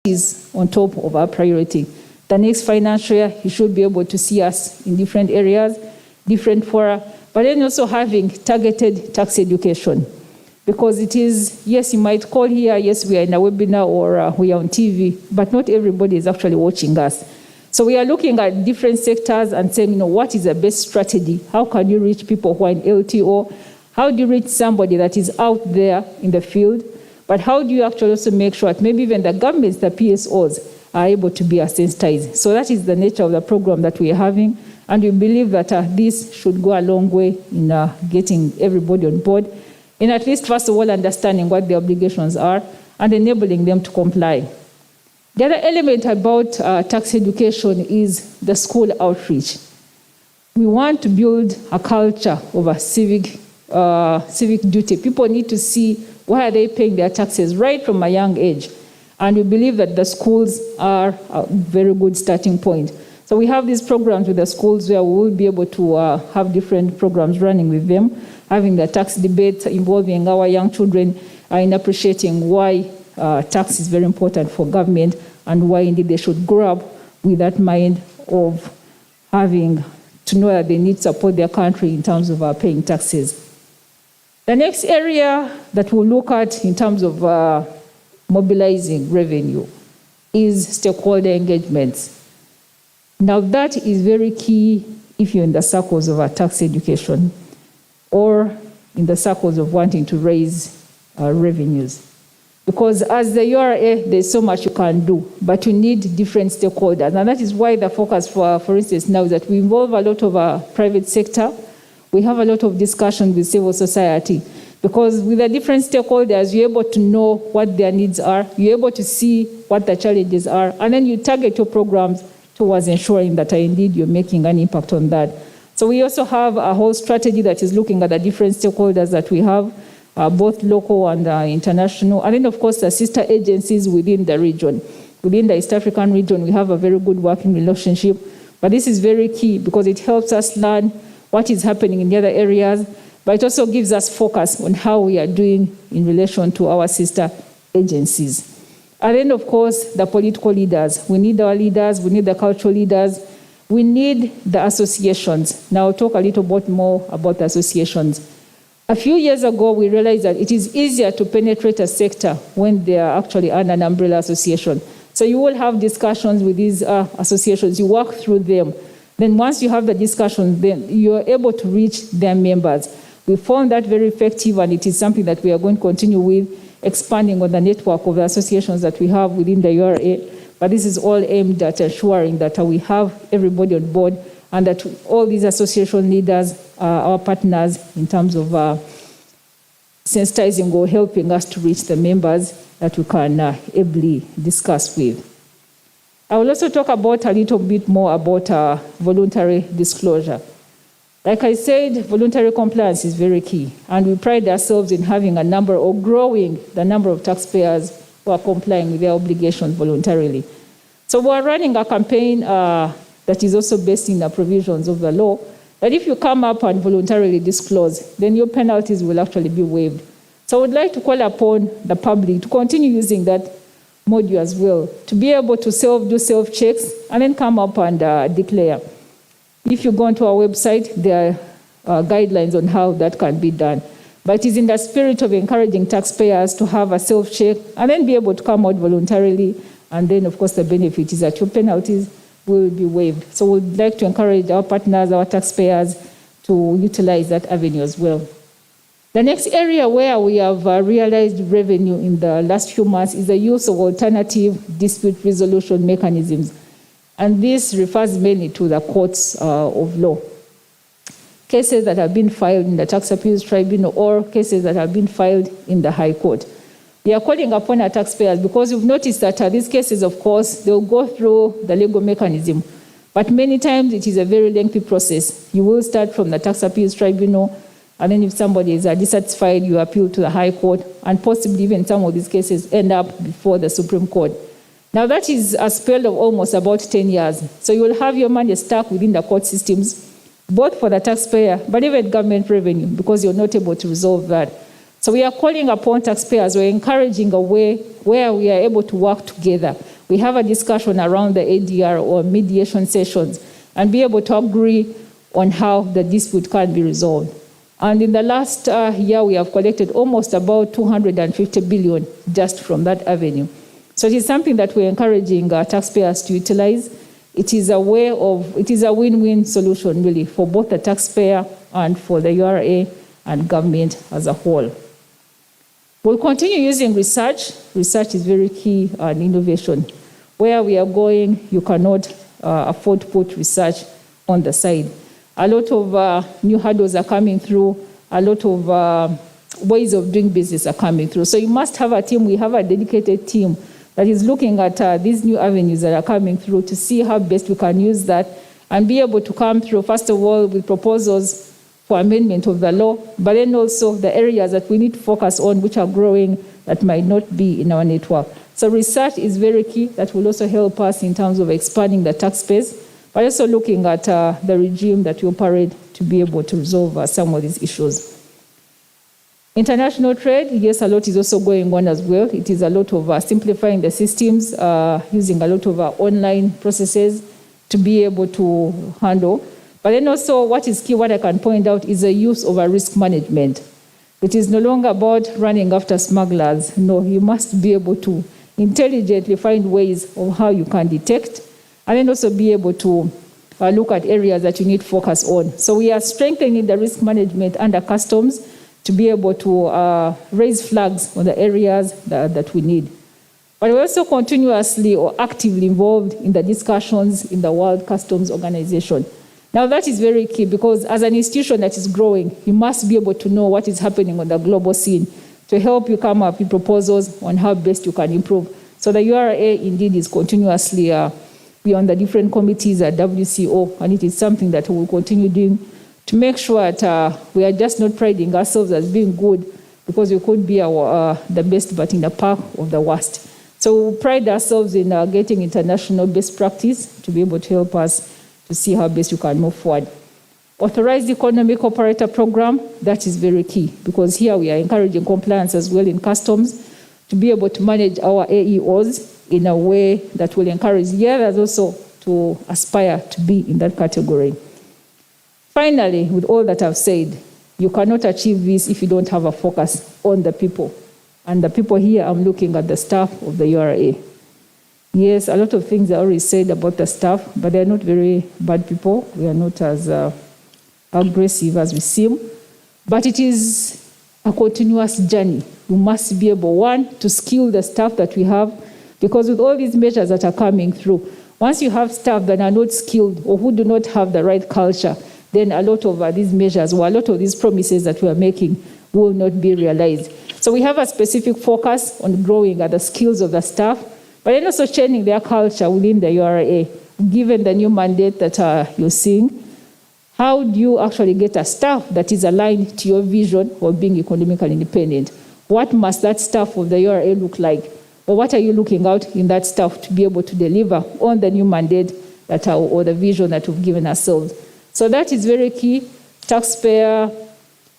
is on top of our priority. The next financial year, you should be able to see us in different areas, different fora, but then also having targeted tax education. Because it is, yes, you might call here, yes, we are in a webinar or we are on TV, but not everybody is actually watching us. So we are looking at different sectors and saying, what is the best strategy? How can you reach people who are in LTO? How do you reach somebody that is out there in the field? But how do you actually also make sure that maybe even the governments, the PSOs, are able to be sensitized? So that is the nature of the program that we are having. And we believe that this should go a long way in getting everybody on board, in at least, first of all, understanding what the obligations are and enabling them to comply. The other element about tax education is the school outreach. We want to build a culture of a civic duty. People need to see why are they paying their taxes right from a young age. And we believe that the schools are a very good starting point. So we have these programs with the schools where we will be able to have different programs running with them, having the tax debate involving our young children in appreciating why tax is very important for government and why indeed they should grow up with that mind of having to know that they need to support their country in terms of paying taxes. The next area that we'll look at in terms of mobilizing revenue is stakeholder engagements. Now that is very key if you're in the circles of tax education or in the circles of wanting to raise revenues. Because as the URA, there's so much you can do, but you need different stakeholders. And that is why the focus, for instance, now is that we involve a lot of private sector. We have a lot of discussion with civil society. Because with the different stakeholders, you're able to know what their needs are, you're able to see what the challenges are, and then you target your programs towards ensuring that indeed you're making an impact on that. So we also have a whole strategy that is looking at the different stakeholders that we have, both local and international, and then of course the sister agencies within the region. Within the East African region, we have a very good working relationship, but this is very key because it helps us learn what is happening in the other areas, but it also gives us focus on how we are doing in relation to our sister agencies. And then, of course, the political leaders. We need our leaders, we need the cultural leaders, we need the associations. Now I'll talk a little bit more about the associations. A few years ago, we realized that it is easier to penetrate a sector when they are actually under an umbrella association. So you will have discussions with these associations, you work through them. Then once you have the discussion, then you are able to reach their members. We found that very effective, and it is something that we are going to continue with, expanding on the network of the associations that we have within the URA. But this is all aimed at ensuring that we have everybody on board and that all these association leaders are our partners in terms of sensitizing or helping us to reach the members that we can ably discuss with. I will also talk about a little bit more about voluntary disclosure. Like I said, voluntary compliance is very key, and we pride ourselves in having a number or growing the number of taxpayers who are complying with their obligations voluntarily. So we are running a campaign that is also based in the provisions of the law, that if you come up and voluntarily disclose, then your penalties will actually be waived. So I would like to call upon the public to continue using that module as well, to be able to do self-checks and then come up and declare. If you go onto our website, there are guidelines on how that can be done. But it is in the spirit of encouraging taxpayers to have a self-check and then be able to come out voluntarily. And then, of course, the benefit is that your penalties will be waived. So we'd like to encourage our partners, our taxpayers, to utilize that avenue as well. The next area where we have realized revenue in the last few months is the use of alternative dispute resolution mechanisms. And this refers mainly to the courts of law. Cases that have been filed in the Tax Appeals Tribunal or cases that have been filed in the High Court. We are calling upon our taxpayers because we've noticed that these cases, of course, they'll go through the legal mechanism. But many times it is a very lengthy process. You will start from the Tax Appeals Tribunal, and then if somebody is dissatisfied, you appeal to the High Court, and possibly even some of these cases end up before the Supreme Court. Now that is a spell of almost about 10 years. So you will have your money stuck within the court systems, both for the taxpayer, but even government revenue, because you're not able to resolve that. So we are calling upon taxpayers, we're encouraging a way where we are able to work together we have a discussion around the ADR or mediation sessions and be able to agree on how the dispute can be resolved. And in the last year, we have collected almost about 250 billion just from that avenue. So it is something that we're encouraging taxpayers to utilize. It is a win-win solution really for both the taxpayer and for the URA and government as a whole. We'll continue using research. Research is very key and innovation. Where we are going, you cannot afford to put research on the side. A lot of new hurdles are coming through. A lot of ways of doing business are coming through. So you must have a team. We have a dedicated team that is looking at these new avenues that are coming through to see how best we can use that and be able to come through, first of all, with proposals for amendment of the law, but then also the areas that we need to focus on which are growing that might not be in our network. So research is very key. That will also help us in terms of expanding the tax base, but also looking at the regime that we operate to be able to resolve some of these issues. International trade, yes, a lot is also going on as well. It is a lot of simplifying the systems, using a lot of online processes to be able to handle. But then also what is key, what I can point out, is the use of a risk management. It is no longer about running after smugglers. No, you must be able to intelligently find ways of how you can detect, and then also be able to look at areas that you need to focus on. So we are strengthening the risk management under customs to be able to raise flags on the areas that we need. But we're also continuously or actively involved in the discussions in the World Customs Organization. Now that is very key because as an institution that is growing, you must be able to know what is happening on the global scene to help you come up with proposals on how best you can improve. So the URA indeed is continuously beyond the different committees at WCO, and it is something that we will continue doing to make sure that we are just not priding ourselves as being good because we could be the best but in the pack of the worst. So we pride ourselves in getting international best practice to be able to help us to see how best you can move forward. Authorized Economic Operator Program, that is very key because here we are encouraging compliance as well in customs to be able to manage our AEOs in a way that will encourage the others also to aspire to be in that category. Finally, with all that I've said, you cannot achieve this if you don't have a focus on the people. And the people here, I'm looking at the staff of the URA. Yes, a lot of things are already said about the staff, but they're not very bad people. We are not as aggressive as we seem. But it is a continuous journey. We must be able, one, to skill the staff that we have, because with all these measures that are coming through, once you have staff that are not skilled or who do not have the right culture, then a lot of these measures or a lot of these promises that we are making will not be realized. So we have a specific focus on growing the skills of the staff, but then also changing their culture within the URA. Given the new mandate that you're seeing, how do you actually get a staff that is aligned to your vision of being economically independent? What must that staff of the URA look like? Or what are you looking out in that staff to be able to deliver on the new mandate that or the vision that we've given ourselves? So that is very key. Taxpayer,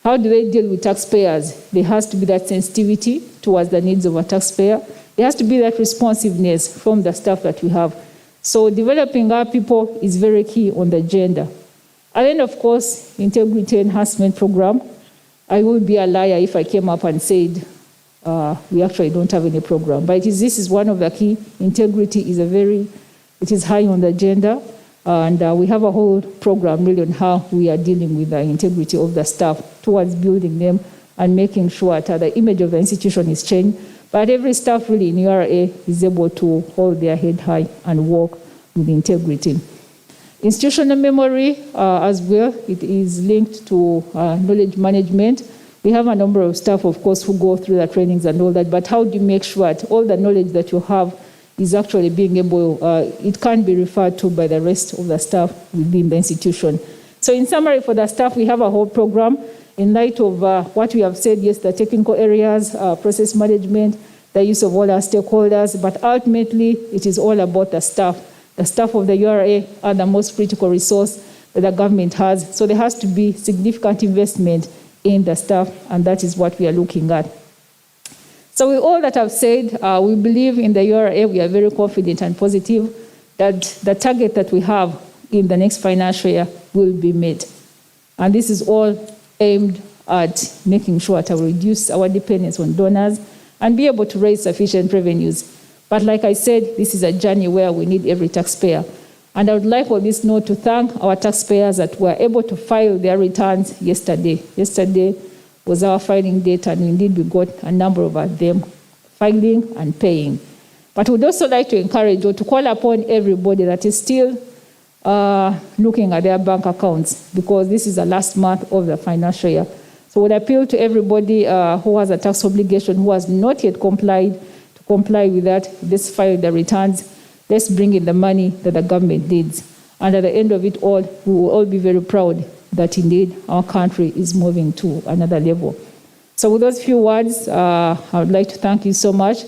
how do they deal with taxpayers? There has to be that sensitivity towards the needs of a taxpayer. There has to be that responsiveness from the staff that we have. So developing our people is very key on the agenda. And then, of course, integrity enhancement program. I would be a liar if I came up and said we actually don't have any program. But this is one of the key. Integrity is it is high on the agenda. And we have a whole program really on how we are dealing with the integrity of the staff towards building them and making sure that the image of the institution is changed. But every staff really in URA is able to hold their head high and work with integrity. Institutional memory as well, it is linked to knowledge management. We have a number of staff, of course, who go through the trainings and all that, but how do you make sure that all the knowledge that you have is actually being able, it can be referred to by the rest of the staff within the institution. So in summary, for the staff, we have a whole program in light of what we have said, yes, the technical areas, process management, the use of all our stakeholders, but ultimately it is all about the staff. The staff of the URA are the most critical resource that the government has. So there has to be significant investment in the staff, and that is what we are looking at. So with all that I've said, we believe in the URA, we are very confident and positive that the target that we have in the next financial year will be met. And this is all aimed at making sure that we reduce our dependence on donors and be able to raise sufficient revenues. But like I said, this is a journey where we need every taxpayer. And I would like on this note to thank our taxpayers that were able to file their returns yesterday. Yesterday was our filing date, and indeed we got a number of them filing and paying. But we'd also like to encourage or to call upon everybody that is still looking at their bank accounts, because this is the last month of the financial year. So we'd appeal to everybody who has a tax obligation, who has not yet complied, to comply with that. Let's file the returns. Let's bring in the money that the government needs. And at the end of it all, we will all be very proud that indeed our country is moving to another level. So with those few words, I would like to thank you so much.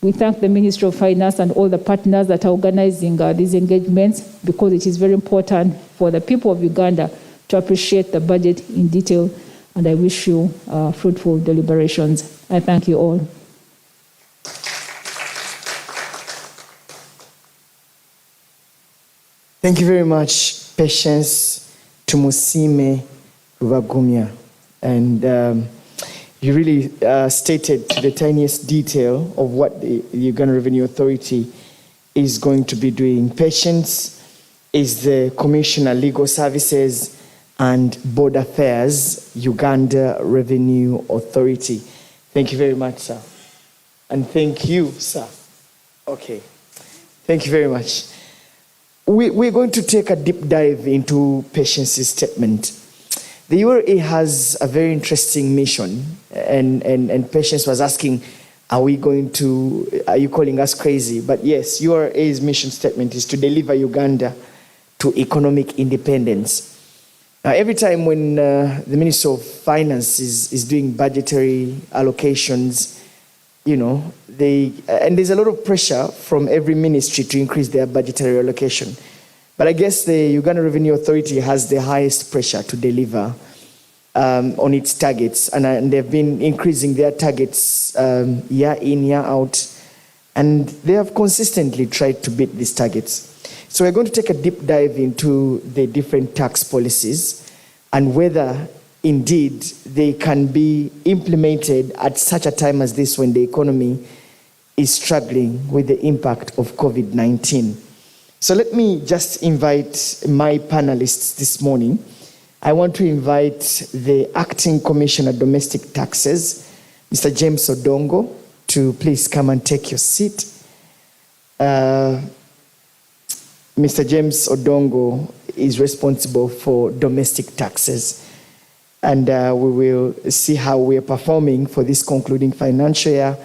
We thank the Ministry of Finance and all the partners that are organizing these engagements, because it is very important for the people of Uganda to appreciate the budget in detail. And I wish you fruitful deliberations. I thank you all. Thank you very much, Patience Tumusime Ruvagumya. And you really stated to the tiniest detail of what the Uganda Revenue Authority is going to be doing. Patience is the Commissioner Legal Services and Border Affairs, Uganda Revenue Authority. Thank you very much, sir. And thank you, sir. Okay. Thank you very much. We're going to take a deep dive into Patience's statement. The URA has a very interesting mission, and Patience was asking, are you calling us crazy? But yes, URA's mission statement is to deliver Uganda to economic independence. Now, every time when the Minister of Finance is doing budgetary allocations, and there's a lot of pressure from every ministry to increase their budgetary allocation. But I guess the Uganda Revenue Authority has the highest pressure to deliver on its targets. And they've been increasing their targets year in, year out. And they have consistently tried to beat these targets. So we're going to take a deep dive into the different tax policies and whether indeed they can be implemented at such a time as this, when the economy is struggling with the impact of COVID-19. So let me just invite my panelists this morning. I want to invite the Acting Commissioner Domestic Taxes, Mr. James Odongo, to please come and take your seat. Mr. James Odongo is responsible for domestic taxes. And we will see how we are performing for this concluding financial year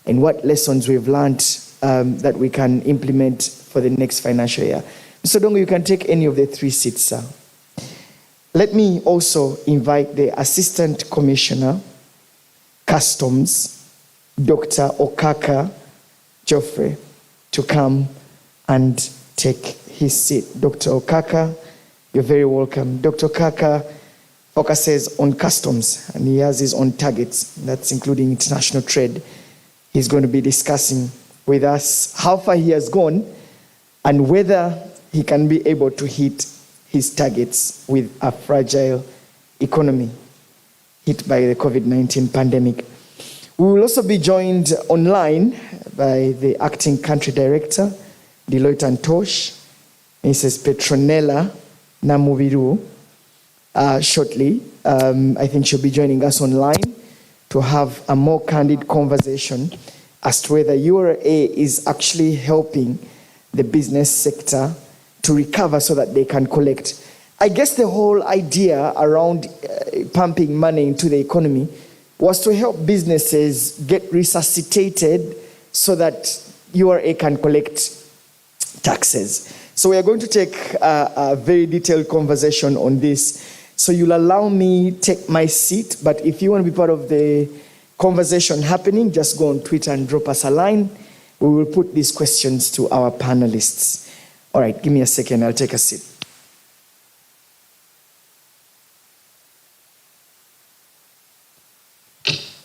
and what lessons we've learned that we can implement for the next financial year. Mr. Odongo, you can take any of the three seats, sir. Let me also invite the Assistant Commissioner, Customs, Dr. Okaka Geoffrey, to come and take his seat. Dr. Okaka, you're very welcome. Dr. Okaka focuses on customs, and he has his own targets. That's including international trade. He's going to be discussing with us how far he has gone and whether he can be able to hit his targets with a fragile economy hit by the COVID-19 pandemic. We will also be joined online by the Acting Country Director, Deloitte & Touche, Mrs. Petronella Namubiru. Shortly, I think she'll be joining us online to have a more candid conversation as to whether URA is actually helping the business sector to recover so that they can collect. I guess the whole idea around pumping money into the economy was to help businesses get resuscitated so that URA can collect taxes. So we are going to take a very detailed conversation on this. So you'll allow me take my seat, but if you want to be part of the conversation happening, just go on Twitter and drop us a line. We will put these questions to our panelists. All right, give me a second, I'll take a seat.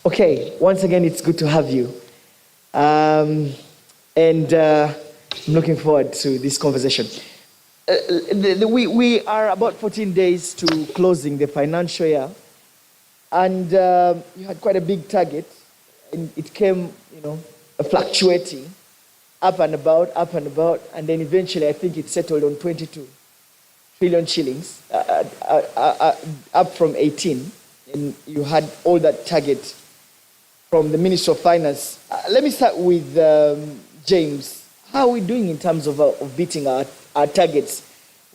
Okay, once again, it's good to have you. And I'm looking forward to this conversation. We are about 14 days to closing the financial year, and you had quite a big target, and it came, fluctuating, up and about, and then eventually I think it settled on 22 trillion shillings, up from 18, and you had all that target from the Minister of Finance. Let me start with James. How are we doing in terms of beating our targets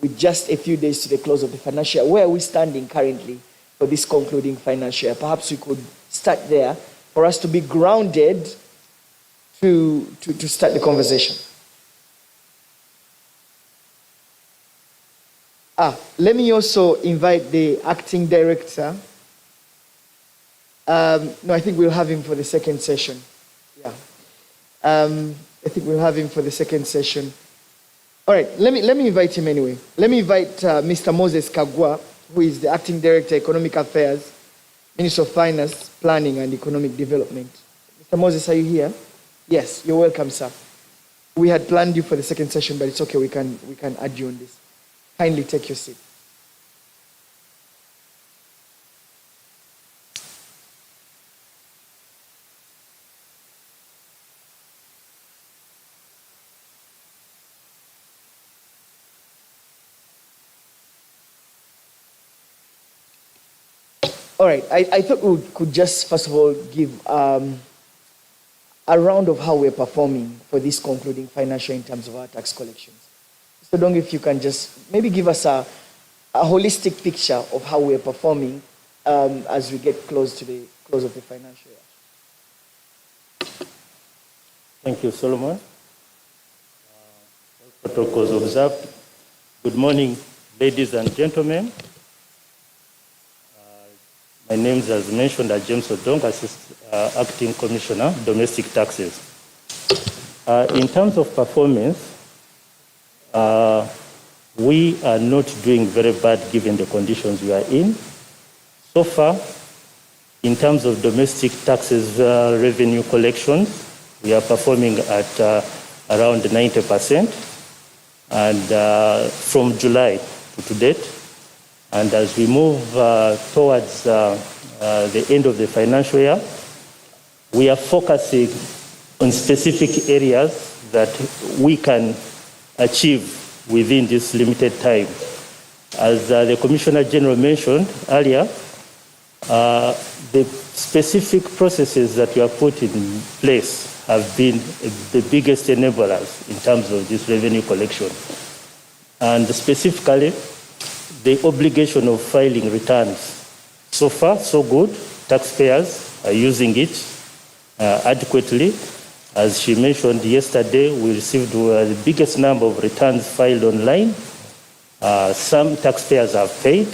with just a few days to the close of the financial year? Where are we standing currently for this concluding financial year? Perhaps we could start there for us to be grounded to start the conversation. Let me also invite the acting director. No, I think we'll have him for the second session. Yeah. I think we'll have him for the second session. All right, let me invite him anyway. Let me invite Mr. Moses Kagwa, who is the Acting Director, Economic Affairs, Minister of Finance, Planning and Economic Development. Mr. Moses, are you here? Yes, you're welcome, sir. We had planned you for the second session, but it's okay, we can add you on this. Kindly take your seat. All right, I thought we could just, first of all, give a round of how we're performing for this concluding financial in terms of our tax collections. Mr. Dong, if you can just maybe give us a holistic picture of how we're performing as we get close to the close of the financial year. Thank you, Solomon. All protocols observed. Good morning, ladies and gentlemen. My name is, as mentioned, James Odong, Acting Commissioner, Domestic Taxes. In terms of performance, we are not doing very bad given the conditions we are in. So far, in terms of domestic taxes revenue collections, we are performing at around 90%, and from July to date. And as we move towards the end of the financial year, we are focusing on specific areas that we can achieve within this limited time. As the Commissioner General mentioned earlier, the specific processes that we have put in place have been the biggest enablers in terms of this revenue collection. And specifically, the obligation of filing returns. So far, so good. Taxpayers are using it adequately. As she mentioned yesterday, we received the biggest number of returns filed online. Some taxpayers have paid,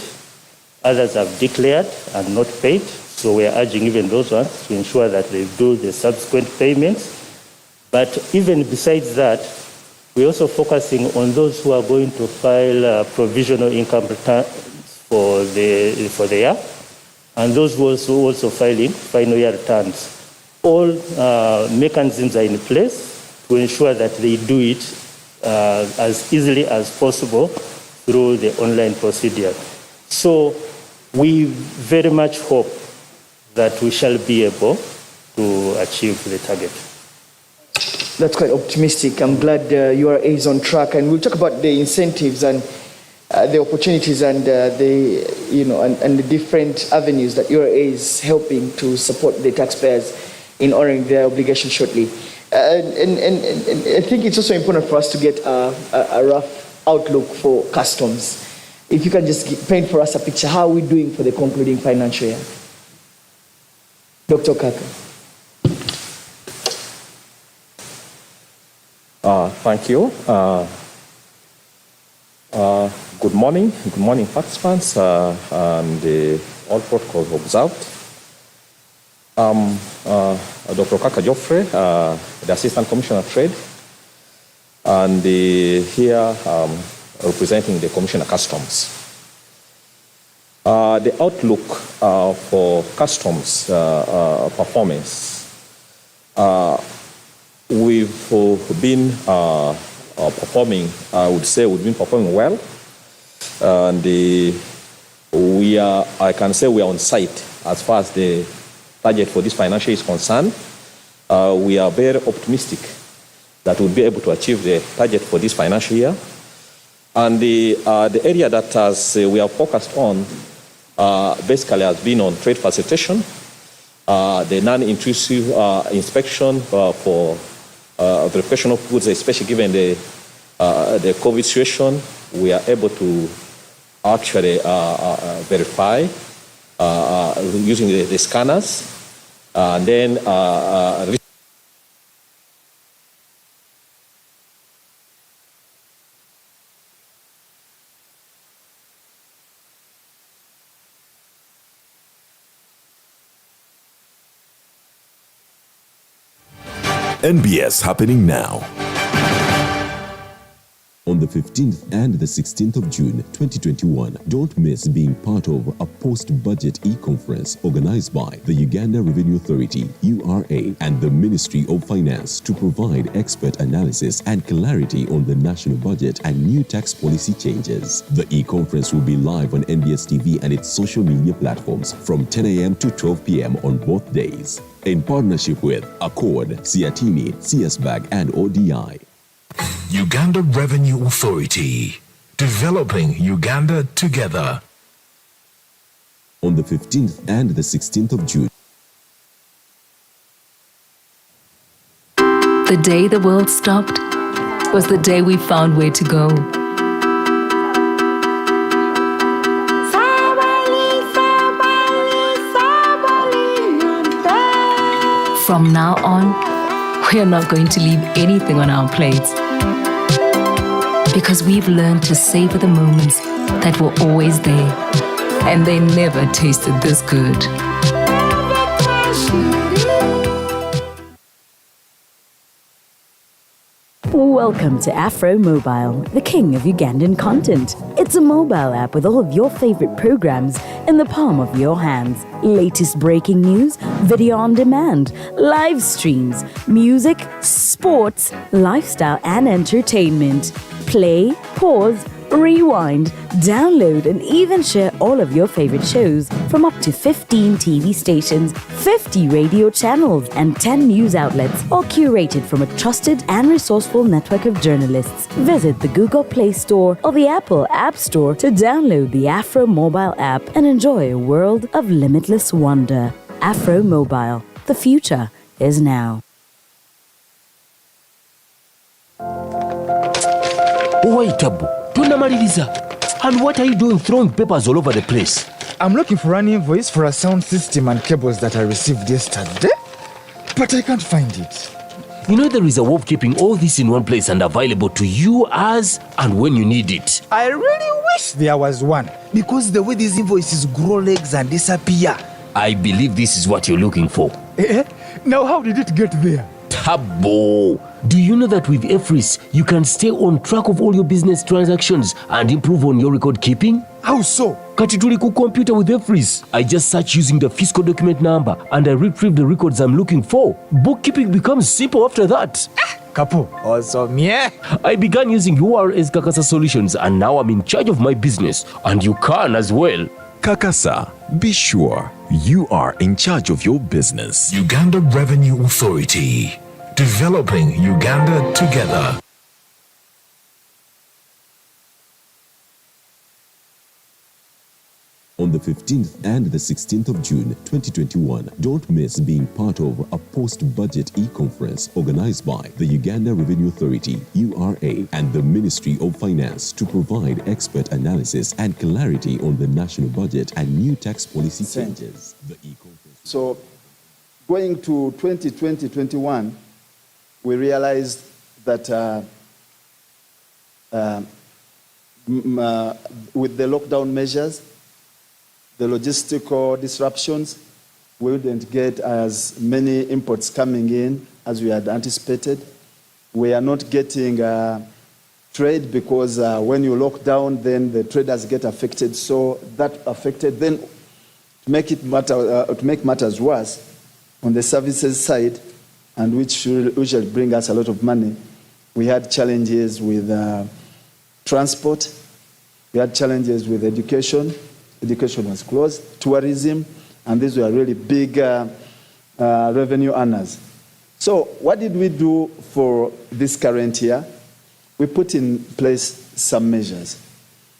others have declared and not paid. So we are urging even those ones to ensure that they do the subsequent payments. But even besides that, we're also focusing on those who are going to file provisional income returns for the year, and those who are also filing final year returns. All mechanisms are in place to ensure that they do it as easily as possible through the online procedure. So we very much hope that we shall be able to achieve the target. That's quite optimistic. I'm glad URA is on track, and we'll talk about the incentives and the opportunities and the different avenues that URA is helping to support the taxpayers in honoring their obligation shortly. And I think it's also important for us to get a rough outlook for customs. If you can just paint for us a picture, how are we doing for the concluding financial year? Dr. Kaka. Thank you. Good morning. Good morning, participants, and all protocols observed. Dr. Kaka Geoffrey, the Assistant Commissioner of Trade, and here representing the Commissioner of Customs. The outlook for customs performance, we've been performing, I would say we've been performing well. And I can say we are on site as far as the budget for this financial year is concerned. We are very optimistic that we'll be able to achieve the target for this financial year. And the area that we are focused on basically has been on trade facilitation, the non-intrusive inspection for verification of goods, especially given the COVID situation. We are able to actually verify using the scanners, and then NBS happening now. On the 15th and the 16th of June 2021, don't miss being part of a post-budget e-conference organized by the Uganda Revenue Authority, URA, and the Ministry of Finance to provide expert analysis and clarity on the national budget and new tax policy changes. The e-conference will be live on NBS TV and its social media platforms from 10 a.m. to 12 p.m. on both days. In partnership with Accord, Siatini, CSBAG, and ODI. Uganda Revenue Authority, developing Uganda together. On the 15th and the 16th of June. The day the world stopped was the day we found where to go. From now on, we are not going to leave anything on our plates, because we've learned to savor the moments that were always there, and they never tasted this good. Welcome to Afro Mobile, the king of Ugandan content. It's a mobile app with all of your favorite programs in the palm of your hands. Latest breaking news, video on demand, live streams, music, sports, lifestyle and entertainment. Play, pause, rewind, download and even share all of your favorite shows from up to 15 TV stations, 50 radio channels and 10 news outlets, all curated from a trusted and resourceful network of journalists. Visit the Google Play Store or the Apple App Store to download the Afro Mobile app and enjoy a world of limitless wonder. Afro Mobile, the future is now. Wait, Abu. And what are you doing throwing papers all over the place? I'm looking for an invoice for a sound system and cables that I received yesterday, but I can't find it. You know there is a way of keeping all this in one place and available to you as and when you need it. I really wish there was one, because the way these invoices grow legs and disappear. I believe this is what you're looking for. Now how did it get there? Tabo! Do you know that with EFRIS, you can stay on track of all your business transactions and improve on your record keeping? How so? Katituliku computer with EFRIS. I just search using the fiscal document number and I retrieve the records I'm looking for. Bookkeeping becomes simple after that. Kapo, awesome, yeah. I began using URA's Kakasa Solutions and now I'm in charge of my business, and you can as well. Kakasa, be sure you are in charge of your business. Uganda Revenue Authority, developing Uganda together. On the 15th and the 16th of June 2021, don't miss being part of a post-budget e-conference organized by the Uganda Revenue Authority, URA, and the Ministry of Finance to provide expert analysis and clarity on the national budget and new tax policy changes. The e-conference. So, going to 2020-21, we realized that with the lockdown measures, the logistical disruptions, we wouldn't get as many imports coming in as we had anticipated. We are not getting trade because when you lock down, then the traders get affected. So that affected. Then to make matters worse, on the services side, and which usually bring us a lot of money. We had challenges with transport. We had challenges with education. Education was closed. Tourism, and these were really big revenue earners. So what did we do for this current year? We put in place some measures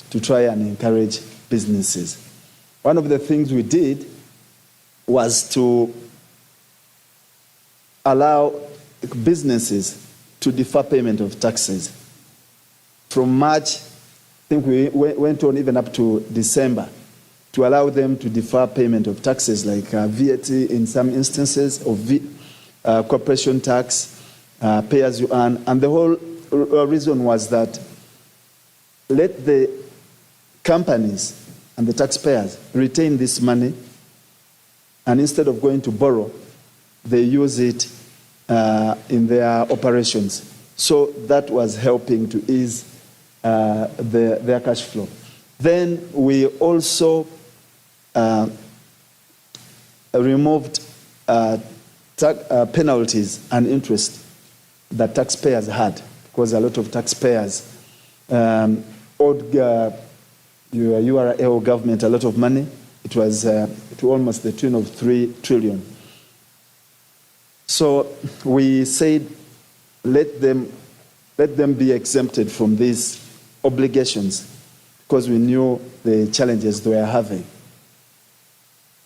to try and encourage businesses. One of the things we did was to allow businesses to defer payment of taxes. From March, I think we went on even up to December, to allow them to defer payment of taxes like VAT in some instances, or corporation tax, pay as you earn. And the whole reason was that let the companies and the taxpayers retain this money, and instead of going to borrow, they use it in their operations. So that was helping to ease their cash flow. Then we also removed penalties and interest that taxpayers had, because a lot of taxpayers owed your URL government a lot of money. It was to almost the tune of 3 trillion. So we said, let them be exempted from these obligations, because we knew the challenges they were having.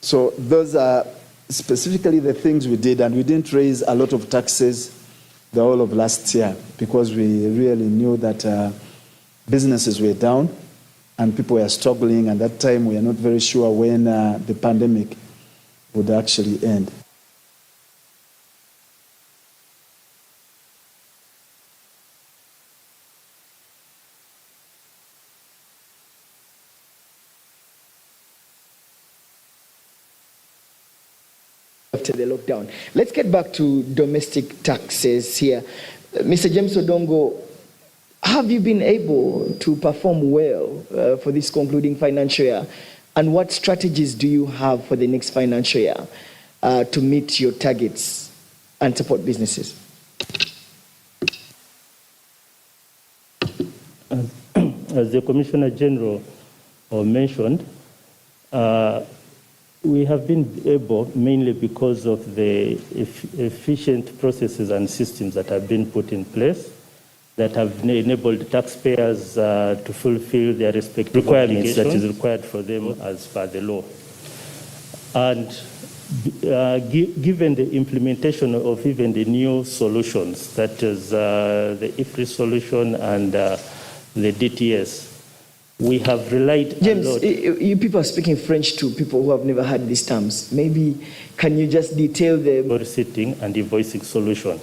So those are specifically the things we did, and we didn't raise a lot of taxes the whole of last year, because we really knew that businesses were down and people were struggling, and at that time we are not very sure when the pandemic would actually end. After the lockdown. Let's get back to domestic taxes here. Mr. James Odongo, have you been able to perform well for this concluding financial year? And what strategies do you have for the next financial year to meet your targets and support businesses? As the Commissioner General mentioned, we have been able, mainly because of the efficient processes and systems that have been put in place, that have enabled taxpayers to fulfill their respective requirements that is required for them as per the law. And given the implementation of even the new solutions, that is the IFRS solution and the DTS, we have relied James, a lot. You people are speaking French to people who have never heard these terms. Maybe can you just detail the Receipting and invoicing solution.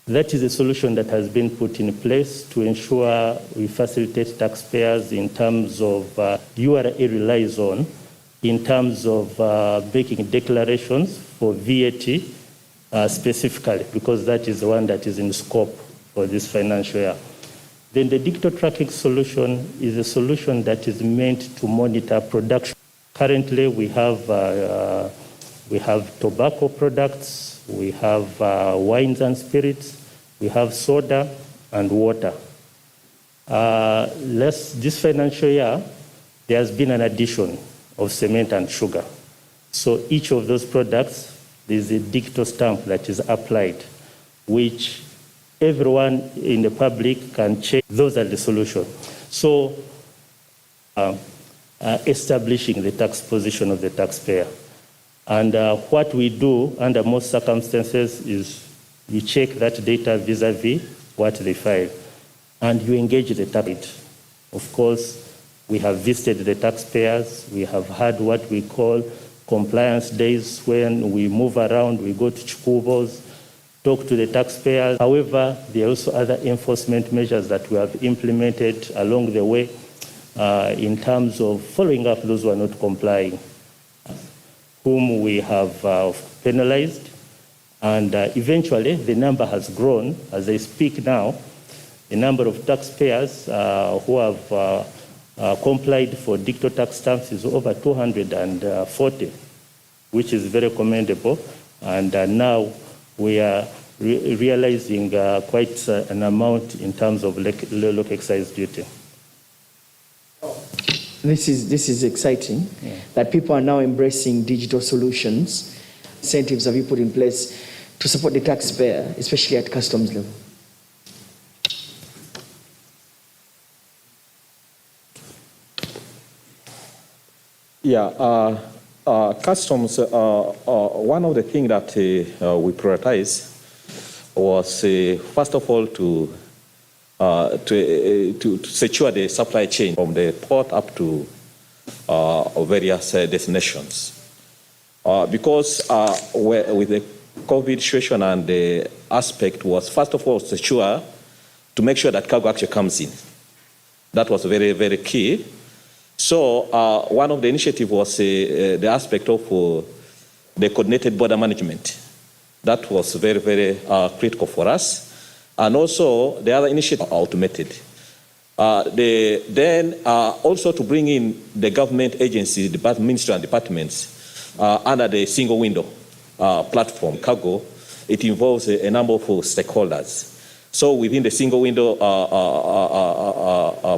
That is a solution that has been put in place to ensure we facilitate taxpayers in terms of URA relies on, in terms of making declarations for VAT specifically, because that is the one that is in scope for this financial year. Then the digital tracking solution is a solution that is meant to monitor production. Currently, we have tobacco products, we have wines and spirits, we have soda and water. This financial year, there has been an addition of cement and sugar. So each of those products, there's a digital stamp that is applied, which everyone in the public can check. Those are the solution. So establishing the tax position of the taxpayer. And what we do under most circumstances is you check that data vis-a-vis what they file, and you engage the taxpayer. Of course, we have visited the taxpayers. We have had what we call compliance days, when we move around, we go to Chukubos, talk to the taxpayers. However, there are also other enforcement measures that we have implemented along the way in terms of following up those who are not complying, whom we have penalized. And eventually, the number has grown. As I speak now, the number of taxpayers who have complied for digital tax stamps is over 240, which is very commendable. And now we are realizing quite an amount in terms of local excise duty. This is exciting, that people are now embracing digital solutions. Incentives have you put in place to support the taxpayer, especially at customs level? Yeah, customs, one of the things that we prioritize was, first of all, to secure the supply chain from the port up to various destinations. Because with the COVID situation, and the aspect was, first of all, secure, to make sure that cargo actually comes in. That was very, very key. So one of the initiatives was the aspect of the coordinated border management. That was very, very critical for us. And also the other initiative automated. Then also to bring in the government agencies, the ministry and departments under the single window platform, cargo. It involves a number of stakeholders. So within the single window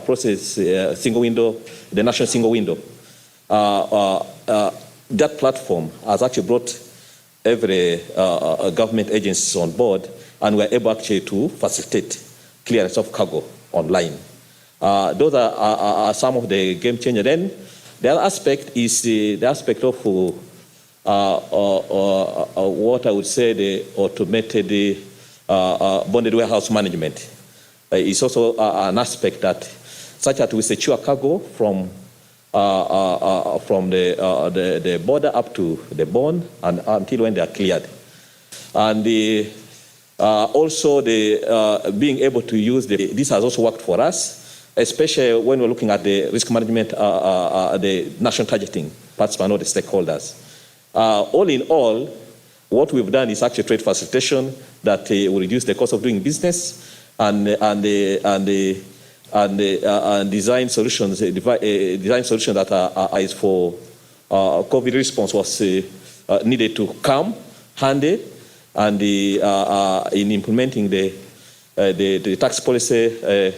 process, single window, the national single window, that platform has actually brought every government agency on board, and we're able actually to facilitate clearance of cargo online. Those are some of the game changers. Then the other aspect is the aspect of what I would say the automated bonded warehouse management. Is also an aspect that, such that we secure cargo from the border up to the bond and until when they are cleared. And also being able to use this has also worked for us, especially when we're looking at the risk management, the national targeting, participant, all the stakeholders. All in all, what we've done is actually trade facilitation that will reduce the cost of doing business, and design solutions. Design solutions that is for COVID response was needed to come handy, and in implementing the tax policy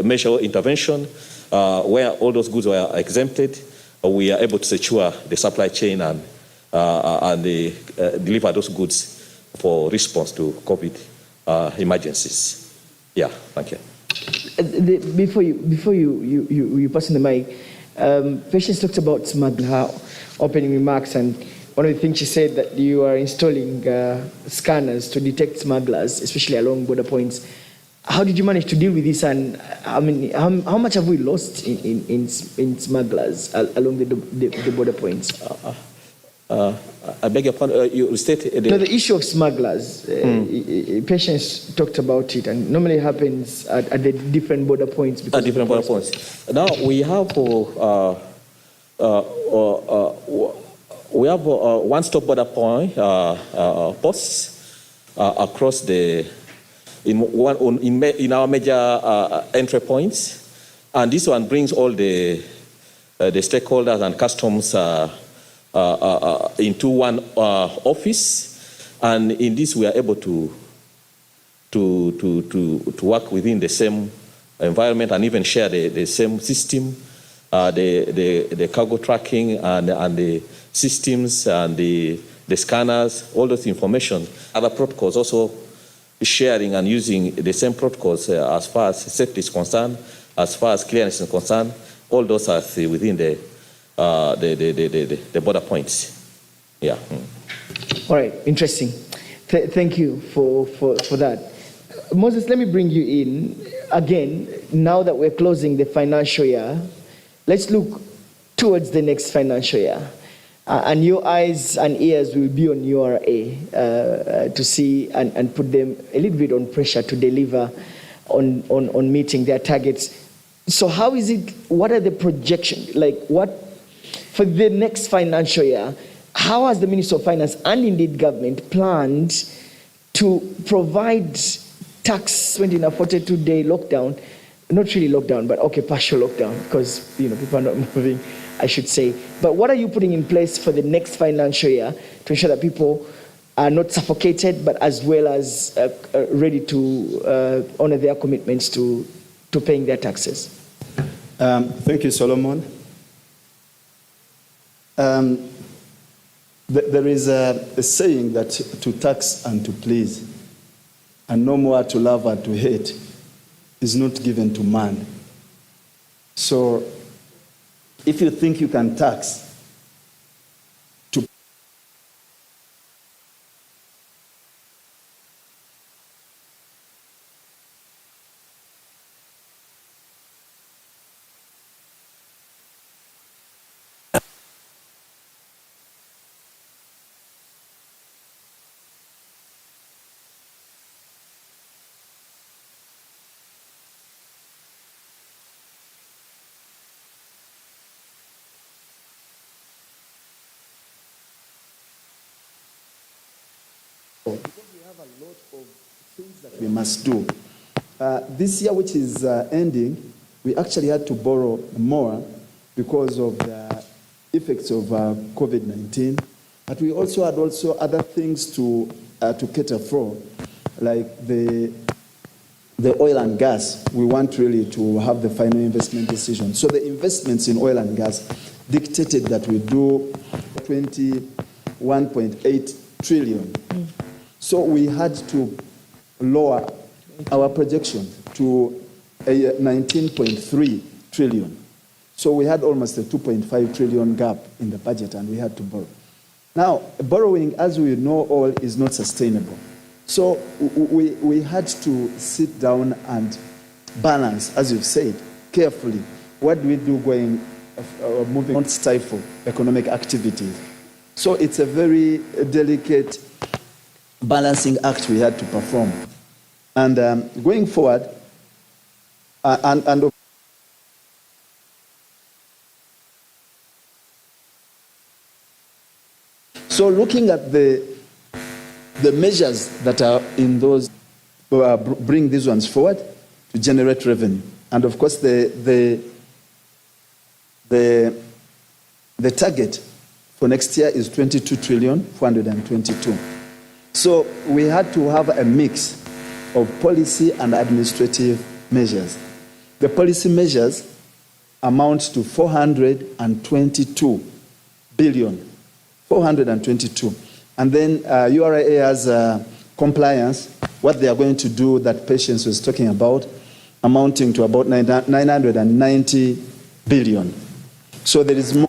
measure intervention, where all those goods were exempted, we are able to secure the supply chain and deliver those goods for response to COVID emergencies. Yeah, thank you. Before you pass on the mic, Patience talked about smuggler opening remarks, and one of the things she said that you are installing scanners to detect smugglers, especially along border points. How did you manage to deal with this, and I mean, how much have we lost in smugglers along the border points? I beg your pardon, you stated... the issue of smugglers, Patience talked about it, and normally happens at the different border points. At different border points. Now, we have one-stop border point posts across in our major entry points, and this one brings all the stakeholders and customs into one office, and in this we are able to work within the same environment and even share the same system, the cargo tracking and the systems and the scanners, all those information. Other protocols also sharing and using the same protocols as far as safety is concerned, as far as clearance is concerned. All those are within the border points. Yeah. All right, interesting. Thank you for that. Moses, let me bring you in again. Now that we're closing the financial year, let's look towards the next financial year. And your eyes and ears will be on URA to see and put them a little bit on pressure to deliver on meeting their targets. So how is it, what are the projections? Like what, for the next financial year, how has the Ministry of Finance and indeed government planned to provide tax when in a 42-day lockdown, not really lockdown, but okay, partial lockdown, because people are not moving, I should say. But what are you putting in place for the next financial year to ensure that people are not suffocated, but as well as ready to honor their commitments to paying their taxes. Thank you, Solomon. There is a saying that to tax and to please, and no more to love and to hate, is not given to man. So if you think you can tax to because we have a lot of things that we must do. This year, which is ending, we actually had to borrow more because of the effects of COVID-19. But we also had other things to cater for, like the oil and gas. We want really to have the final investment decision. So the investments in oil and gas dictated that we do 21.8 trillion. So we had to lower our projection to 19.3 trillion. So we had almost a 2.5 trillion gap in the budget, and we had to borrow. Now, borrowing, as we know all, is not sustainable. So we had to sit down and balance, as you've said, carefully. What do we do moving on, stifle economic activities? So it's a very delicate balancing act we had to perform. And going forward, so looking at the measures that are in those, bring these ones forward to generate revenue. And of course, the target for next year is 22,422,000,000. So we had to have a mix of policy and administrative measures. The policy measures amount to 422 billion. 422. And then URA has compliance, what they are going to do that Patience was talking about, amounting to about 990 billion. So there is more.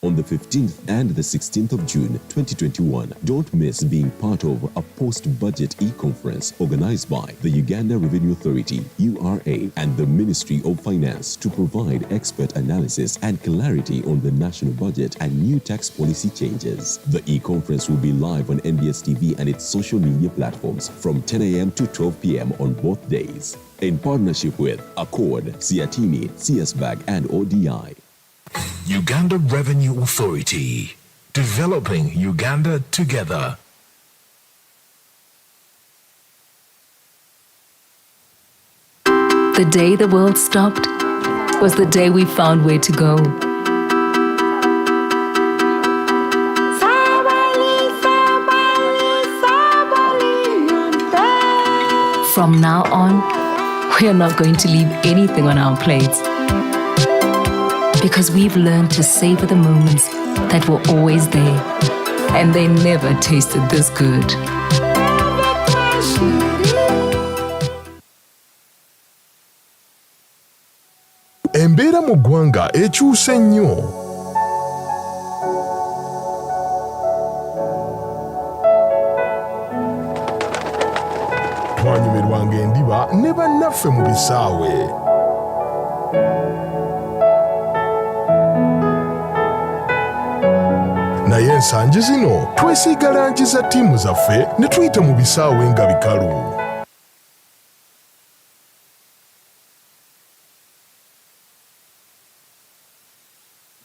On the 15th and the 16th of June 2021, don't miss being part of a post-budget e-conference organized by the Uganda Revenue Authority, URA, and the Ministry of Finance to provide expert analysis and clarity on the national budget and new tax policy changes. The e-conference will be live on NBS TV and its social media platforms from 10 a.m. to 12 p.m. on both days. In partnership with Accord, Siatini, CSBAG, and ODI. Uganda Revenue Authority, developing Uganda together. The day the world stopped was the day we found where to go. From now on, we are not going to leave anything on our plates. Because we've learned to savor the moments that were always there, and they never tasted this good. Embeera mu ggwanga ekyuse nnyo. Twanyumirwanga endiba ne bannaffe mu bisaawe. Naye ensangi zino twesiiga langi za ttiimu zaffe ne tuyita mu bisaawe nga bikalu.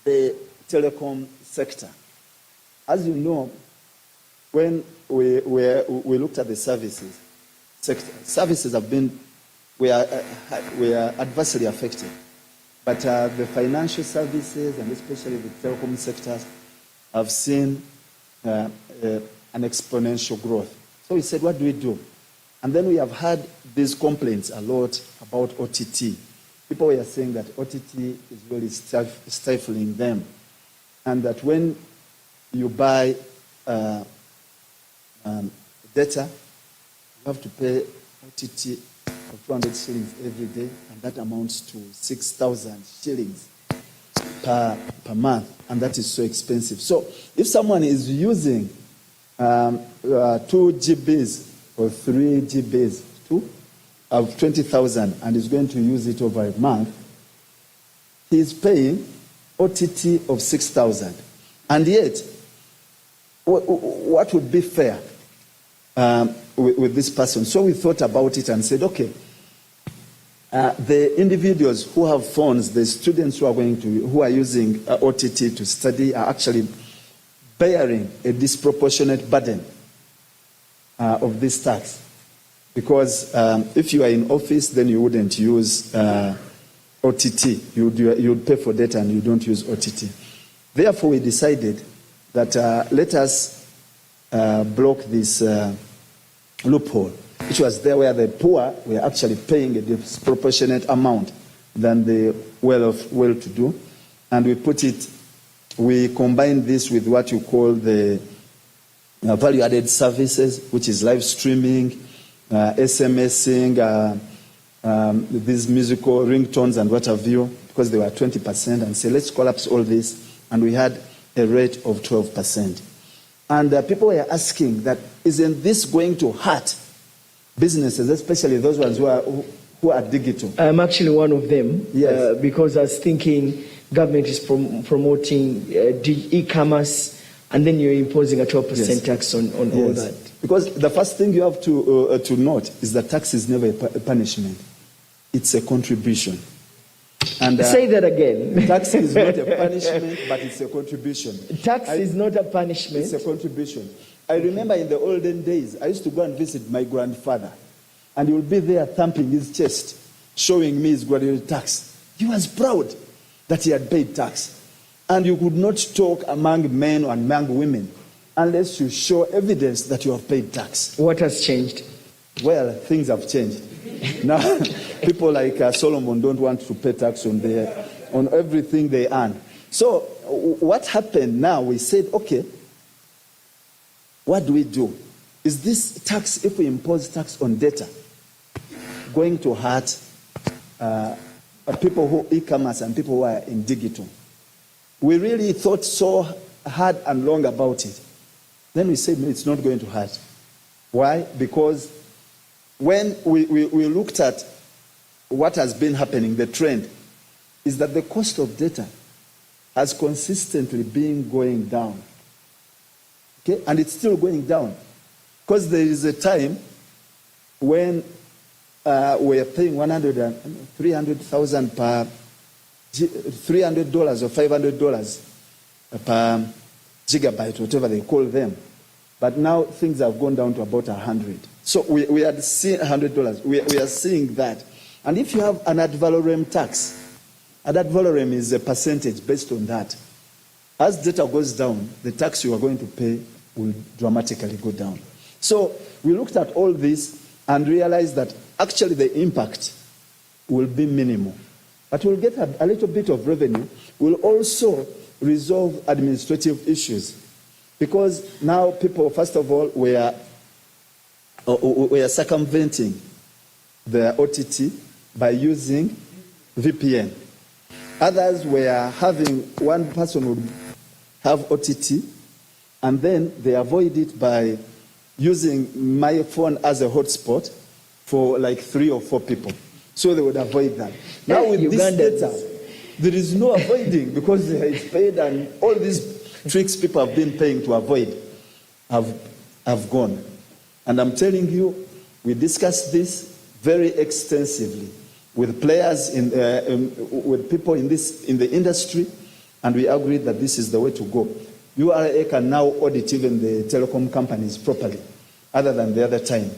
The telecom sector. As you know, when we looked at the services, sector. Services we are adversely affected. But the financial services, and especially the telecom sectors, have seen an exponential growth. So we said, what do we do? And then we have had these complaints a lot about OTT. People were saying that OTT is really stifling them, and that when you buy data, you have to pay OTT of 200 shillings every day, and that amounts to 6,000 shillings per month, and that is so expensive. So if someone is using 2 GBs or 3 GBs of 20,000 and is going to use it over a month, he is paying OTT of 6,000. And yet, what would be fair with this person? So we thought about it and said, okay, the individuals who have phones, the students who are using OTT to study, are actually bearing a disproportionate burden of this tax. Because if you are in office, then you wouldn't use OTT. You'd pay for data and you don't use OTT. Therefore, we decided that let us block this loophole, which was there where the poor were actually paying a disproportionate amount than the well-to-do. And we combined this with what you call the value-added services, which is live streaming, SMSing, these musical ringtones and what have you, because they were 20%, and say, let's collapse all this. And we had a rate of 12%. And people were asking that, isn't this going to hurt businesses, especially those ones who are digital? I'm actually one of them, yes. Because I was thinking government is promoting e-commerce, and then you're imposing a 12% tax on all that. Because the first thing you have to note is that tax is never a punishment. It's a contribution. And say that again. Tax is not a punishment, but it's a contribution. Tax is not a punishment. It's a contribution. I remember in the olden days, I used to go and visit my grandfather, and he would be there thumping his chest, showing me his graduate tax. He was proud that he had paid tax. And you could not talk among men or among women unless you show evidence that you have paid tax. What has changed? Well, things have changed. Now, people like Solomon don't want to pay tax on everything they earn. So what happened now, we said, okay, what do we do? Is this tax, if we impose tax on data, going to hurt people who e-commerce and people who are in digital? We really thought so hard and long about it. Then we said, no, it's not going to hurt. Why? Because when we looked at what has been happening, the trend is that the cost of data has consistently been going down. Okay? And it's still going down. Because there is a time when we are paying $300,000 per $300 or $500 per gigabyte, whatever they call them. But now things have gone down to about 100. So we had seen $100. We are seeing that. And if you have an ad valorem tax, ad valorem is a percentage based on that. As data goes down, the tax you are going to pay will dramatically go down. So we looked at all this and realized that actually the impact will be minimal. But we'll get a little bit of revenue. We'll also resolve administrative issues. Because now people, first of all, we are circumventing the OTT by using VPN. Others were having, one person would have OTT, and then they avoid it by using my phone as a hotspot for like 3 or 4 people. So they would avoid that. Now with this data, there is no avoiding because it's paid, and all these tricks people have been paying to avoid have gone. And I'm telling you, we discussed this very extensively with players, with people in the industry, and we agreed that this is the way to go. URA can now audit even the telecom companies properly, other than the other time.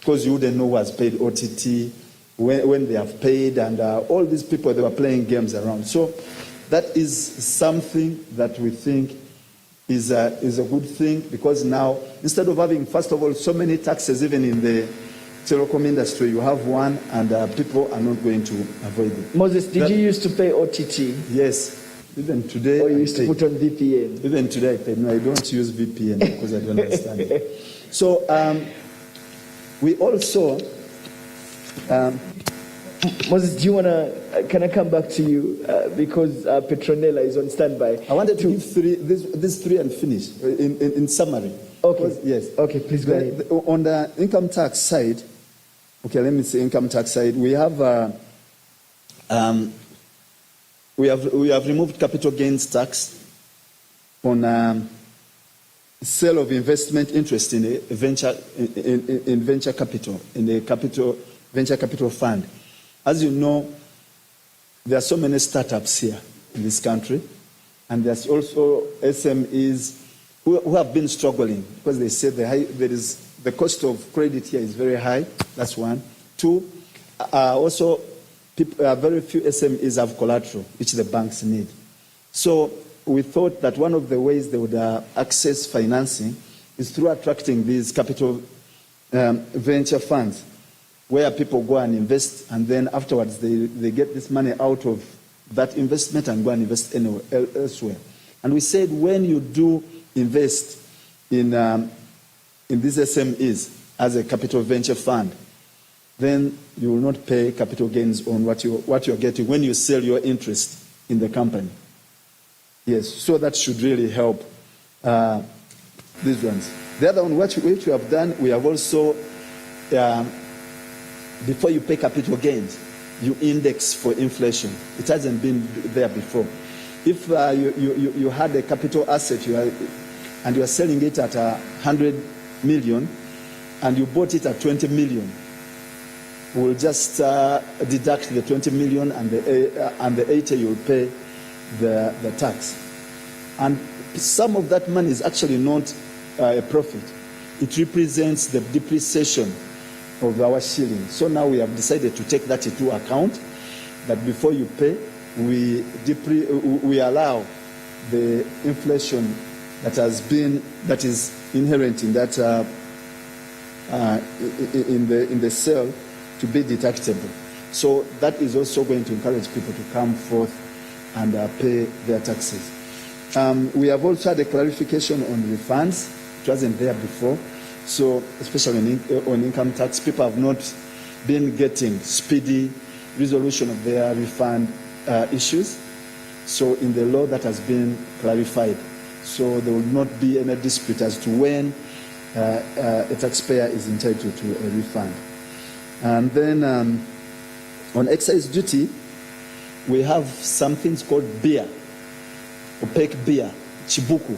because you wouldn't know who has paid OTT, when they have paid, and all these people, they were playing games around. So that is something that we think is a good thing, because now, instead of having, first of all, so many taxes, even in the telecom industry, you have one, and people are not going to avoid it. Moses, did you used to pay OTT? Yes. Even today, or you used to put on VPN? Even today, I pay. No, I don't use VPN because I don't understand it. So we also... Moses, do you want to, can I come back to you? Because Petronella is on standby. I wanted to give these three and finish in summary. Okay. Because, yes. Okay, please go ahead. On the income tax side, okay, let me say income tax side, we have removed capital gains tax on sale of investment interest in a venture capital, in a venture capital fund. As you know, there are so many startups here in this country, and there's also SMEs who have been struggling because they say the cost of credit here is very high. That's one. Two, also very few SMEs have collateral, which the banks need. So we thought that one of the ways they would access financing is through attracting these capital venture funds, where people go and invest, and then afterwards they get this money out of that investment and go and invest elsewhere. And we said, when you do invest in these SMEs as a capital venture fund, then you will not pay capital gains on what you're getting when you sell your interest in the company. Yes, so that should really help these ones. The other one, which we have done, we have also, before you pay capital gains, you index for inflation. It hasn't been there before. If you had a capital asset and you are selling it at 100 million and you bought it at 20 million, we'll just deduct the 20 million and the 80 you'll pay the tax. And some of that money is actually not a profit. It represents the depreciation of our shilling. So now we have decided to take that into account, that before you pay, we allow the inflation that is inherent in that in the sale to be deductible. So that is also going to encourage people to come forth and pay their taxes. We have also had a clarification on refunds. It wasn't there before. So especially on income tax, people have not been getting speedy resolution of their refund issues. So in the law that has been clarified. So there will not be any dispute as to when a taxpayer is entitled to a refund. And then on excise duty, we have some things called beer, opaque beer, chibuku.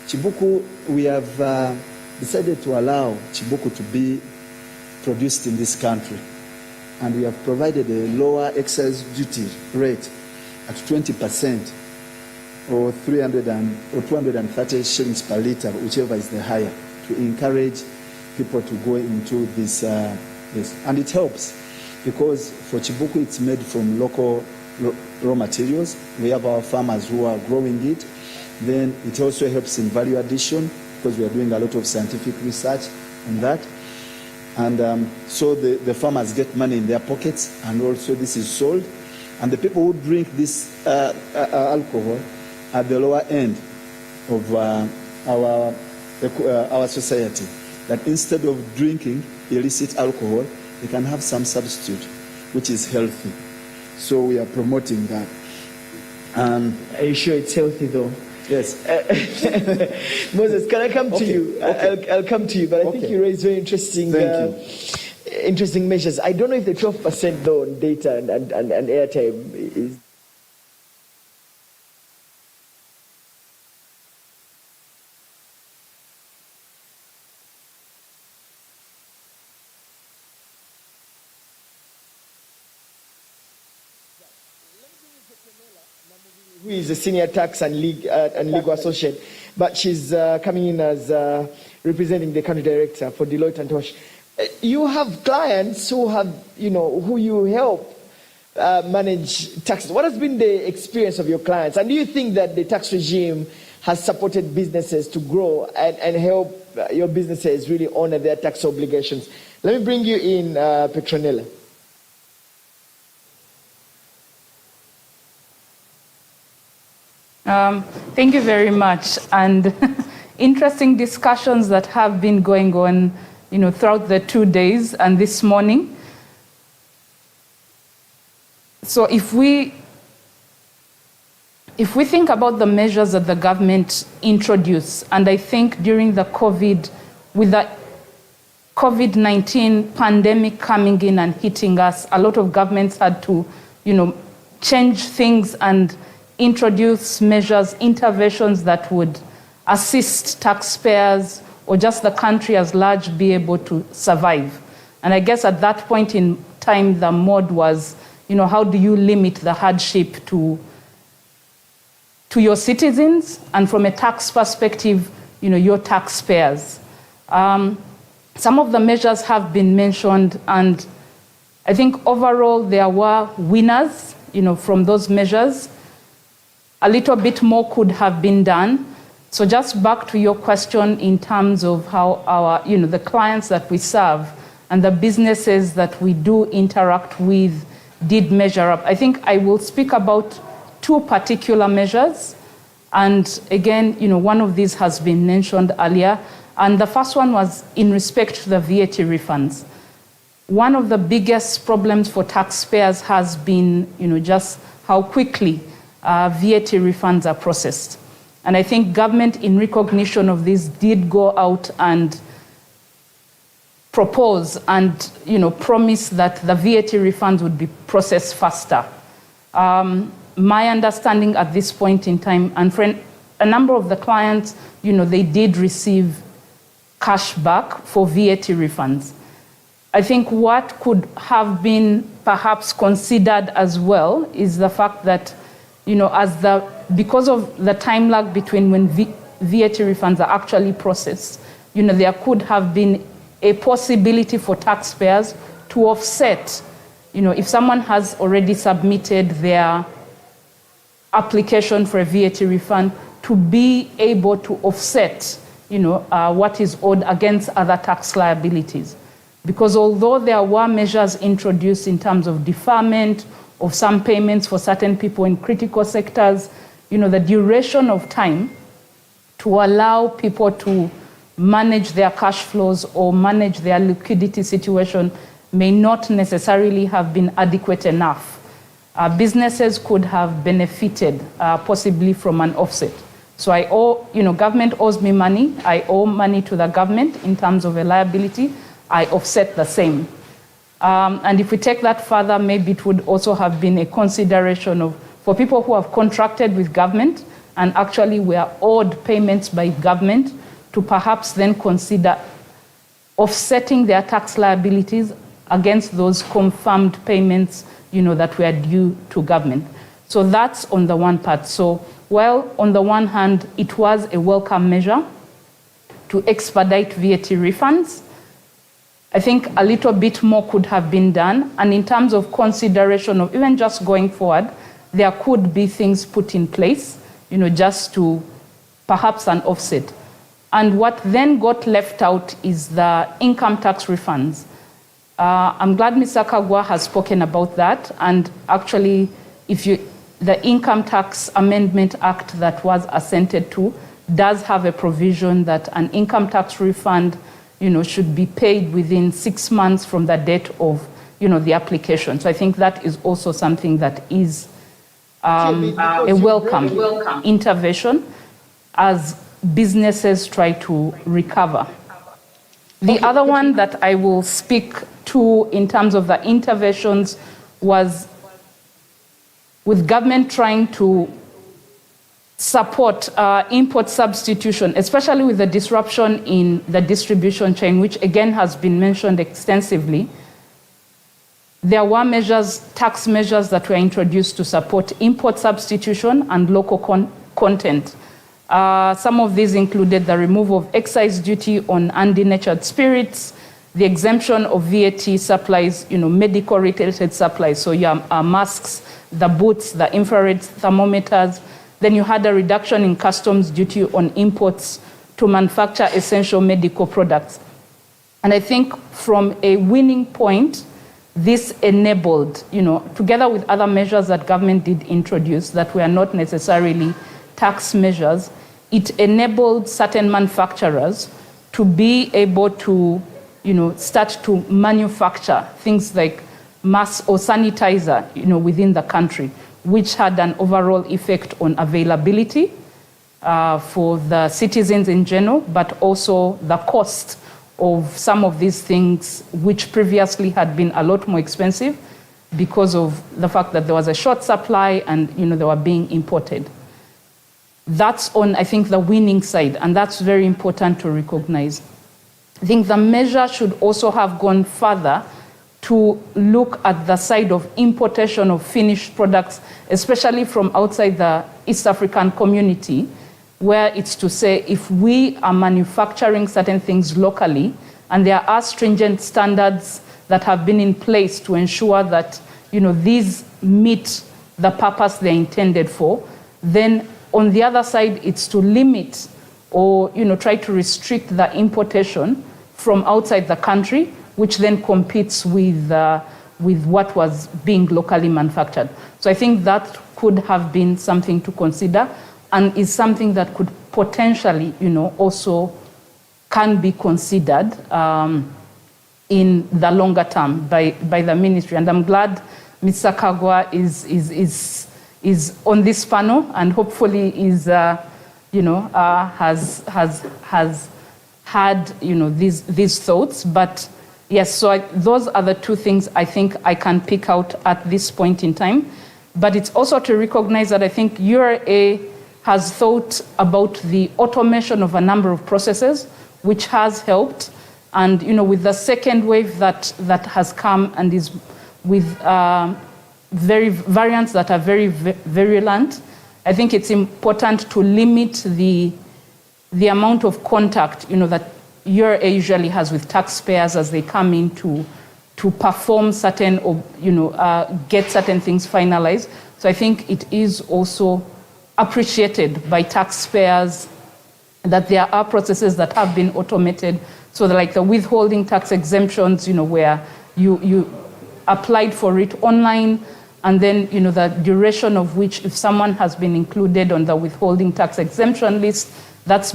Chibuku, we have decided to allow chibuku to be produced in this country. And we have provided a lower excise duty rate at 20%, or 230 shillings per litre, whichever is the higher, to encourage people to go into this. And it helps, because for chibuku it's made from local raw materials. We have our farmers who are growing it. Then it also helps in value addition, because we are doing a lot of scientific research on that. And so the farmers get money in their pockets, and also this is sold. And the people who drink this alcohol at the lower end of our society, that instead of drinking illicit alcohol, they can have some substitute, which is healthy. So we are promoting that. Are you sure it's healthy though? Yes. Moses, can I come to you? Okay. I'll come to you, but I think you raised very interesting measures. I don't know if the 12% though on data and airtime is... who is a senior tax and legal associate, but she's coming in as representing the country director for Deloitte and Touche. You have clients who have, who you help manage taxes. What has been the experience of your clients? And do you think that the tax regime has supported businesses to grow and help your businesses really honor their tax obligations? Let me bring you in, Petronella. Thank you very much. And interesting discussions that have been going on, throughout the 2 days and this morning. So if we think about the measures that the government introduced, and I think during the with the COVID-19 pandemic coming in and hitting us, a lot of governments had to, change things and introduce measures, interventions that would assist taxpayers or just the country as large be able to survive. And I guess at that point in time, the mode was, how do you limit the hardship to your citizens, and from a tax perspective, your taxpayers. Some of the measures have been mentioned, and I think overall there were winners, from those measures. A little bit more could have been done. So just back to your question in terms of how our, the clients that we serve and the businesses that we do interact with did measure up. I think I will speak about two particular measures. And again, one of these has been mentioned earlier. And the first one was in respect to the VAT refunds. One of the biggest problems for taxpayers has been, just how quickly VAT refunds are processed. And I think government, in recognition of this, did go out and propose and promise that the VAT refunds would be processed faster. My understanding at this point in time, and for a number of the clients, they did receive cash back for VAT refunds. I think what could have been perhaps considered as well is the fact that, because of the time lag between when VAT refunds are actually processed, there could have been a possibility for taxpayers to offset, if someone has already submitted their application for a VAT refund, to be able to offset, what is owed against other tax liabilities. Because although there were measures introduced in terms of deferment of some payments for certain people in critical sectors, the duration of time to allow people to manage their cash flows or manage their liquidity situation may not necessarily have been adequate enough. Businesses could have benefited possibly from an offset. So I owe, government owes me money. I owe money to the government in terms of a liability. I offset the same. And if we take that further, maybe it would also have been a consideration for people who have contracted with government and actually were owed payments by government to perhaps then consider offsetting their tax liabilities against those confirmed payments, that were due to government. So that's on the one part. So, well, on the one hand, it was a welcome measure to expedite VAT refunds. I think a little bit more could have been done. And in terms of consideration of even just going forward, there could be things put in place, just to perhaps an offset. And what then got left out is the income tax refunds. I'm glad Mr. Kagwa has spoken about that. And actually, the Income Tax Amendment Act that was assented to does have a provision that an income tax refund, should be paid within 6 months from the date of, the application. So I think that is also something that is a welcome intervention as businesses try to recover. The other one that I will speak to in terms of the interventions was with government trying to support import substitution, especially with the disruption in the distribution chain, which again has been mentioned extensively. There were tax measures that were introduced to support import substitution and local content. Some of these included the removal of excise duty on undenatured spirits, the exemption of VAT supplies, medical related supplies, so your masks, the boots, the infrared thermometers. Then you had a reduction in customs duty on imports to manufacture essential medical products. And I think from a winning point, this enabled, together with other measures that government did introduce that were not necessarily tax measures, it enabled certain manufacturers to be able to, start to manufacture things like masks or sanitizer, within the country, which had an overall effect on availability for the citizens in general, but also the cost of some of these things, which previously had been a lot more expensive because of the fact that there was a short supply and they were being imported. That's on, I think, the winning side, and that's very important to recognize. I think the measure should also have gone further to look at the side of importation of finished products, especially from outside the East African community, where it's to say if we are manufacturing certain things locally and there are stringent standards that have been in place to ensure that these meet the purpose they're intended for, then on the other side it's to limit or try to restrict the importation from outside the country, which then competes with what was being locally manufactured. So I think that could have been something to consider, and is something that could potentially, also can be considered in the longer term by the ministry. And I'm glad Mr. Kagwa is on this panel, and hopefully is, has had, these thoughts. But yes, so those are the two things I think I can pick out at this point in time. But it's also to recognize that I think URA has thought about the automation of a number of processes, which has helped. And with the second wave that has come and is with variants that are very virulent, I think it's important to limit the amount of contact that URA usually has with taxpayers as they come in to perform certain or get certain things finalized. So I think it is also appreciated by taxpayers that there are processes that have been automated. So like the withholding tax exemptions, where you applied for it online, and then the duration of which, if someone has been included on the withholding tax exemption list, that's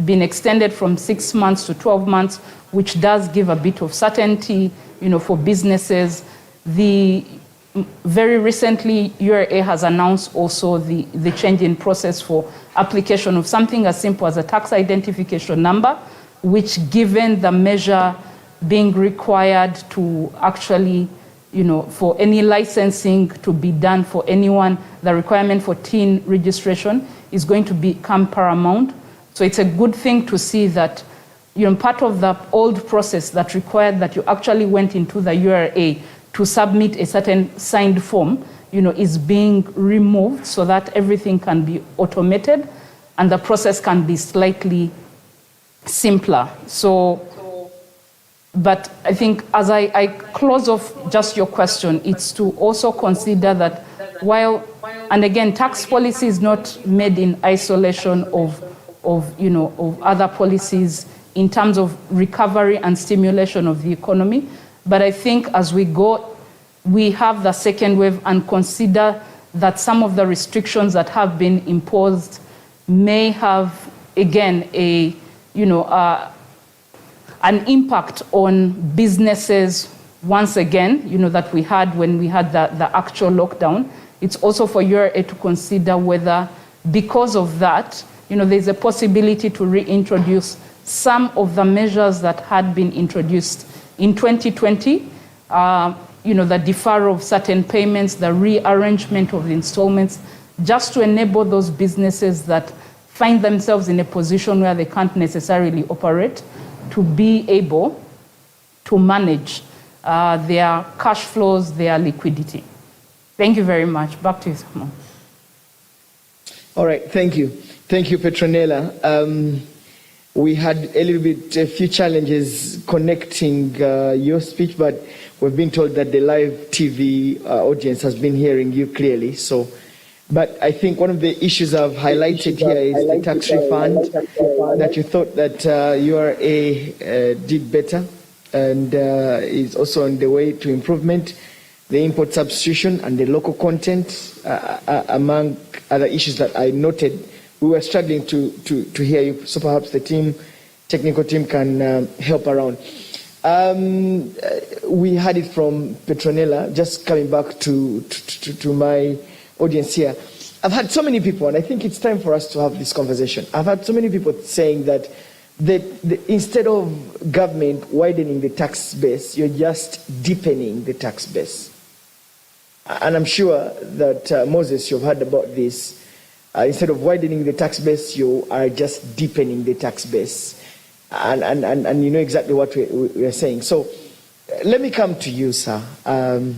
been extended from 6 months to 12 months, which does give a bit of certainty, for businesses. Very recently, URA has announced also the change in process for application of something as simple as a tax identification number, which, given the measure being required to actually, for any licensing to be done for anyone, the requirement for TIN registration is going to become paramount. So it's a good thing to see that, part of the old process that required that you actually went into the URA to submit a certain signed form, is being removed so that everything can be automated and the process can be slightly simpler. But I think as I close off just your question, it's to also consider that while, and again, tax policy is not made in isolation of other policies in terms of recovery and stimulation of the economy. But I think as we go, we have the second wave, and consider that some of the restrictions that have been imposed may have, again, an impact on businesses once again, that we had when we had the actual lockdown. It's also for URA to consider whether, because of that, there's a possibility to reintroduce some of the measures that had been introduced in 2020, the deferral of certain payments, the rearrangement of the installments, just to enable those businesses that find themselves in a position where they can't necessarily operate to be able to manage their cash flows, their liquidity. Thank you very much. Back to you, Simon. All right, thank you. Thank you, Petronella. We had a few challenges connecting your speech, but we've been told that the live TV audience has been hearing you clearly. But I think one of the issues I've highlighted here is the tax refund, that you thought that URA did better and is also on the way to improvement. The import substitution and the local content, among other issues that I noted. We were struggling to hear you, so perhaps the technical team can help around. We had it from Petronella, just coming back to my audience here. I've had so many people, and I think it's time for us to have this conversation. I've had so many people saying that instead of government widening the tax base, you're just deepening the tax base. And I'm sure that, Moses, you've heard about this. Instead of widening the tax base, you are just deepening the tax base. And you know exactly what we are saying. So let me come to you, sir, on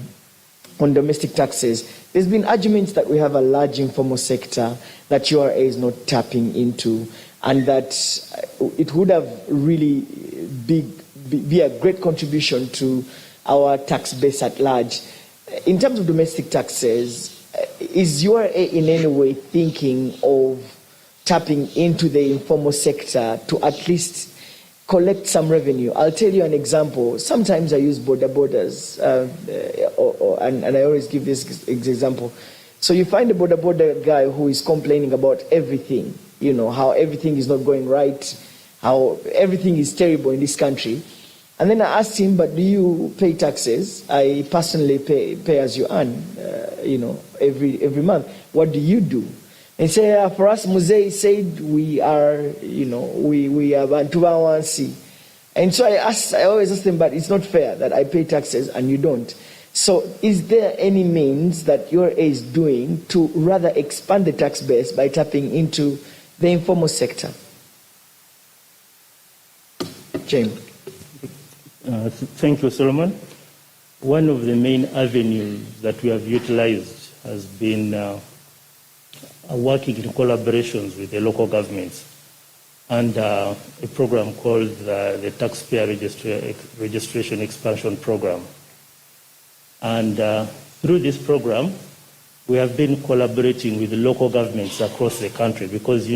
domestic taxes. There's been arguments that we have a large informal sector that URA is not tapping into, and that it would have really be a great contribution to our tax base at large. In terms of domestic taxes, is URA in any way thinking of tapping into the informal sector to at least collect some revenue? I'll tell you an example. Sometimes I use borders, and I always give this example. So you find a border guy who is complaining about everything, how everything is not going right, how everything is terrible in this country. And then I asked him, but do you pay taxes? I personally pay as you earn, every month. What do you do? And he said, for us, Muzei said we are, we have Antuvawansi. And so I always ask them, but it's not fair that I pay taxes and you don't. So is there any means that URA is doing to rather expand the tax base by tapping into the informal sector? James. Thank you, Solomon. One of the main avenues that we have utilized has been working in collaborations with the local governments and a program called the Taxpayer Registration Expansion Program. And through this program, we have been collaborating with the local governments across the country because,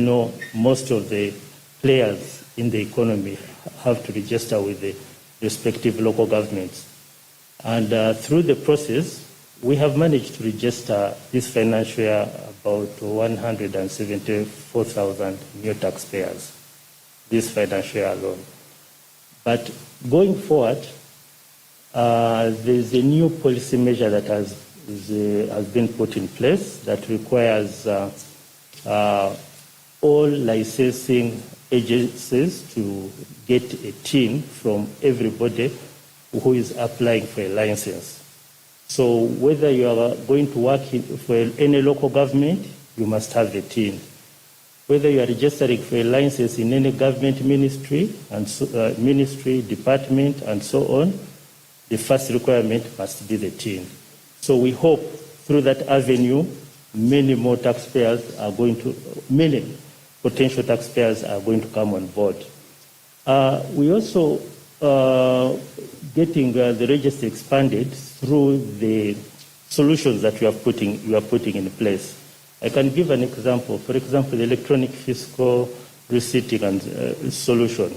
most of the players in the economy have to register with the respective local governments. And through the process, we have managed to register this financial year about 174,000 new taxpayers, this financial year alone. But going forward, there's a new policy measure that has been put in place that requires all licensing agencies to get a team from everybody who is applying for a license. So whether you are going to work for any local government, you must have a team. Whether you are registering for a license in any government ministry, department, and so on, the first requirement must be the team. So we hope through that avenue, many potential taxpayers are going to come on board. We also getting the register expanded through the solutions that you are putting in place. I can give an example. For example, the electronic fiscal receipting and solution.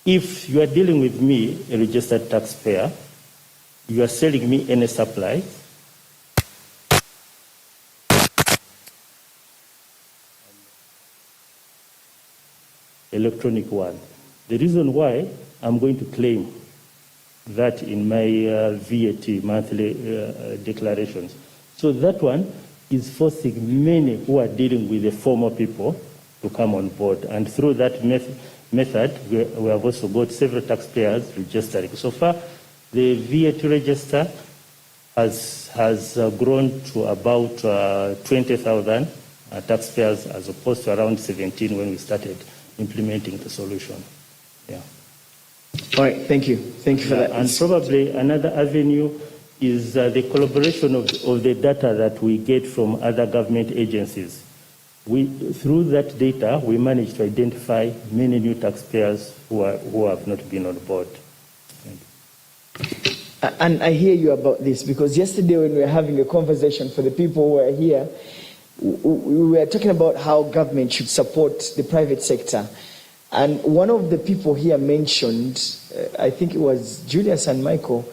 If you are dealing with me, a registered taxpayer, you are selling me any supply, electronic one. The reason why I'm going to claim that in my VAT monthly declarations. So that one is forcing many who are dealing with the former people to come on board. And through that method, we have also got several taxpayers registering. So far, the VAT register has grown to about 20,000 taxpayers as opposed to around 17 when we started implementing the solution. Yeah. All right, thank you. Thank you for that. And probably another avenue is the collaboration of the data that we get from other government agencies. through that data, we managed to identify many new taxpayers who have not been on board. And I hear you about this because yesterday when we were having a conversation for the people who were here, we were talking about how government should support the private sector. And one of the people here mentioned, I think it was Julius and Michael,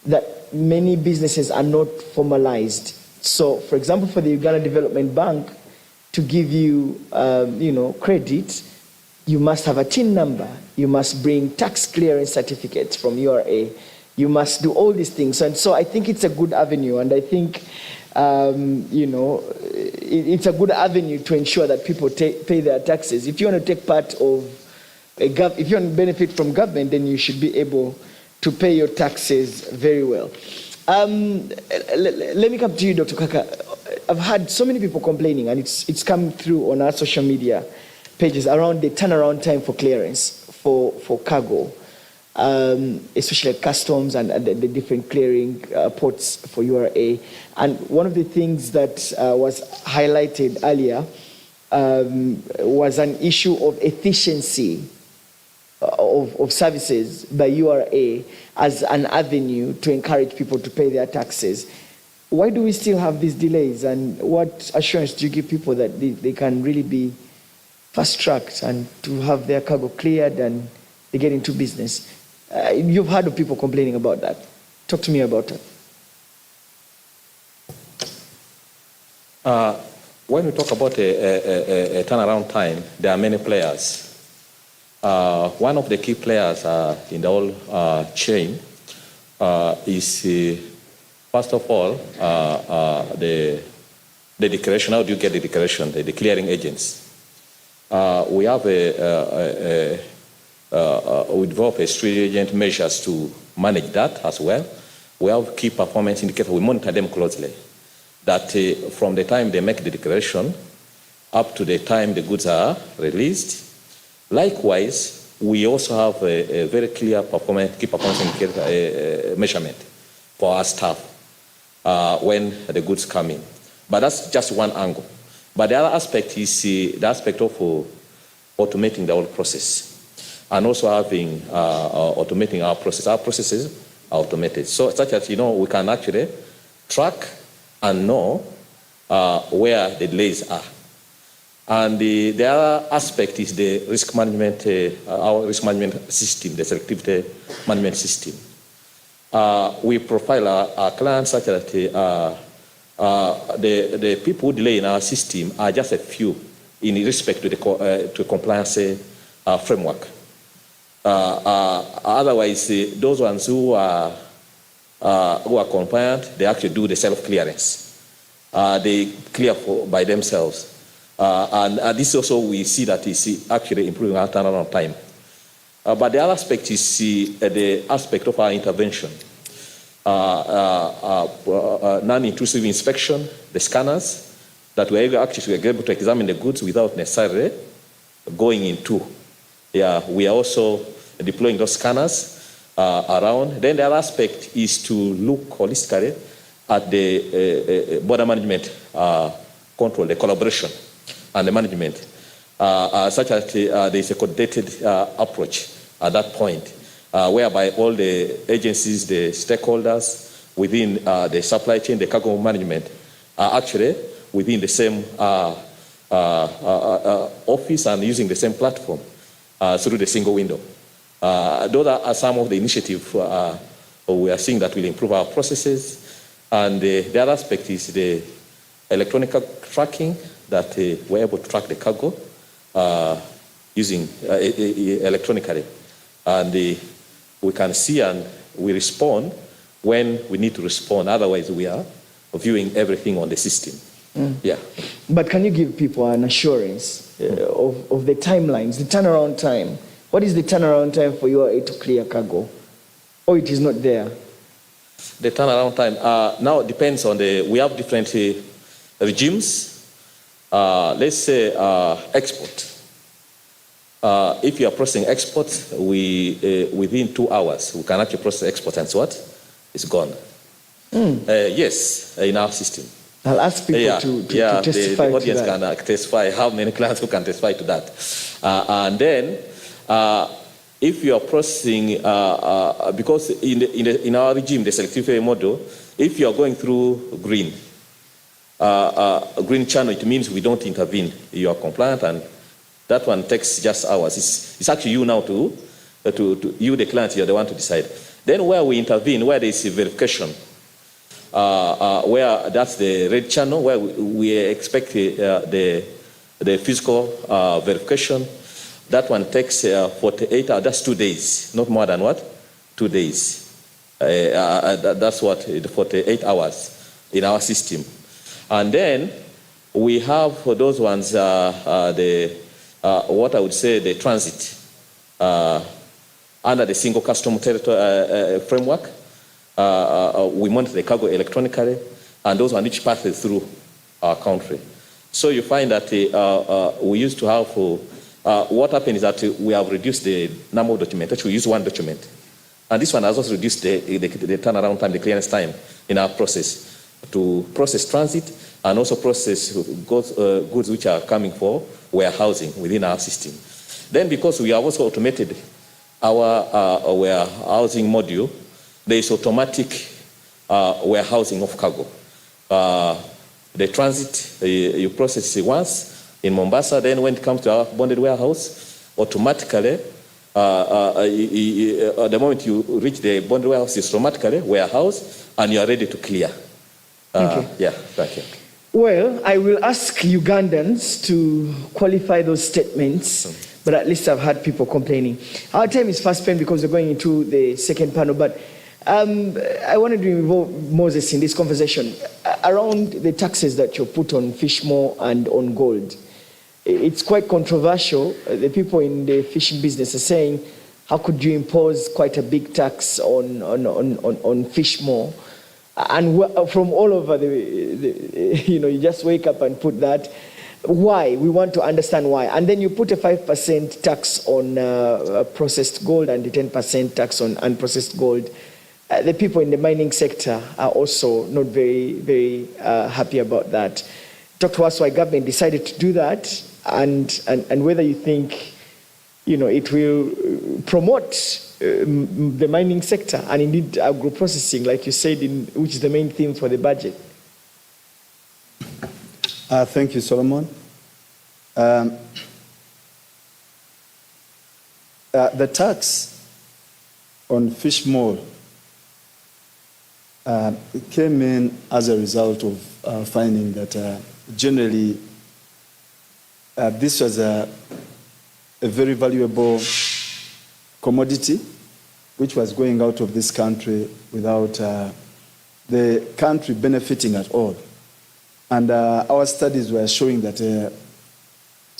that many businesses are not formalized. So, for example, for the Uganda Development Bank, to give you, credit, you must have a TIN number. You must bring tax clearance certificates from URA. You must do all these things. And so I think it's a good avenue. And I think, it's a good avenue to ensure that people pay their taxes. If you want to take part of if you want to benefit from government, then you should be able to pay your taxes very well. Let me come to you, Dr. Kaka. I've had so many people complaining, and it's come through on our social media pages around the turnaround time for clearance for cargo, especially at customs and the different clearing ports for URA. And one of the things that was highlighted earlier was an issue of efficiency of services by URA as an avenue to encourage people to pay their taxes. Why do we still have these delays, and what assurance do you give people that they can really be fast-tracked and to have their cargo cleared and they get into business? You've heard of people complaining about that. Talk to me about that. When we talk about a turnaround time, there are many players. One of the key players in the whole chain is, first of all, the declaration. How do you get the declaration? The clearing agents. We have we develop a stringent measures to manage that as well. We have key performance indicators. We monitor them closely. That from the time they make the declaration up to the time the goods are released. Likewise, we also have a very clear key performance indicator measurement for our staff when the goods come in. But that's just one angle. But the other aspect is the aspect of automating the whole process, and also having automating our process. Our processes are automated, so such that we can actually track and know where the delays are. And the other aspect is the risk management, our risk management system, the selectivity management system. We profile our clients such that the people who delay in our system are just a few in respect to the compliance framework. Otherwise, those ones who are compliant, they actually do the self-clearance. They clear by themselves. And this also we see that is actually improving our turnaround time. But the other aspect is the aspect of our intervention. Non-intrusive inspection, the scanners, that we're actually able to examine the goods without necessarily going into. We are also deploying those scanners around. Then the other aspect is to look holistically at the border management control, the collaboration and the management, such that there is a coordinated approach at that point, whereby all the agencies, the stakeholders within the supply chain, the cargo management, are actually within the same office and using the same platform through the single window. Those are some of the initiatives we are seeing that will improve our processes. And the other aspect is the electronic tracking, that we're able to track the cargo using electronically. And we can see and we respond when we need to respond. Otherwise, we are viewing everything on the system. Yeah. But can you give people an assurance of the timelines, the turnaround time? What is the turnaround time for URA to clear cargo? Or it is not there? The turnaround time now depends on we have different regimes. Let's say export. If you are processing export, within 2 hours, we can actually process export and so what? It's gone. Yes, in our system. I'll ask people to testify the audience to that. can testify. How many clients who can testify to that? And then, if you are processing, because in our regime, the selective model, if you are going through green channel, it means we don't intervene. You are compliant, and that one takes just hours. It's actually you now to you, the client, you're the one to decide. Then where we intervene, where there is verification, where that's the red channel, where we expect the physical verification, that one takes 48 hours, that's 2 days, not more than what? 2 days. That's what, 48 hours in our system. And then we have for those ones, what I would say, the transit under the single custom territory framework. We monitor the cargo electronically, and those on each passes through our country. So you find that we used to have, what happened is that we have reduced the number of documentation. We use one document. And this one has also reduced the turnaround time, the clearance time in our process to process transit and also process goods which are coming for warehousing within our system. Then because we have also automated our warehousing module, there is automatic warehousing of cargo. The transit, you process it once in Mombasa, then when it comes to our bonded warehouse, automatically, the moment you reach the bonded warehouse, it's automatically warehoused and you are ready to clear. Yeah, thank you. Well, I will ask Ugandans to qualify those statements, but at least I've had people complaining. Our time is fast spent because we're going into the second panel, but I wanted to involve Moses in this conversation around the taxes that you put on Fishmore and on gold. It's quite controversial. The people in the fishing business are saying, how could you impose quite a big tax on Fishmore? And from all over you just wake up and put that. Why? We want to understand why. And then you put a 5% tax on processed gold and the 10% tax on unprocessed gold. The people in the mining sector are also not very, very happy about that. Talk to us why government decided to do that, and whether you think it will promote the mining sector and indeed agro-processing, like you said, which is the main theme for the budget. Thank you, Solomon. The tax on fish meal came in as a result of finding that generally this was a very valuable commodity which was going out of this country without the country benefiting at all. And our studies were showing that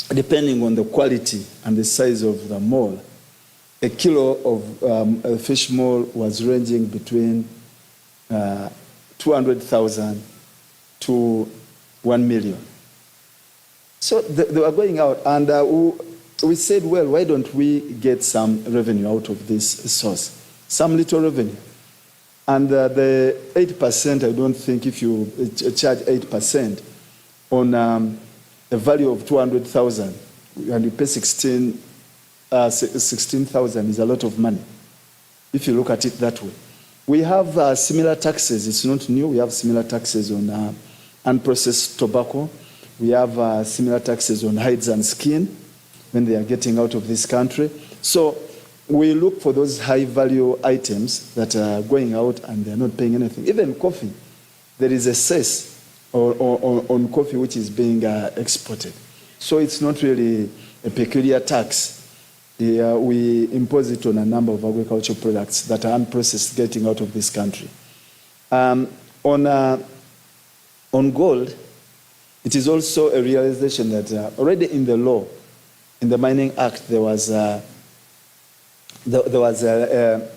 depending on the quality and the size of the mole, a kilo of fish mole was ranging between 200,000 to 1 million. So they were going out, and we said, well, why don't we get some revenue out of this source? Some little revenue. And the 8%, I don't think if you charge 8% on a value of 200,000, and you pay 16,000 is a lot of money, if you look at it that way. We have similar taxes. It's not new. We have similar taxes on unprocessed tobacco. We have similar taxes on hides and skin when they are getting out of this country. So we look for those high-value items that are going out and they're not paying anything. Even coffee, there is a cess on coffee which is being exported. So it's not really a peculiar tax. We impose it on a number of agricultural products that are unprocessed getting out of this country. On gold, it is also a realization that already in the law, in the Mining Act, there was a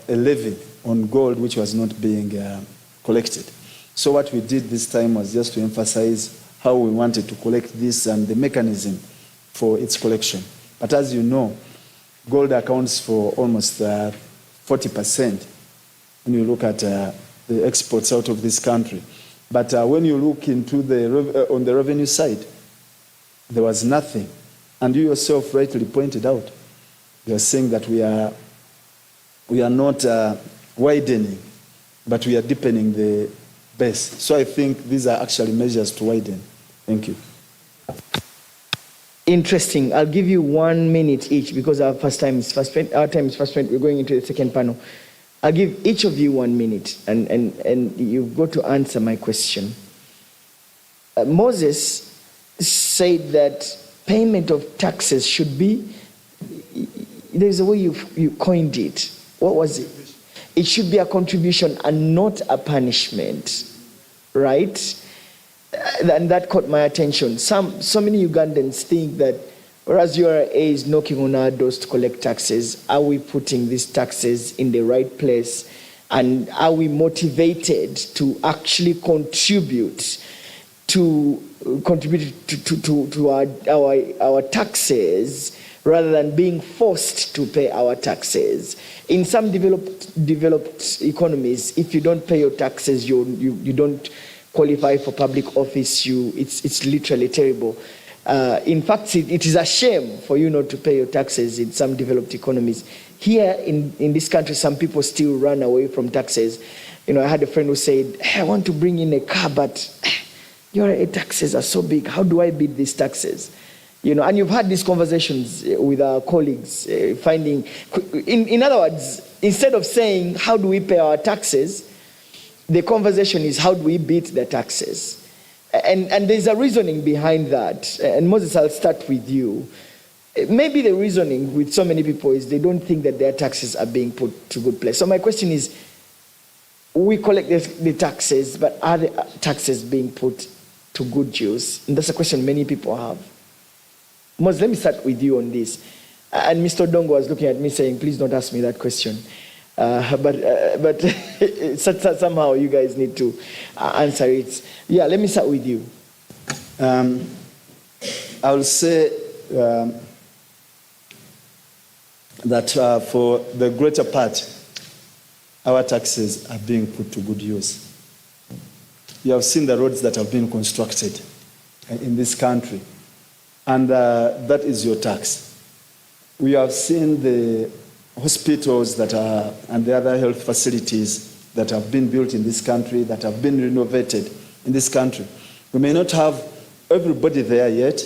levy on gold which was not being collected. So what we did this time was just to emphasize how we wanted to collect this and the mechanism for its collection. But as you know, gold accounts for almost 40% when you look at the exports out of this country. But when you look into on the revenue side, there was nothing. And you yourself rightly pointed out, you are saying that we are not widening, but we are deepening the base. So I think these are actually measures to widen. Thank you. Interesting. I'll give you 1 minute each because our time is fast spent. We're going into the second panel. I'll give each of you 1 minute, and you've got to answer my question. Moses said that payment of taxes should be, there's a way you coined it. What was it? It should be a contribution and not a punishment, right? And that caught my attention. So many Ugandans think that whereas URA is knocking on our doors to collect taxes, are we putting these taxes in the right place? And are we motivated to actually contribute to our taxes rather than being forced to pay our taxes? In some developed economies, if you don't pay your taxes, you don't qualify for public office. It's literally terrible. In fact, it is a shame for you not to pay your taxes in some developed economies. Here in this country, some people still run away from taxes. I had a friend who said, hey, I want to bring in a car, but your taxes are so big. How do I beat these taxes? And you've had these conversations with our colleagues, finding, in other words, instead of saying, how do we pay our taxes? The conversation is, how do we beat the taxes? And there's a reasoning behind that. And Moses, I'll start with you. Maybe the reasoning with so many people is they don't think that their taxes are being put to good place. So my question is, we collect the taxes, but are the taxes being put to good use? And that's a question many people have. Moses, let me start with you on this. And Mr. Dongo was looking at me saying, please don't ask me that question. But somehow you guys need to answer it. Yeah, let me start with you. I will say that for the greater part, our taxes are being put to good use. You have seen the roads that have been constructed in this country, and that is your tax. We have seen the hospitals that are, and the other health facilities that have been built in this country, that have been renovated in this country. We may not have everybody there yet,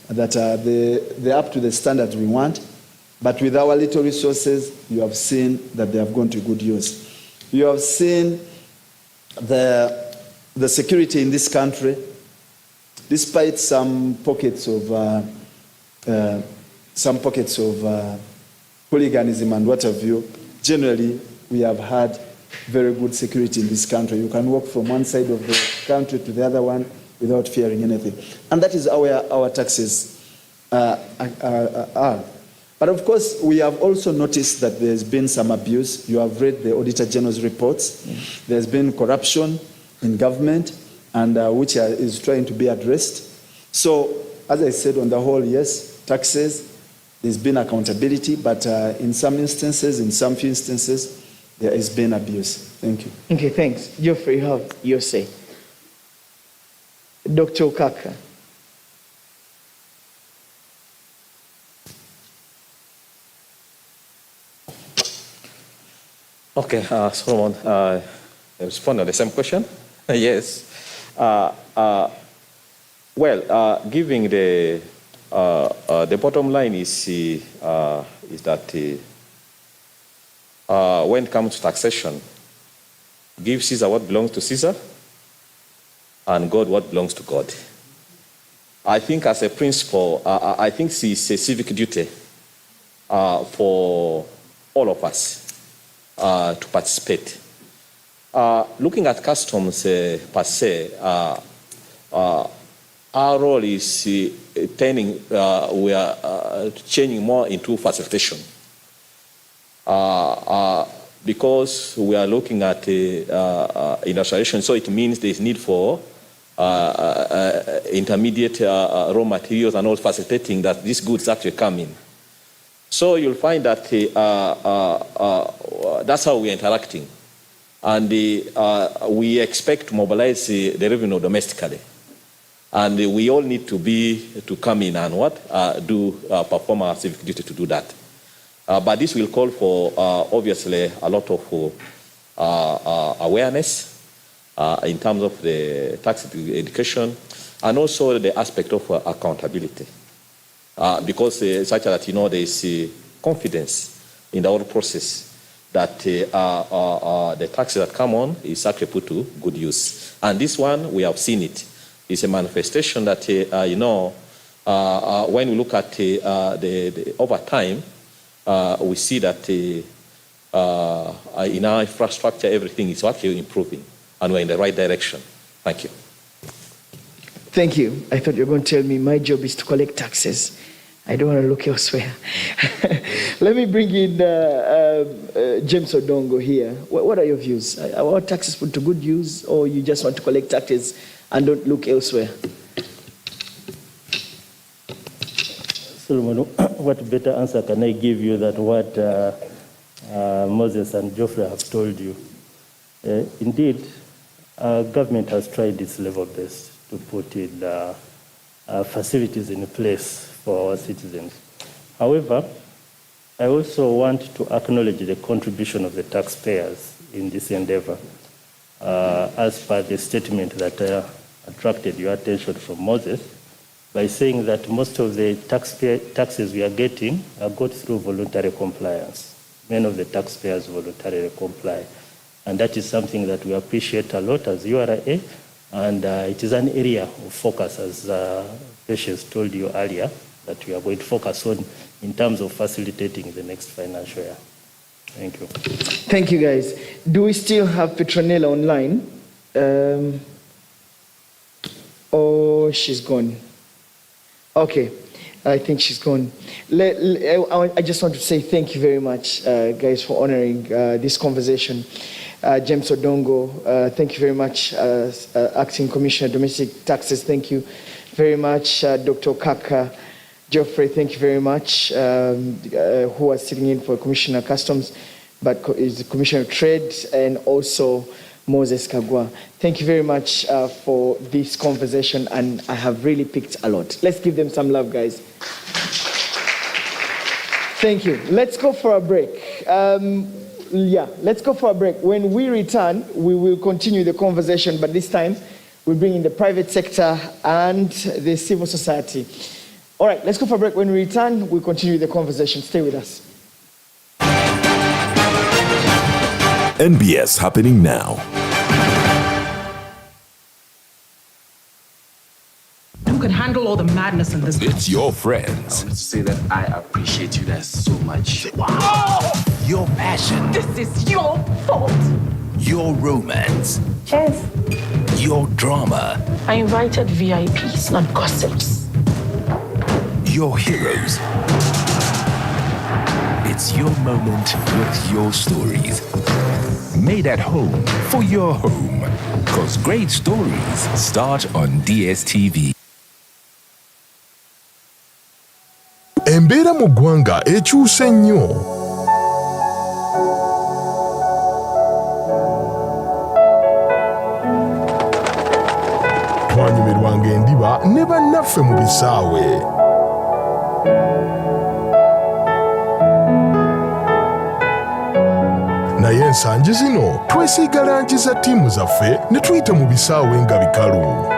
that they're up to the standards we want, but with our little resources, you have seen that they have gone to good use. You have seen the security in this country, despite some pockets of hooliganism and what have you. Generally, we have had very good security in this country. You can walk from one side of the country to the other one without fearing anything. And that is how our taxes are. But of course, we have also noticed that there's been some abuse. You have read the Auditor General's reports. There's been corruption in government, and which is trying to be addressed. So, as I said, on the whole, yes, taxes, there's been accountability, but in some few instances, there has been abuse. Thank you. Okay, thanks. Geoffrey, you have your say. Dr. Okaka. Okay, Solomon, I respond to the same question. Yes. Giving the bottom line is that when it comes to taxation, give Caesar what belongs to Caesar and God what belongs to God. I think as a principle, I think it's a civic duty for all of us to participate. Looking at customs per se, our role is we are changing more into facilitation. Because we are looking at industrialization, so it means there's need for intermediate raw materials and all facilitating that these goods actually come in. So you'll find that that's how we're interacting. And we expect to mobilize the revenue domestically. And we all need to come in and perform our civic duty to do that. But this will call for, obviously, a lot of awareness in terms of the tax education and also the aspect of accountability. Because such that, there is confidence in the whole process that the taxes that come on is actually put to good use. And this one, we have seen it. It's a manifestation that, when we look at the over time, we see that in our infrastructure, everything is actually improving, and we're in the right direction. Thank you. Thank you. I thought you were going to tell me my job is to collect taxes. I don't want to look elsewhere. Let me bring in James Odongo here. What are your views? Are our taxes put to good use, or you just want to collect taxes and don't look elsewhere? Solomon, what better answer can I give you than what Moses and Geoffrey have told you? Indeed, our government has tried its level best to put in facilities in place for our citizens. However, I also want to acknowledge the contribution of the taxpayers in this endeavor, as per the statement that attracted your attention from Moses, by saying that most of the taxes we are getting are got through voluntary compliance. Many of the taxpayers voluntarily comply. And that is something that we appreciate a lot as URA, and it is an area of focus, as Patience told you earlier, that we are going to focus on in terms of facilitating the next financial year. Thank you. Thank you, guys. Do we still have Petronella online? Or she's gone? Okay, I think she's gone. I just want to say thank you very much, guys, for honoring this conversation. James Odongo, thank you very much. Acting Commissioner Domestic Taxes, thank you very much. Dr. Okaka, Geoffrey, thank you very much, who was sitting in for Commissioner Customs, but is Commissioner of Trade, and also Moses Kagwa. Thank you very much for this conversation, and I have really picked a lot. Let's give them some love, guys. Thank you. Let's go for a break. Let's go for a break. When we return, we will continue the conversation, but this time we'll bring in the private sector and the civil society. All right, let's go for a break. When we return, we'll continue the conversation. Stay with us. NBS happening now. Who can handle all the madness in this? It's your friends. I want to say that I appreciate you guys so much. Wow! Your passion. This is your fault. Your romance. Cheers. Your drama. I invited VIPs, not gossips. Your heroes. It's your moment with your stories. Made at home for your home. Because great stories start on DSTV. Embeera mu ggwanga ekyuse nnyo. Twanyumirwanga endiba ne bannaffe mu bisaawe. Naye ensangi zino twesiiga langi za ttiimu zaffe ne tuyita mu bisaawe nga bikalu.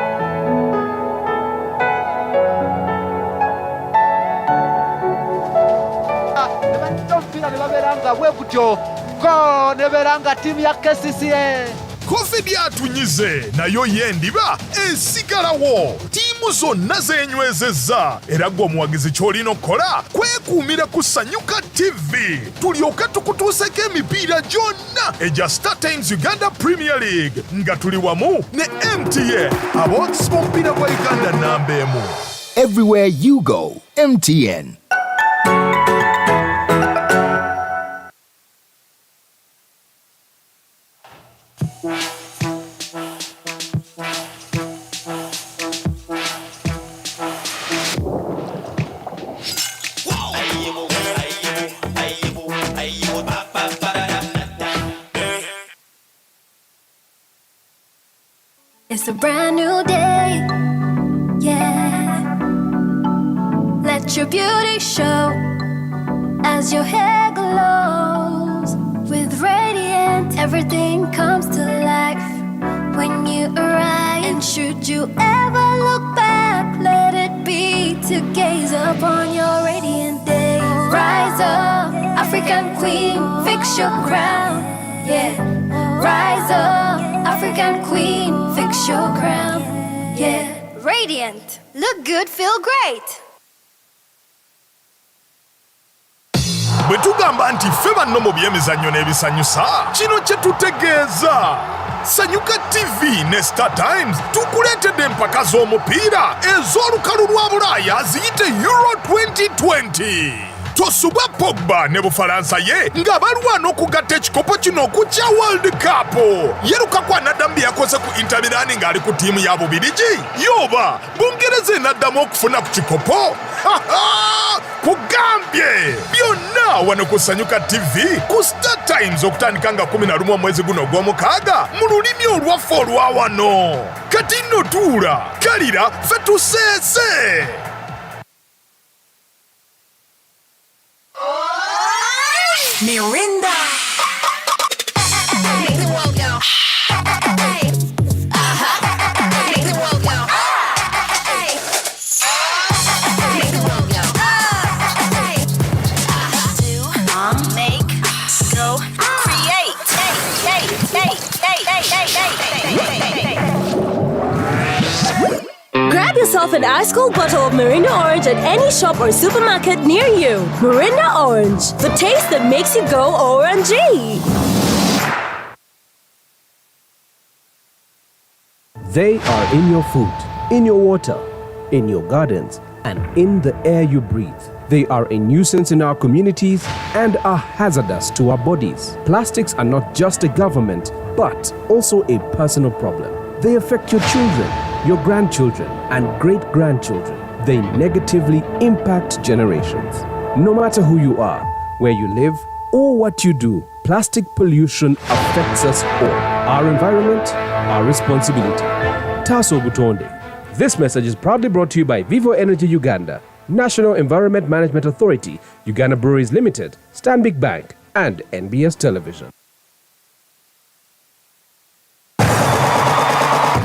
COVID yatunyize nayo yendiba esigalawo. Ttiimu zonna zeenywezezza era gwe omuwagizi ky'olina okukola kwekuumira ku Sanyuka TV tulyoke tukutuuseko emipiira gyonna egya Star Times Uganda Premier League nga tuli wamu ne MTN abookisi b'omupiira gwa Uganda nnamba emu. Everywhere you go, MTN. It's a brand new day, yeah. Let your beauty show as your hair glows. With Radiant, everything comes to life when you arrive. And should you ever look back, let it be to gaze upon your radiant day. Rise up, African queen, fix your crown, yeah. Rise up, African queen, fix your crown, yeah. Radiant, look good, feel great. bwe tugamba nti ffe banno mu by'emizannyo n'ebisanyusa kino kye tutegeeza Sanyuka TV ne Star Times tukuleetedde empaka z'omupiira ez'olukalu lwa Bulaaya ziyite Euro 2020. Tosubwa Pogba ne Bufalansa ye nga balwana okugatta ekikopo kino okukya World Cup. Yeruka kwa Nadambi yakoze ku Inter Milan ng'ali ku ttiimu ya Bubirigi. Yoba Bungereza enaddamu okufuna ku kikopo. Kugambye byonna wano ku Sanyuka TV ku Star Times okutandika nga 11 omwezi guno ogw'omukaaga mu lulimi olwaffe olwa wano. Kati nno tuula kalira ffe tuseese. Mirinda. Make the world go. Make the world go. Make the world go. Do, make, go, create. Grab yourself an ice-cold bottle of Mirinda Orange at any shop or supermarket near you. Mirinda Orange, the taste that makes you go OMG. They are in your food, in your water, in your gardens, and in the air you breathe. They are a nuisance in our communities and are hazardous to our bodies. Plastics are not just a government, but also a personal problem. They affect your children, your grandchildren, and great-grandchildren. They negatively impact generations. No matter who you are, where you live, or what you do, plastic pollution affects us all. Our environment, our responsibility. Taso Butonde. This message is proudly brought to you by Vivo Energy Uganda, National Environment Management Authority, Uganda Breweries Limited, Stanbic Bank, and NBS Television.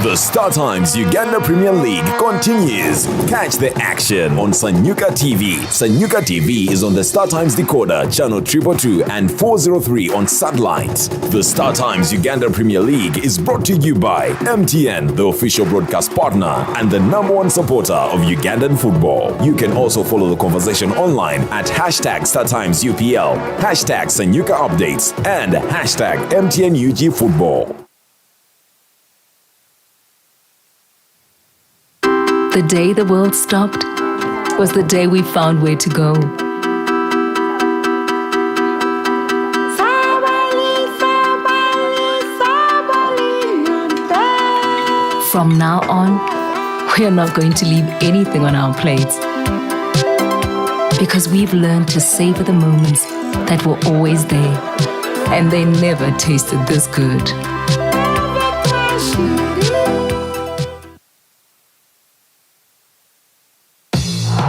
The Star Times Uganda Premier League continues. Catch the action on Sanyuka TV. Sanyuka TV is on the Star Times decoder, channel 222 and 403 on satellite. The Star Times Uganda Premier League is brought to you by MTN, the official broadcast partner and the #1 supporter of Ugandan football. You can also follow the conversation online at #StarTimesUPL, #Sanyuka Updates, and #MTNUG Football. The day the world stopped was the day we found where to go. From now on, we are not going to leave anything on our plates. Because we've learned to savor the moments that were always there. And they never tasted this good.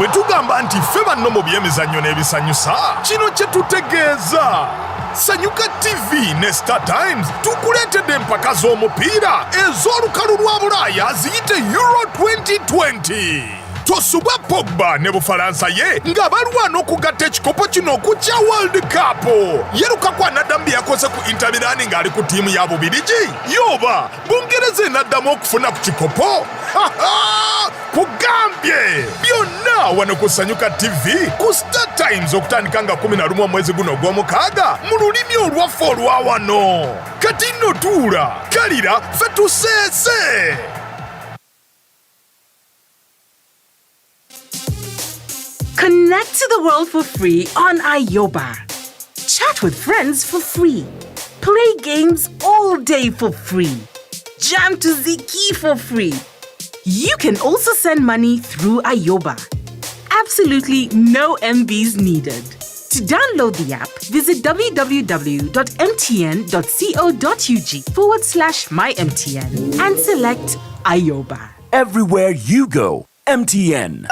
Bwe tugamba nti ffe banno mu by'emizannyo n'ebisanyusa kino kye tutegeeza. Sanyuka TV ne Star Times tukuleetedde empaka z'omupiira ez'olukalu lwa Bulaaya ziyite Euro 2020. Tosubwa Pogba ne Bufalansa ye nga balwana okugatta ekikopo kino okukya World Cup. Yeruka kwa Nadambi yakoze ku Inter Milan ng'ali ku ttiimu ya Bubirigi. Yoba Bungereza enaddamu okufuna ku kikopo. Kugambye byonna wano ku Sanyuka TV ku Star Times okutandika nga 11 omwezi guno ogw'omukaaga mu lulimi olwaffe olwa wano. Kati nno tuula kalira ffe tuseese. Connect to the world for free on Ayoba. Chat with friends for free. Play games all day for free. Jam to Ziki for free. You can also send money through Ayoba. Absolutely no MBs needed. To download the app, visit www.mtn.co.ug/mymtn and select Ayoba. Everywhere you go, MTN.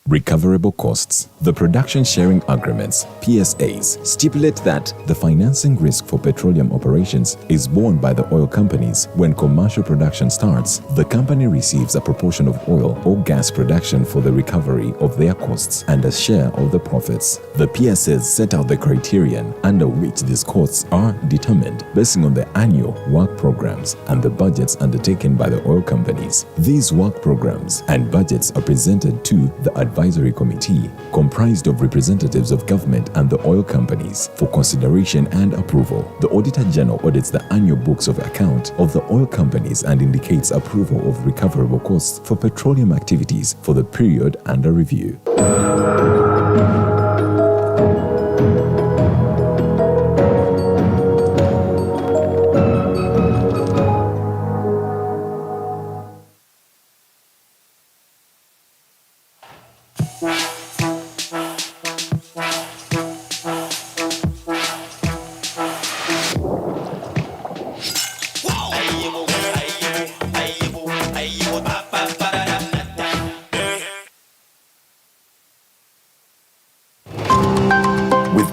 Recoverable costs. The production sharing agreements, PSAs, stipulate that the financing risk for petroleum operations is borne by the oil companies. When commercial production starts, the company receives a proportion of oil or gas production for the recovery of their costs and a share of the profits. The PSAs set out the criterion under which these costs are determined based on the annual work programs and the budgets undertaken by the oil companies. These work programs and budgets are presented to the Advisory Committee, comprised of representatives of government and the oil companies, for consideration and approval. The Auditor General audits the annual books of account of the oil companies and indicates approval of recoverable costs for petroleum activities for the period under review.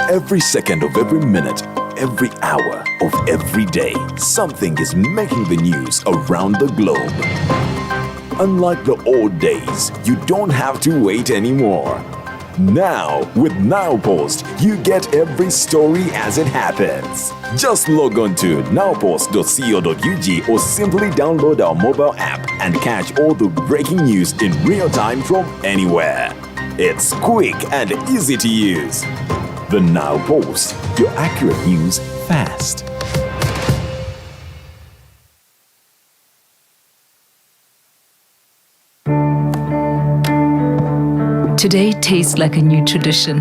Every second of every minute, every hour of every day, something is making the news around the globe. Unlike the old days, you don't have to wait anymore. Now, with NowPost, you get every story as it happens. Just log on to nowpost.co.ug or simply download our mobile app and catch all the breaking news in real time from anywhere. It's quick and easy to use. The Now Post, your accurate news fast. Today tastes like a new tradition,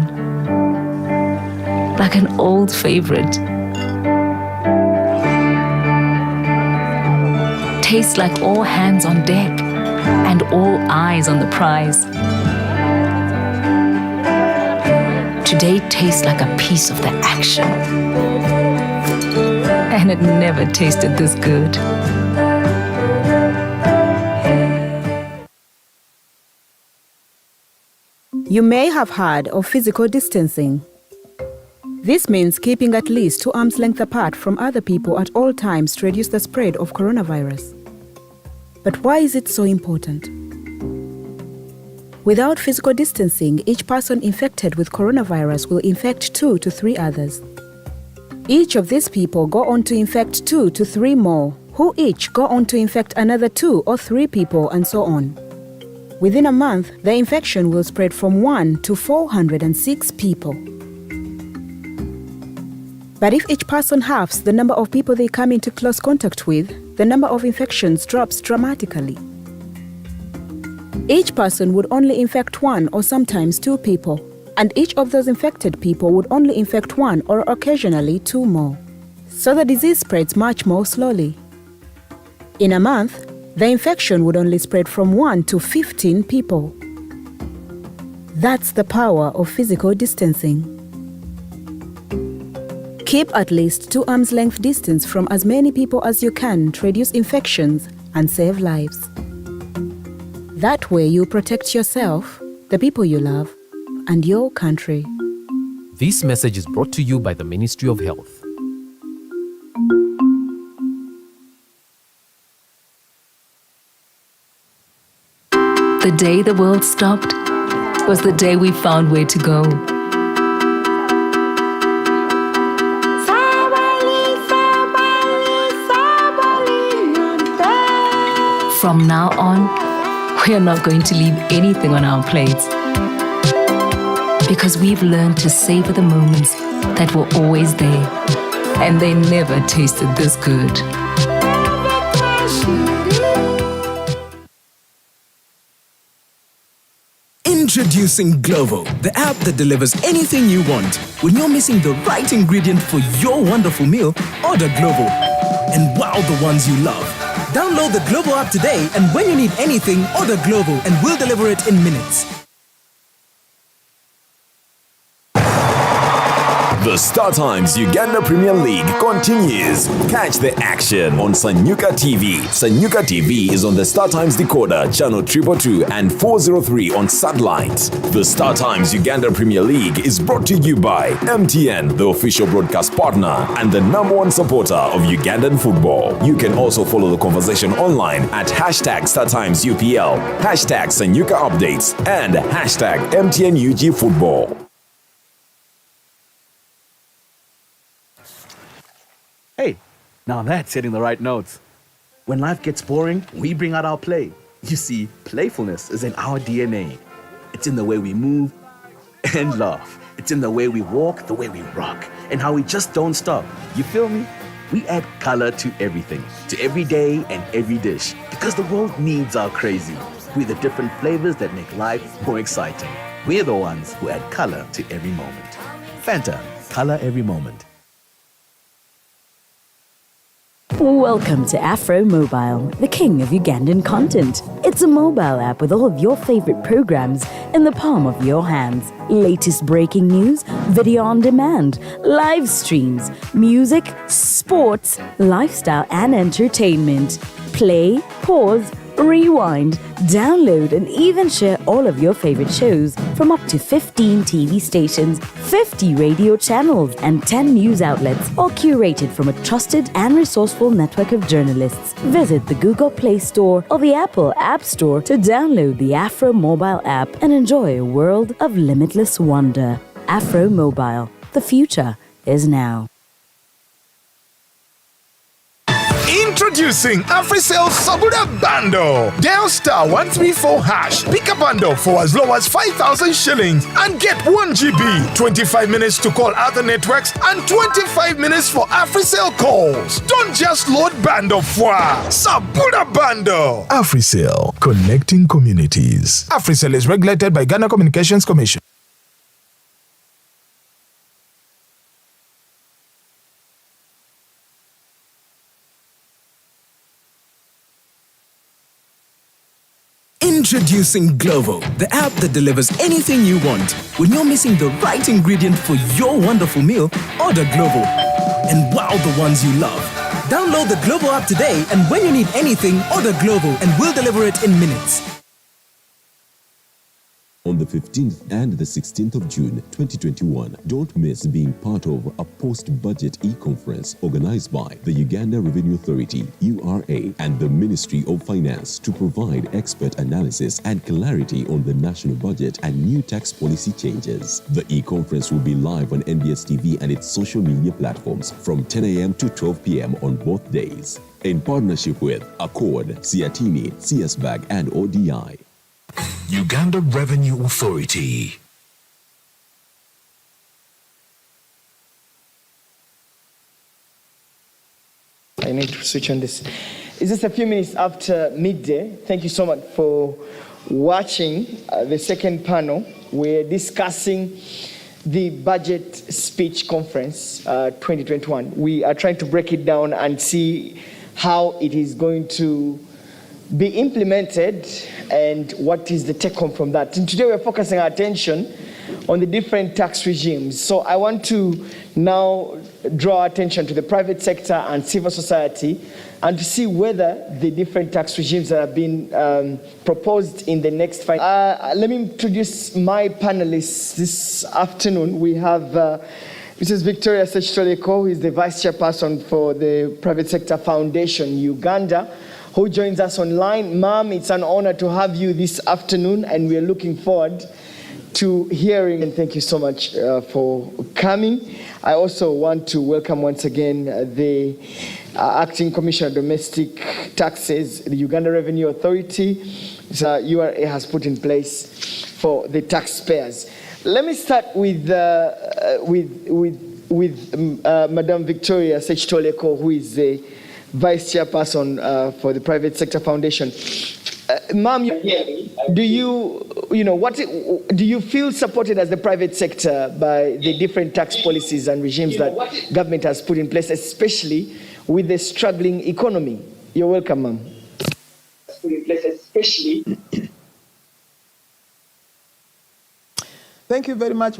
like an old favorite. Tastes like all hands on deck and all eyes on the prize. Today tastes like a piece of the action. And it never tasted this good. You may have heard of physical distancing. This means keeping at least 2 arms length apart from other people at all times to reduce the spread of coronavirus. But why is it so important? Without physical distancing, each person infected with coronavirus will infect 2 to 3 others. Each of these people go on to infect 2 to 3 more, who each go on to infect another 2 or 3 people, and so on. Within a month, the infection will spread from 1 to 406 people. But if each person halves the number of people they come into close contact with, the number of infections drops dramatically. Each person would only infect 1 or sometimes 2 people, and each of those infected people would only infect 1 or occasionally 2 more. So the disease spreads much more slowly. In a month, the infection would only spread from 1 to 15 people. That's the power of physical distancing. Keep at least 2 arms length distance from as many people as you can to reduce infections and save lives. That way you protect yourself, the people you love, and your country. This message is brought to you by the Ministry of Health. The day the world stopped was the day we found where to go. From now on, we are not going to leave anything on our plates. Because we've learned to savor the moments that were always there, and they never tasted this good. Introducing Glovo, the app that delivers anything you want. When you're missing the right ingredient for your wonderful meal, order Glovo and wow the ones you love. Download the Glovo app today, and when you need anything, order Glovo and we'll deliver it in minutes. The Star Times Uganda Premier League continues. Catch the action on Sanyuka TV. Sanyuka TV is on the Star Times decoder, channel 222 and 403 on satellite. The Star Times Uganda Premier League is brought to you by MTN, the official broadcast partner and the #1 supporter of Ugandan football. You can also follow the conversation online at #StarTimesUPL, #Sanyuka Updates, and #MTNUG Football. Hey, now that's hitting the right notes. When life gets boring, we bring out our play. You see, playfulness is in our DNA. It's in the way we move and laugh. It's in the way we walk, the way we rock, and how we just don't stop. You feel me? We add color to everything, to every day and every dish, because the world needs our crazy. We're the different flavors that make life more exciting. We're the ones who add color to every moment. Fanta, color every moment. Welcome to Afro Mobile, the king of Ugandan content. It's a mobile app with all of your favorite programs in the palm of your hands. Latest breaking news, video on demand, live streams, music, sports, lifestyle and entertainment. Play, pause, rewind, download and even share all of your favorite shows from up to 15 TV stations, 50 radio channels and 10 news outlets, all curated from a trusted and resourceful network of journalists. Visit the Google Play Store or the Apple App Store to download the Afro Mobile app and enjoy a world of limitless wonder. Afro Mobile, the future is now. Introducing AfriCell Sabuda Bando. Dial *134#. Pick a bundle for as low as 5,000 shillings and get 1 GB, 25 minutes to call other networks, and 25 minutes for AfriCell calls. Don't just load Bando for Sabuda Bando. AfriCell, connecting communities. AfriCell is regulated by Ghana Communications Commission. Introducing Glovo, the app that delivers anything you want. When you're missing the right ingredient for your wonderful meal, order Glovo and wow the ones you love. Download the Glovo app today, and when you need anything, order Glovo and we'll deliver it in minutes. On the 15th and the 16th of June 2021, don't miss being part of a post-budget e-conference organized by the Uganda Revenue Authority, URA, and the Ministry of Finance to provide expert analysis and clarity on the national budget and new tax policy changes. The e-conference will be live on NBS TV and its social media platforms from 10 a.m. to 12 p.m. on both days. In partnership with Accord, Siatini, CSBAG, and ODI. Uganda Revenue Authority. I need to switch on this. It's just a few minutes after midday. Thank you so much for watching the second panel. We're discussing the budget speech conference 2021. We are trying to break it down and see how it is going to be implemented and what is the take home from that. And today we're focusing our attention on the different tax regimes. So I want to now draw attention to the private sector and civil society and to see whether the different tax regimes that have been proposed in the next let me introduce my panelists this afternoon. We have Mrs. Victoria Sechitoleko, who is the Vice Chairperson for the Private Sector Foundation Uganda, who joins us online. Ma'am, it's an honor to have you this afternoon, and we are looking forward to hearing, and thank you so much for coming. I also want to welcome once again the Acting Commissioner of Domestic Taxes, the Uganda Revenue Authority, URA has put in place for the taxpayers. Let me start with Madam Victoria Sechitoleko, who is the Vice Chairperson for the Private Sector Foundation. Ma'am, do you feel supported as the private sector by the different tax policies and regimes that government has put in place, especially with the struggling economy? You're welcome, ma'am. Put in place, especially. Thank you very much,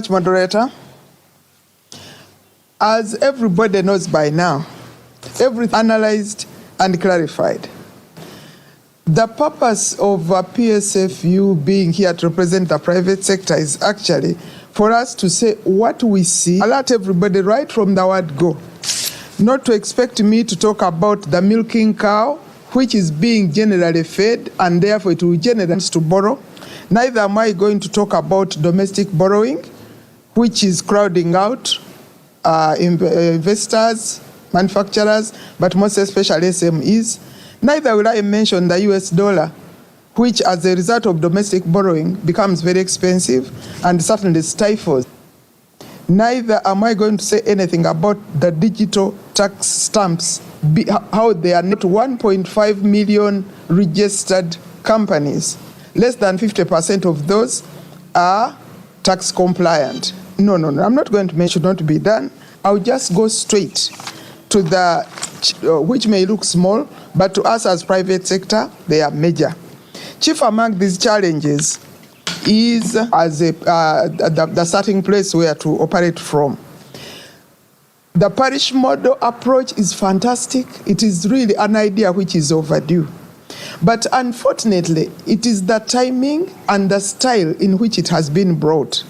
moderator. As everybody knows by now, everything analyzed and clarified. The purpose of PSFU being here to represent the private sector is actually for us to say what we see, alert everybody right from the word go. Not to expect me to talk about the milking cow, which is being generally fed, and therefore it will generate to borrow. Neither am I going to talk about domestic borrowing, which is crowding out investors, manufacturers, but most especially SMEs. Neither will I mention the US dollar, which as a result of domestic borrowing becomes very expensive and certainly stifles. Neither am I going to say anything about the digital tax stamps, how they are not 1.5 million registered companies. Less than 50% of those are tax compliant. No, I'm not going to mention not to be done. I'll just go straight to the, which may look small, but to us as private sector, they are major. Chief among these challenges is as the starting place where to operate from. The parish model approach is fantastic. It is really an idea which is overdue. But unfortunately, it is the timing and the style in which it has been brought.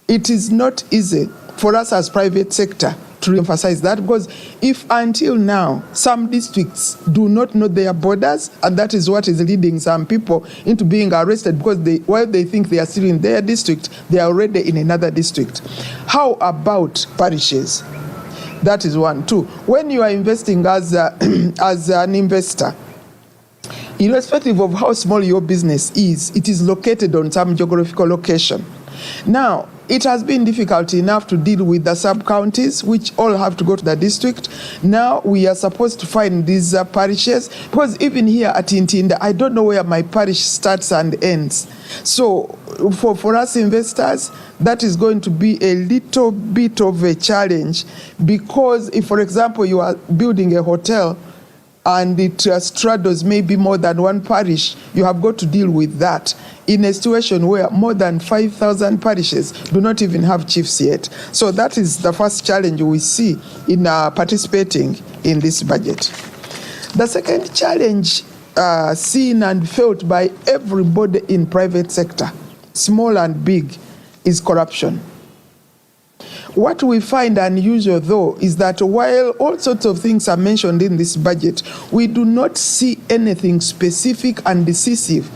It is not easy for us as private sector to emphasize that, because if until now some districts do not know their borders, and that is what is leading some people into being arrested, because while they think they are still in their district, they are already in another district. How about parishes? That is one. Two, when you are investing as an investor, irrespective of how small your business is, it is located on some geographical location. Now, it has been difficult enough to deal with the sub-counties, which all have to go to the district. Now we are supposed to find these parishes, because even here at Intinda, I don't know where my parish starts and ends. So for us investors, that is going to be a little bit of a challenge, because if, for example, you are building a hotel and it straddles maybe more than one parish, you have got to deal with that in a situation where more than 5,000 parishes do not even have chiefs yet. So that is the first challenge we see in participating in this budget. The second challenge seen and felt by everybody in private sector, small and big, is corruption. What we find unusual, though, is that while all sorts of things are mentioned in this budget, we do not see anything specific and decisive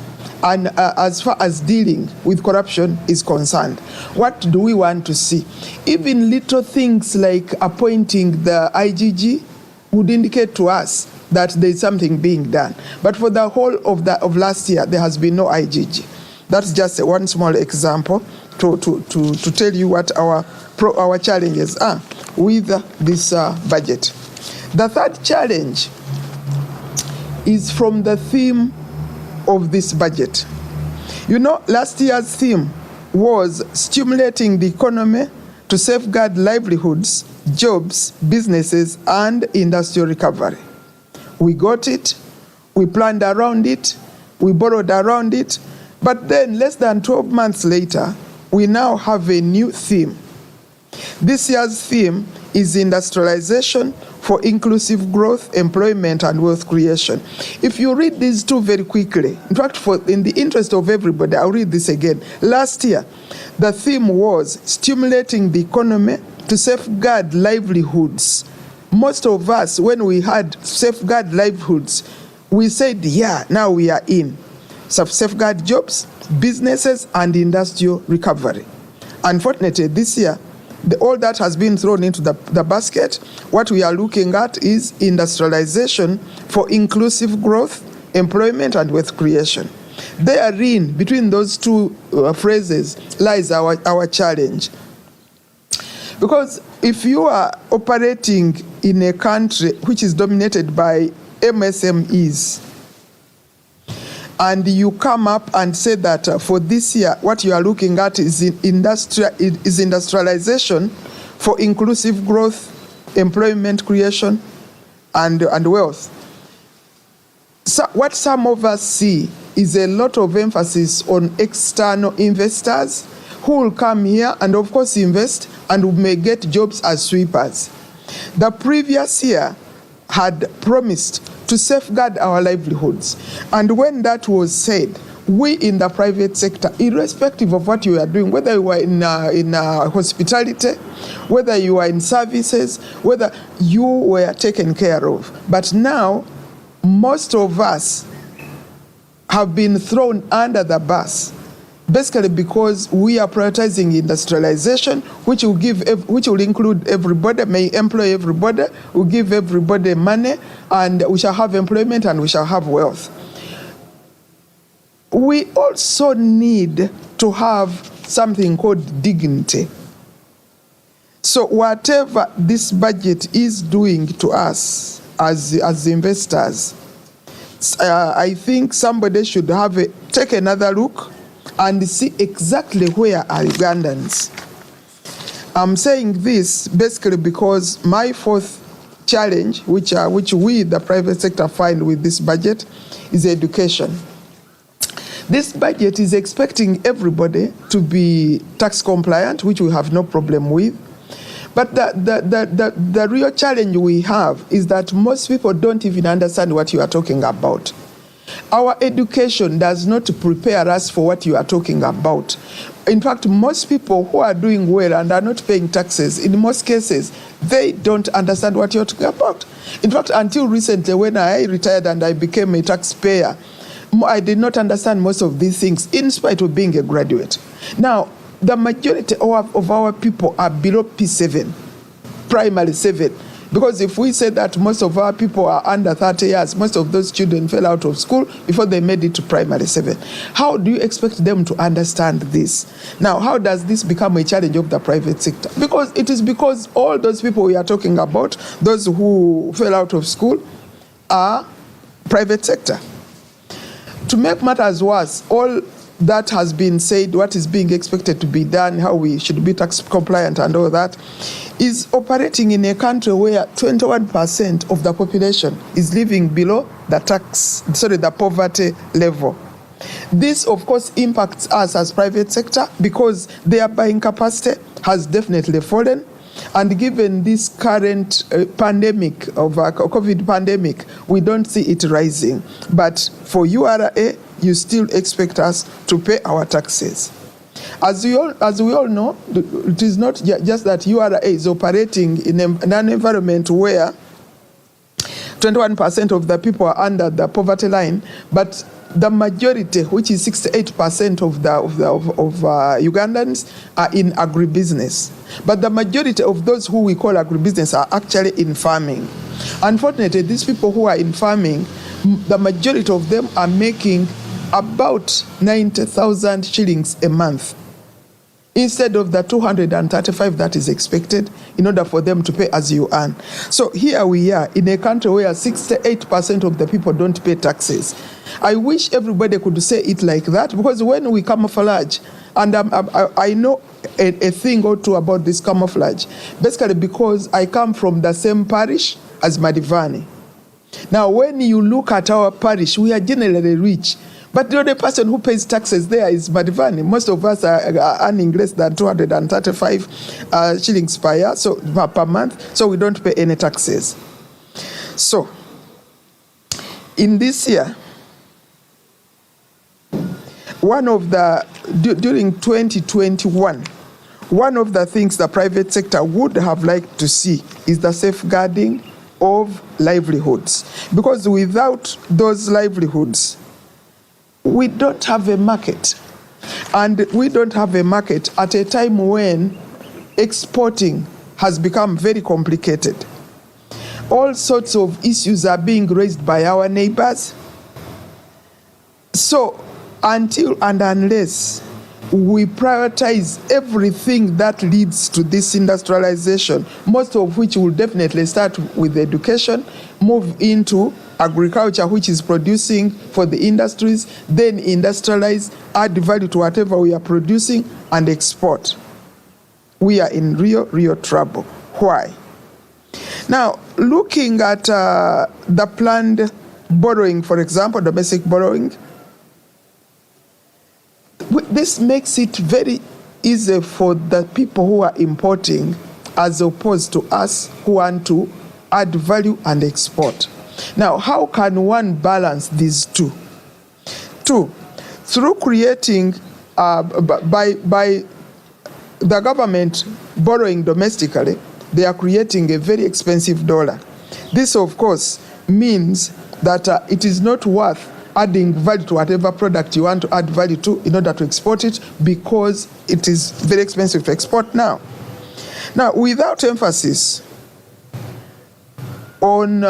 and as far as dealing with corruption is concerned. What do we want to see? Even little things like appointing the IGG would indicate to us that there is something being done. But for the whole of last year, there has been no IGG. That's just one small example to tell you what our challenges are with this budget. The third challenge is from the theme of this budget. You know, last year's theme was stimulating the economy to safeguard livelihoods, jobs, businesses, and industrial recovery. We got it, we planned around it, we borrowed around it, but then less than 12 months later, we now have a new theme. This year's theme is industrialization for inclusive growth, employment, and wealth creation. If you read these two very quickly, in fact, in the interest of everybody, I'll read this again. Last year, the theme was stimulating the economy to safeguard livelihoods. Most of us, when we had safeguard livelihoods, we said, yeah, now we are in. Safeguard jobs, businesses, and industrial recovery. Unfortunately, this year, all that has been thrown into the basket. What we are looking at is industrialization for inclusive growth, employment, and wealth creation. Therein, between those two phrases, lies our challenge. Because if you are operating in a country which is dominated by MSMEs, and you come up and say that for this year, what you are looking at is industrialization for inclusive growth, employment creation, and wealth. So what some of us see is a lot of emphasis on external investors who will come here and of course invest and may get jobs as sweepers. The previous year had promised to safeguard our livelihoods. And when that was said, we in the private sector, irrespective of what you are doing, whether you are in hospitality, whether you are in services, whether you were taken care of. But now, most of us have been thrown under the bus, basically because we are prioritizing industrialization, which will include everybody, may employ everybody, will give everybody money, and we shall have employment and we shall have wealth. We also need to have something called dignity. So whatever this budget is doing to us as investors, I think somebody should take another look and see exactly where are Ugandans. I'm saying this basically because my fourth challenge, which we, the private sector, find with this budget, is education. This budget is expecting everybody to be tax compliant, which we have no problem with. But the real challenge we have is that most people don't even understand what you are talking about. Our education does not prepare us for what you are talking about. In fact, most people who are doing well and are not paying taxes, in most cases, they don't understand what you're talking about. In fact, until recently, when I retired and I became a taxpayer, I did not understand most of these things, in spite of being a graduate. Now, the majority of our people are below P7, primary 7. Because if we say that most of our people are under 30 years, most of those children fell out of school before they made it to primary 7. How do you expect them to understand this? Now, how does this become a challenge of the private sector? Because all those people we are talking about, those who fell out of school, are private sector. To make matters worse, all that has been said, what is being expected to be done, how we should be tax compliant and all that, is operating in a country where 21% of the population is living below the poverty level. This, of course, impacts us as private sector because their buying capacity has definitely fallen. And given this current pandemic of COVID pandemic, we don't see it rising. But for URA, you still expect us to pay our taxes. As we all know, it is not just that URA is operating in an environment where 21% of the people are under the poverty line, but the majority, which is 68% of Ugandans, are in agribusiness. But the majority of those who we call agribusiness are actually in farming. Unfortunately, these people who are in farming, the majority of them are making about 90,000 shillings a month, instead of the 235 that is expected in order for them to pay as you earn. So here we are in a country where 68% of the people don't pay taxes. I wish everybody could say it like that, because when we camouflage, and I know a thing or two about this camouflage, basically because I come from the same parish as Madivani. Now, when you look at our parish, we are generally rich. But the only person who pays taxes there is Madivani. Most of us are earning less than 235 shillings per year, so per month, so we don't pay any taxes. So, in this year, during 2021, one of the things the private sector would have liked to see is the safeguarding of livelihoods. Because without those livelihoods, we don't have a market. And we don't have a market at a time when exporting has become very complicated. All sorts of issues are being raised by our neighbors. So until and unless we prioritize everything that leads to this industrialization, most of which will definitely start with education, move into agriculture, which is producing for the industries, then industrialize, add value to whatever we are producing, and export. We are in real trouble. Why? Now, looking at the planned borrowing, for example, domestic borrowing, this makes it very easy for the people who are importing as opposed to us who want to add value and export. Now, how can one balance these two? Two, through creating, by the government borrowing domestically, they are creating a very expensive dollar. This, of course, means that it is not worth adding value to whatever product you want to add value to in order to export it, because it is very expensive to export now. Now, without emphasis on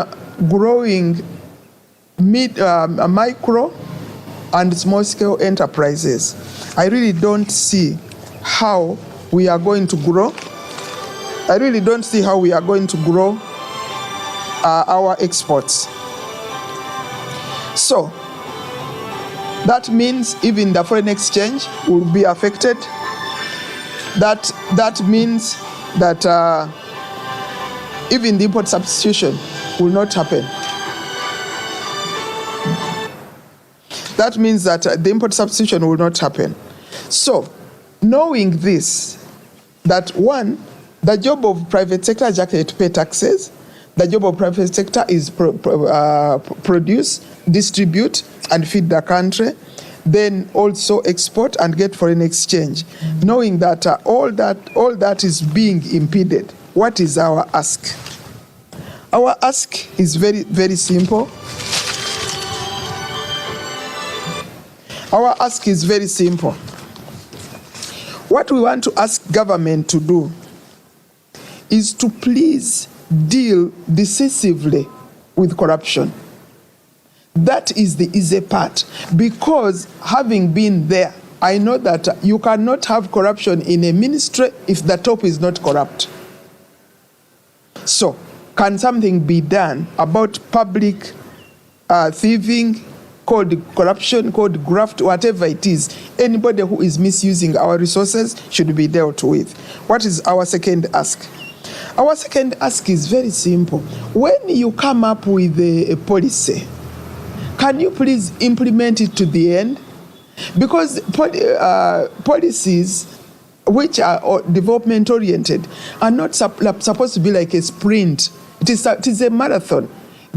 growing micro and small-scale enterprises, I really don't see how we are going to grow. I really don't see how we are going to grow our exports. So, that means even the foreign exchange will be affected. That means that even the import substitution will not happen. That means that the import substitution will not happen. So, knowing this, that one, the job of private sector is actually to pay taxes. The job of private sector is produce, distribute, and feed the country. Then also export and get foreign exchange. Knowing that all that is being impeded, what is our ask? Our ask is very, very simple. Our ask is very simple. What we want to ask government to do is to please deal decisively with corruption. That is the easy part, because having been there, I know that you cannot have corruption in a ministry if the top is not corrupt. So, can something be done about public thieving, called corruption, called graft, whatever it is? Anybody who is misusing our resources should be dealt with. What is our second ask? Our second ask is very simple. When you come up with a policy, can you please implement it to the end? Because policies which are development oriented are not supposed to be like a sprint. It is a marathon.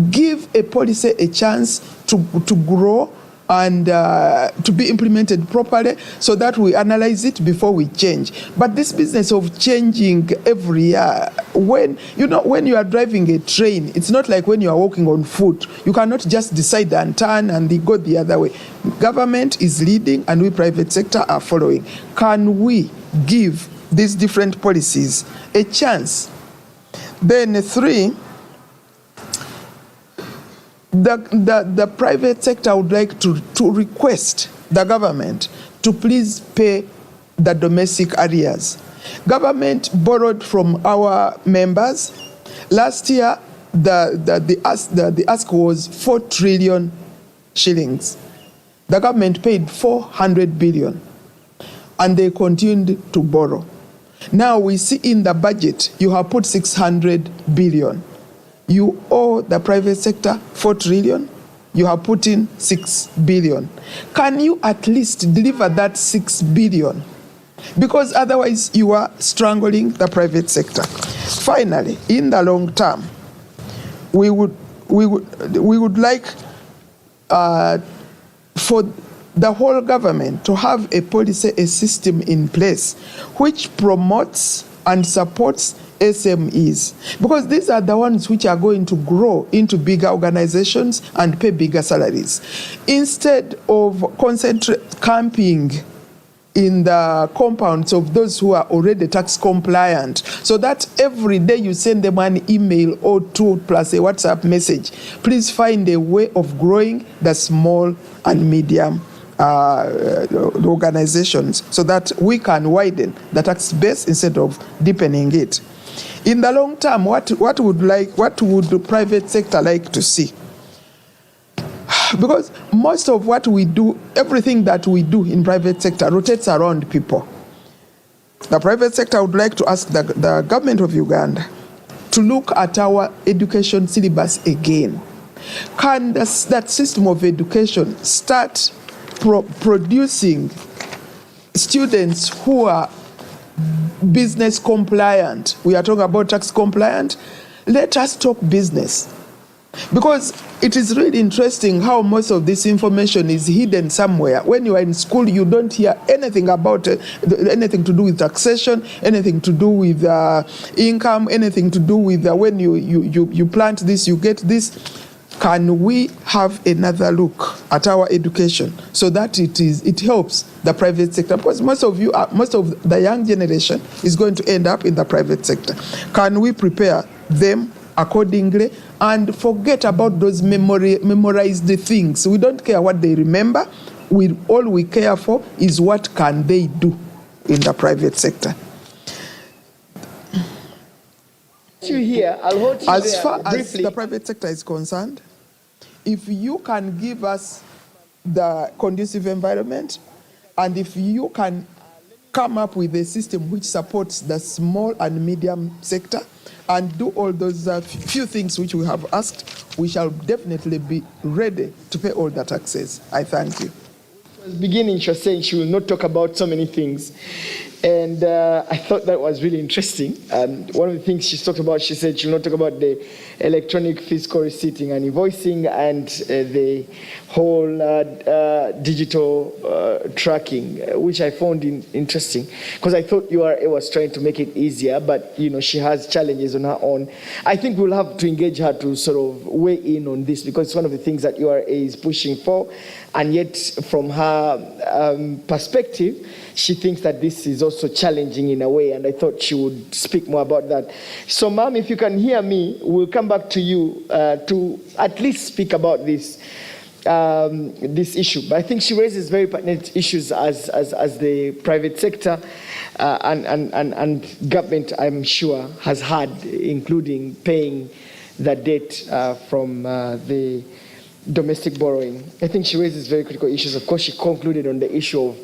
Give a policy a chance to grow and to be implemented properly, so that we analyze it before we change. But this business of changing every year, when you are driving a train, it's not like when you are walking on foot. You cannot just decide and turn and go the other way. Government is leading and we private sector are following. Can we give these different policies a chance? Then three, the private sector would like to request the government to please pay the domestic arrears. Government borrowed from our members. Last year, the ask was 4 trillion shillings. The government paid 400 billion, and they continued to borrow. Now we see in the budget, you have put 600 billion. You owe the private sector 4 trillion, you have put in 6 billion. Can you at least deliver that 6 billion? Because otherwise you are strangling the private sector. Finally, in the long term, we would like for the whole government to have a policy, a system in place which promotes and supports SMEs, because these are the ones which are going to grow into bigger organizations and pay bigger salaries. Instead of camping in the compounds of those who are already tax compliant, so that every day you send them an email or two plus a WhatsApp message, please find a way of growing the small and medium organizations, so that we can widen the tax base instead of deepening it. In the long term, what would the private sector like to see? Because most of what we do, everything that we do in private sector rotates around people. The private sector would like to ask the government of Uganda to look at our education syllabus again. Can that system of education start producing students who are business compliant? We are talking about tax compliant. Let us talk business. Because it is really interesting how most of this information is hidden somewhere. When you are in school, you don't hear anything about anything to do with taxation, anything to do with income, anything to do with when you plant this, you get this. Can we have another look at our education so that it helps the private sector? Because most of the young generation is going to end up in the private sector. Can we prepare them accordingly and forget about those memorized things? We don't care what they remember. All we care for is what can they do in the private sector. I'll hold you as there far briefly. as the private sector is concerned, if you can give us the conducive environment, and if you can come up with a system which supports the small and medium sector and do all those few things which we have asked, we shall definitely be ready to pay all the taxes. I thank you. At the beginning, she was saying she will not talk about so many things. And I thought that was really interesting. One of the things she talked about, she said she will not talk about the electronic fiscal receipting and invoicing and the whole digital tracking, which I found interesting, because I thought URA was trying to make it easier, but she has challenges on her own. I think we'll have to engage her to sort of weigh in on this, because it's one of the things that URA is pushing for, and yet from her perspective, she thinks that this is also challenging in a way, and I thought she would speak more about that. So, ma'am, if you can hear me, we'll come back to you to at least speak about this issue. But I think she raises very pertinent issues as the private sector and government, I'm sure, has had, including paying the debt from the domestic borrowing. I think she raises very critical issues. Of course, she concluded on the issue of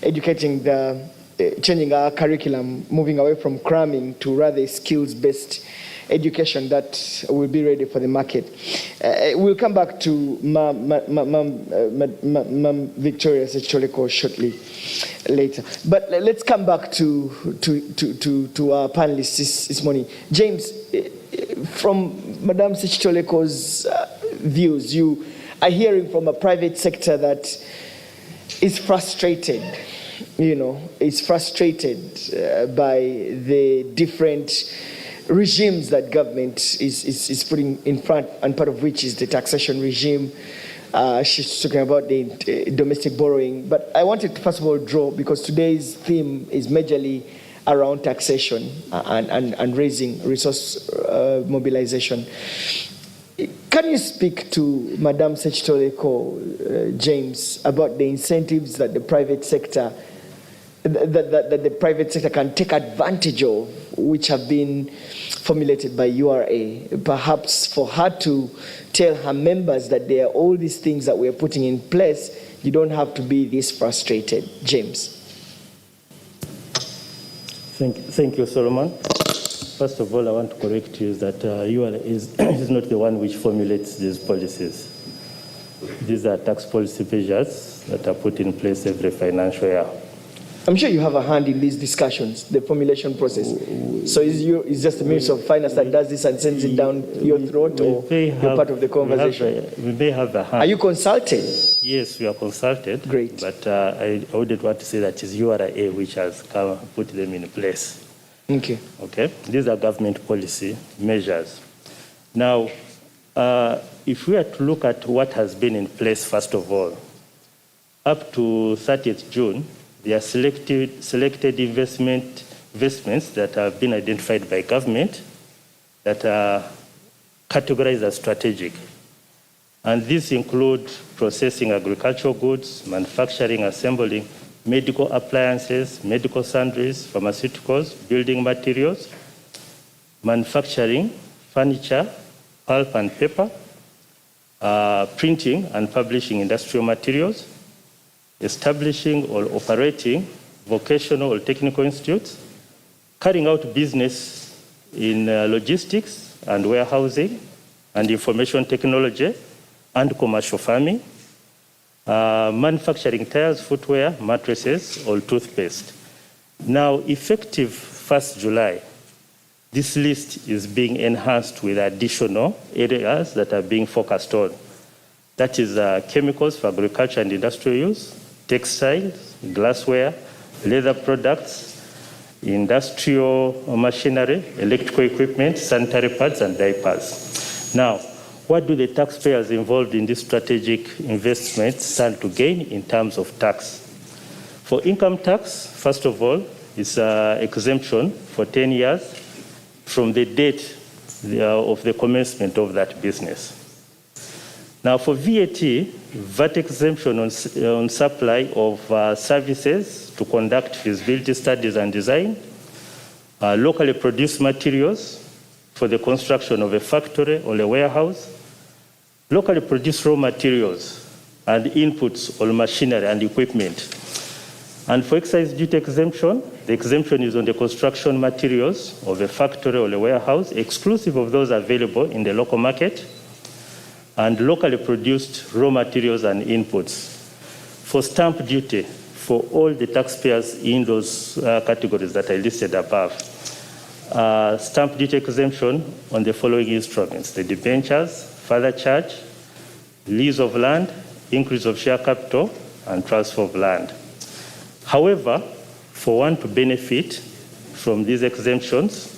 educating changing our curriculum, moving away from cramming to rather skills-based education that will be ready for the market. We'll come back to Ma'am Victoria Sechitoleko shortly later. But let's come back to our panelists this morning. James, from Madame Sechitoleko's views, you are hearing from a private sector that is frustrated, is frustrated by the different regimes that government is putting in front, and part of which is the taxation regime. She's talking about the domestic borrowing. But I wanted to first of all draw, because today's theme is majorly around taxation and raising resource mobilization. Can you speak to Madame Sechitoleko, James, about the incentives that the private sector that the private sector can take advantage of, which have been formulated by URA, perhaps for her to tell her members that there are all these things that we're putting in place, you don't have to be this frustrated. James. Thank you, Solomon. First of all, I want to correct you that URA is not the one which formulates these policies. These are tax policy measures that are put in place every financial year. I'm sure you have a hand in these discussions, the formulation process. So is just the Minister of Finance that does this and sends it down your throat, or you're part of the conversation? We may have a hand. Are you consulted? Yes, we are consulted. Great. But I wouldn't want to say that it's URA which has put them in place. Okay. Okay. These are government policy measures. Now, if we are to look at what has been in place, first of all, up to 30th June, there are selected investments that have been identified by government that are categorized as strategic. And these include processing agricultural goods, manufacturing, assembling medical appliances, medical sundries, pharmaceuticals, building materials, manufacturing, furniture, pulp and paper, printing and publishing industrial materials, establishing or operating vocational or technical institutes, carrying out business in logistics and warehousing and information technology and commercial farming, manufacturing tires, footwear, mattresses, or toothpaste. Now, effective 1st July, this list is being enhanced with additional areas that are being focused on. That is chemicals for agriculture and industrial use, textiles, glassware, leather products, industrial machinery, electrical equipment, sanitary pads, and diapers. Now, what do the taxpayers involved in this strategic investment stand to gain in terms of tax? For income tax, first of all, is exemption for 10 years from the date of the commencement of that business. Now, for VAT exemption on supply of services to conduct feasibility studies and design, locally produced materials for the construction of a factory or a warehouse, locally produced raw materials and inputs or machinery and equipment. And for excise duty exemption, the exemption is on the construction materials of a factory or a warehouse, exclusive of those available in the local market, and locally produced raw materials and inputs. For stamp duty, for all the taxpayers in those categories that I listed above, stamp duty exemption on the following instruments: the debentures, further charge, lease of land, increase of share capital, and transfer of land. However, for one to benefit from these exemptions,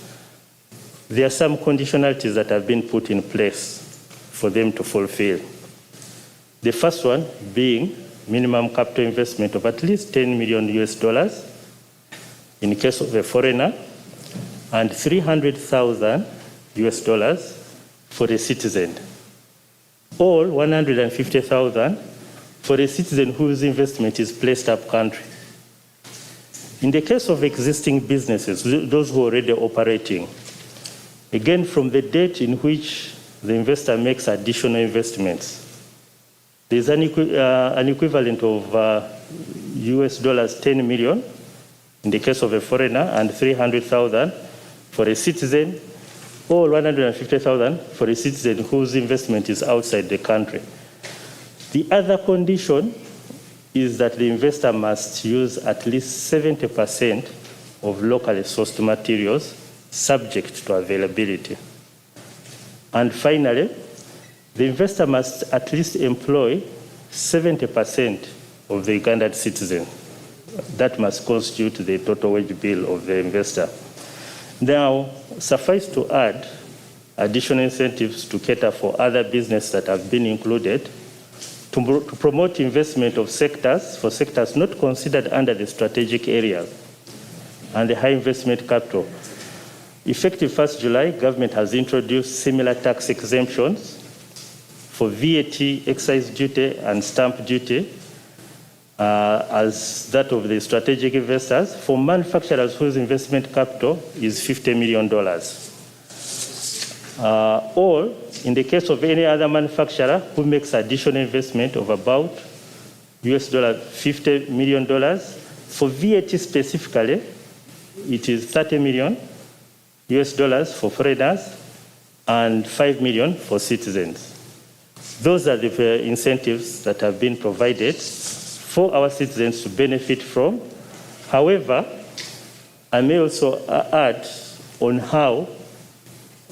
there are some conditionalities that have been put in place for them to fulfill. The first one being minimum capital investment of at least $10 million in case of a foreigner, and $300,000 for a citizen, or $150,000 for a citizen whose investment is placed up country. In the case of existing businesses, those who are already operating, again, from the date in which the investor makes additional investments, there's an equivalent of $10 million in the case of a foreigner, and $300,000 for a citizen, or $150,000 for a citizen whose investment is outside the country. The other condition is that the investor must use at least 70% of locally sourced materials, subject to availability. And finally, the investor must at least employ 70% of the Ugandan citizen. That must constitute the total wage bill of the investor. Now, suffice to add additional incentives to cater for other businesses that have been included to promote investment of sectors not considered under the strategic area and the high investment capital. Effective 1st July, government has introduced similar tax exemptions for VAT, excise duty, and stamp duty as that of the strategic investors for manufacturers whose investment capital is $50 million. Or in the case of any other manufacturer who makes additional investment of about $50 million, for VAT specifically, it is $30 million for foreigners and $5 million for citizens. Those are the incentives that have been provided for our citizens to benefit from. However, I may also add on how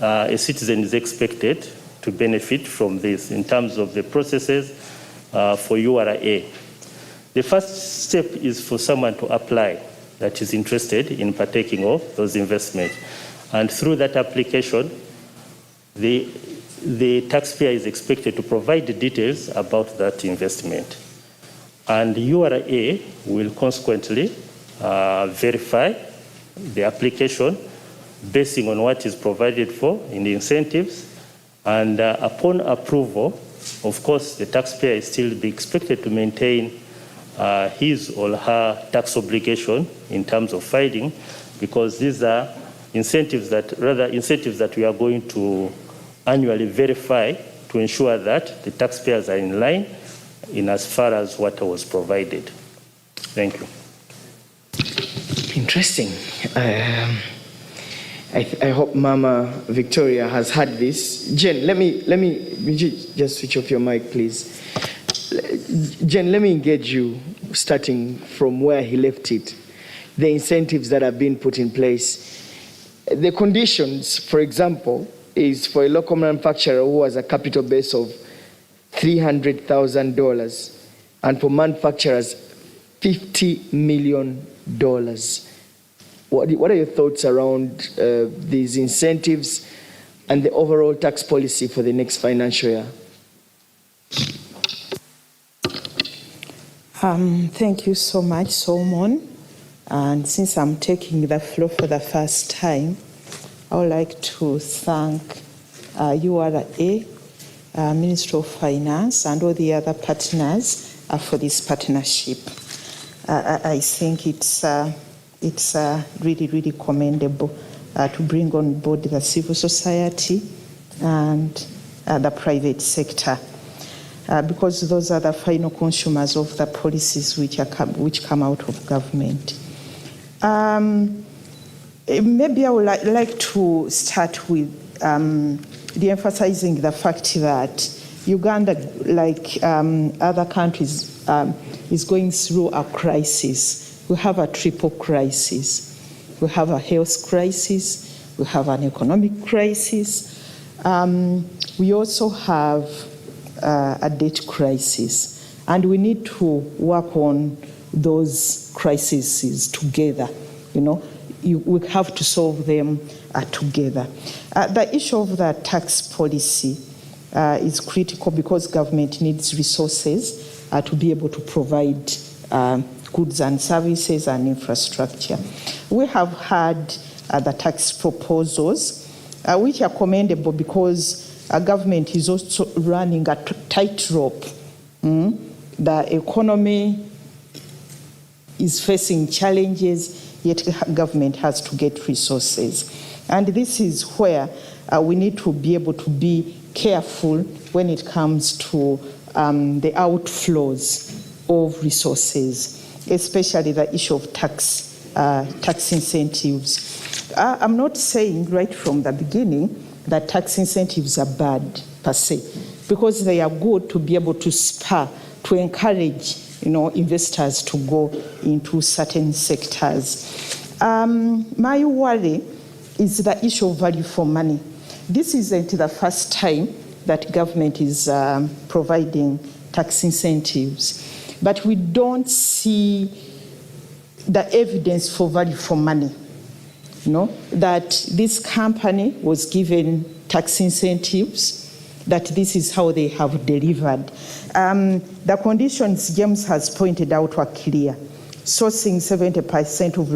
a citizen is expected to benefit from this in terms of the processes for URA. The first step is for someone to apply that is interested in partaking of those investments. And through that application, the taxpayer is expected to provide the details about that investment. And URA will consequently verify the application basing on what is provided for in the incentives. And upon approval, of course, the taxpayer is still be expected to maintain his or her tax obligation in terms of filing, because these are incentives that we are going to annually verify to ensure that the taxpayers are in line in as far as what was provided. Thank you. Interesting. I hope Mama Victoria has had this. Jen, let me just switch off your mic, please. Jen, let me engage you, starting from where he left it. The incentives that have been put in place. The conditions, for example, is for a local manufacturer who has a capital base of $300,000, and for manufacturers, $50 million. What are your thoughts around these incentives and the overall tax policy for the next financial year? Thank you so much, Solomon. And since I'm taking the floor for the first time, I would like to thank URA, Ministry of Finance, and all the other partners for this partnership. I think it's really, really commendable to bring on board the civil society and the private sector, because those are the final consumers of the policies which come out of government. Maybe I would like to start with de-emphasizing the fact that Uganda, like other countries, is going through a crisis. We have a triple crisis. We have a health crisis. We have an economic crisis. We also have a debt crisis. And we need to work on those crises together. We have to solve them together. The issue of the tax policy is critical because government needs resources to be able to provide goods and services and infrastructure. We have had the tax proposals, which are commendable because government is also running a tightrope. The economy is facing challenges, yet government has to get resources. And this is where we need to be able to be careful when it comes to the outflows of resources, especially the issue of tax incentives. I'm not saying right from the beginning that tax incentives are bad per se, because they are good to be able to spur, to encourage investors to go into certain sectors. My worry is the issue of value for money. This isn't the first time that government is providing tax incentives, but we don't see the evidence for value for money. That this company was given tax incentives, that this is how they have delivered. The conditions James has pointed out were clear. Sourcing 70% of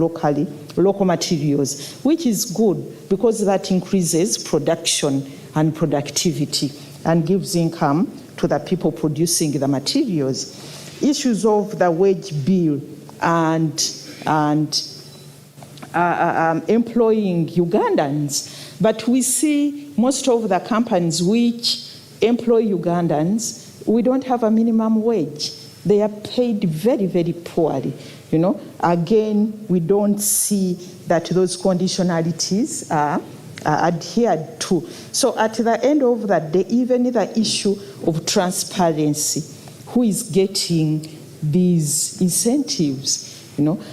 local materials, which is good because that increases production and productivity and gives income to the people producing the materials. Issues of the wage bill and employing Ugandans. But we see most of the companies which employ Ugandans, we don't have a minimum wage. They are paid very, very poorly. Again, we don't see that those conditionalities are adhered to. So at the end of the day, even the issue of transparency, who is getting these incentives,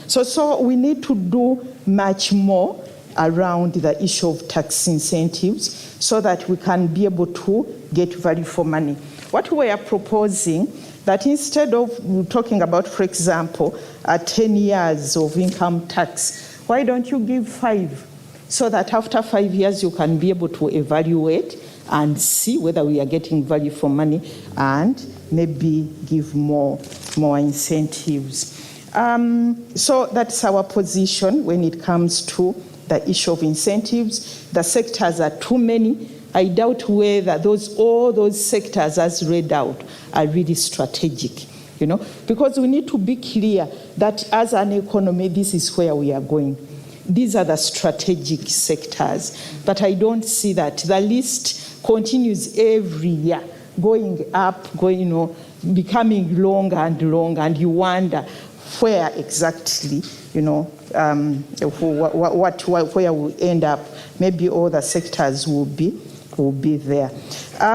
So we need to do much more around the issue of tax incentives so that we can be able to get value for money. What we are proposing, that instead of talking about, for example, 10 years of income tax, why don't you give 5? So that after 5 years, you can be able to evaluate and see whether we are getting value for money and maybe give more incentives. So that's our position when it comes to the issue of incentives. The sectors are too many. I doubt whether all those sectors as read out are really strategic, because we need to be clear that as an economy, this is where we are going. These are the strategic sectors, but I don't see that. The list continues every year, going up, becoming longer and longer, and you wonder where exactly, where we end up. Maybe all the sectors will be there.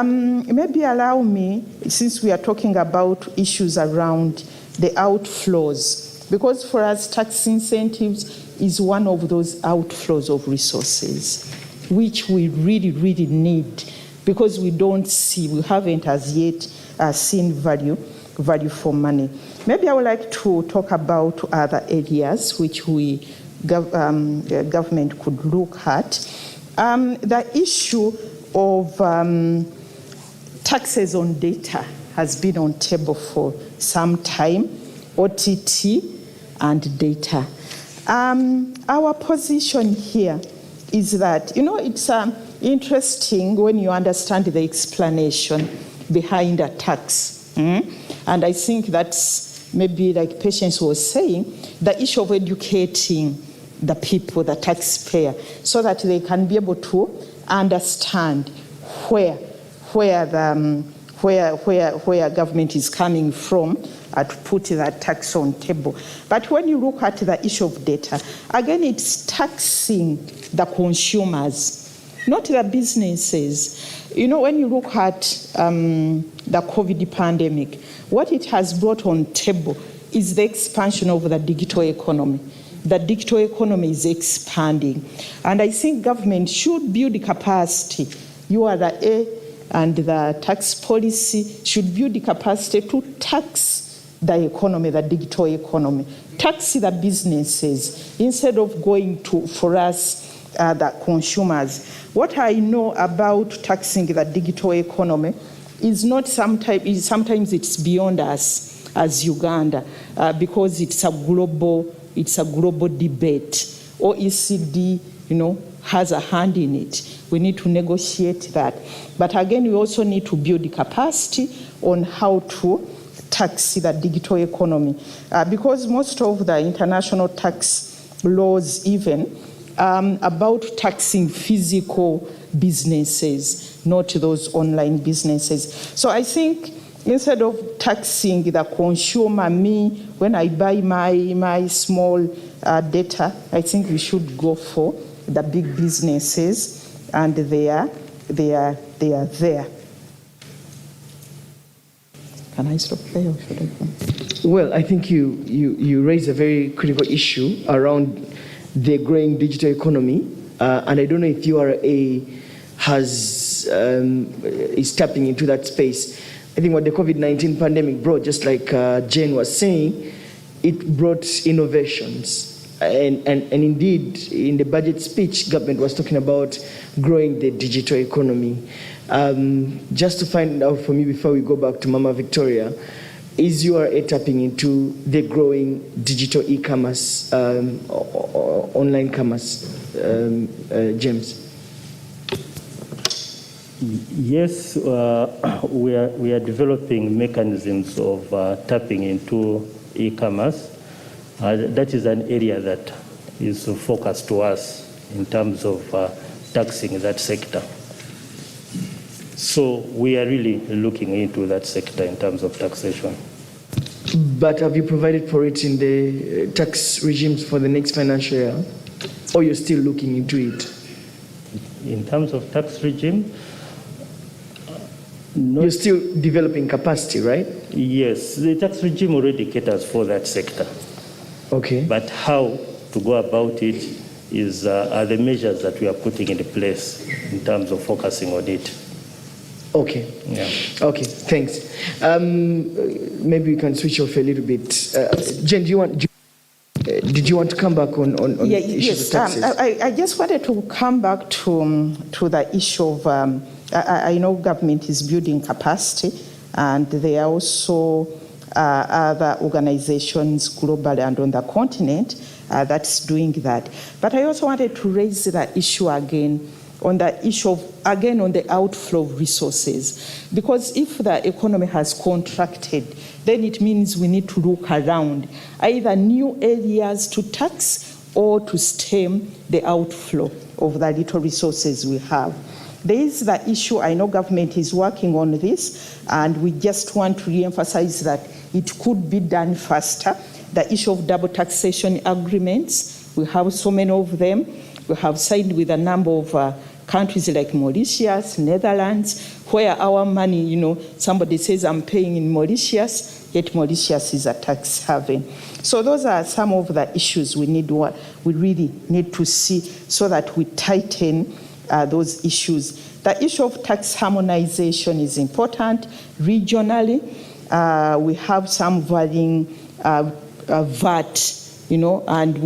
Maybe allow me, since we are talking about issues around the outflows, because for us tax incentives is one of those outflows of resources, which we really, really need, because we haven't as yet seen value for money. Maybe I would like to talk about other areas which government could look at. The issue of taxes on data has been on table for some time, OTT and data. Our position here is that, it's interesting when you understand the explanation behind a tax. And I think that's maybe, like Patience was saying, the issue of educating the people, the taxpayer, so that they can be able to understand where government is coming from to put that tax on table. But when you look at the issue of data, again, it's taxing the consumers, not the businesses. When you look at the COVID pandemic, what it has brought on table is the expansion of the digital economy. The digital economy is expanding. And I think government should build the capacity. URA and the tax policy should build the capacity to tax the economy, the digital economy, tax the businesses instead of going for us, the consumers. What I know about taxing the digital economy is sometimes it's beyond us as Uganda, because it's a global debate. OECD, has a hand in it. We need to negotiate that. But again, we also need to build the capacity on how to tax the digital economy, because most of the international tax laws even about taxing physical businesses, not those online businesses. So I think instead of taxing the consumer, when I buy my small data, I think we should go for the big businesses, and they are there. Can I stop there or should I go? Well, I think you raise a very critical issue around the growing digital economy, and I don't know if URA is tapping into that space. I think what the COVID-19 pandemic brought, just like Jane was saying, it brought innovations. And indeed, in the budget speech, government was talking about growing the digital economy. Just to find out from you before we go back to Mama Victoria, is URA tapping into the growing digital e-commerce, online commerce, James? Yes, we are developing mechanisms of tapping into e-commerce. That is an area that is focused to us in terms of taxing that sector. So we are really looking into that sector in terms of taxation. But have you provided for it in the tax regimes for the next financial year? Or you're still looking into it? In terms of tax regime? You're still developing capacity, right? Yes, the tax regime already caters for that sector. Okay. But how to go about it are the measures that we are putting into place in terms of focusing on it. Okay. Yeah. Okay, thanks. Maybe we can switch off a little bit. Jen, did you want to come back on issues of taxes? I just wanted to come back to the issue of, I know government is building capacity, and there are also other organizations globally and on the continent that's doing that. But I also wanted to raise the issue again on the issue of, on the outflow of resources. Because if the economy has contracted, then it means we need to look around either new areas to tax or to stem the outflow of the little resources we have. There is the issue, I know government is working on this, and we just want to re-emphasize that it could be done faster. The issue of double taxation agreements We have so many of them. We have signed with a number of countries like Mauritius, Netherlands, where our money, somebody says I'm paying in Mauritius, yet Mauritius is a tax haven. So those are some of the issues we really need to see so that we tighten those issues. The issue of tax harmonization is important regionally. We have some varying VAT, and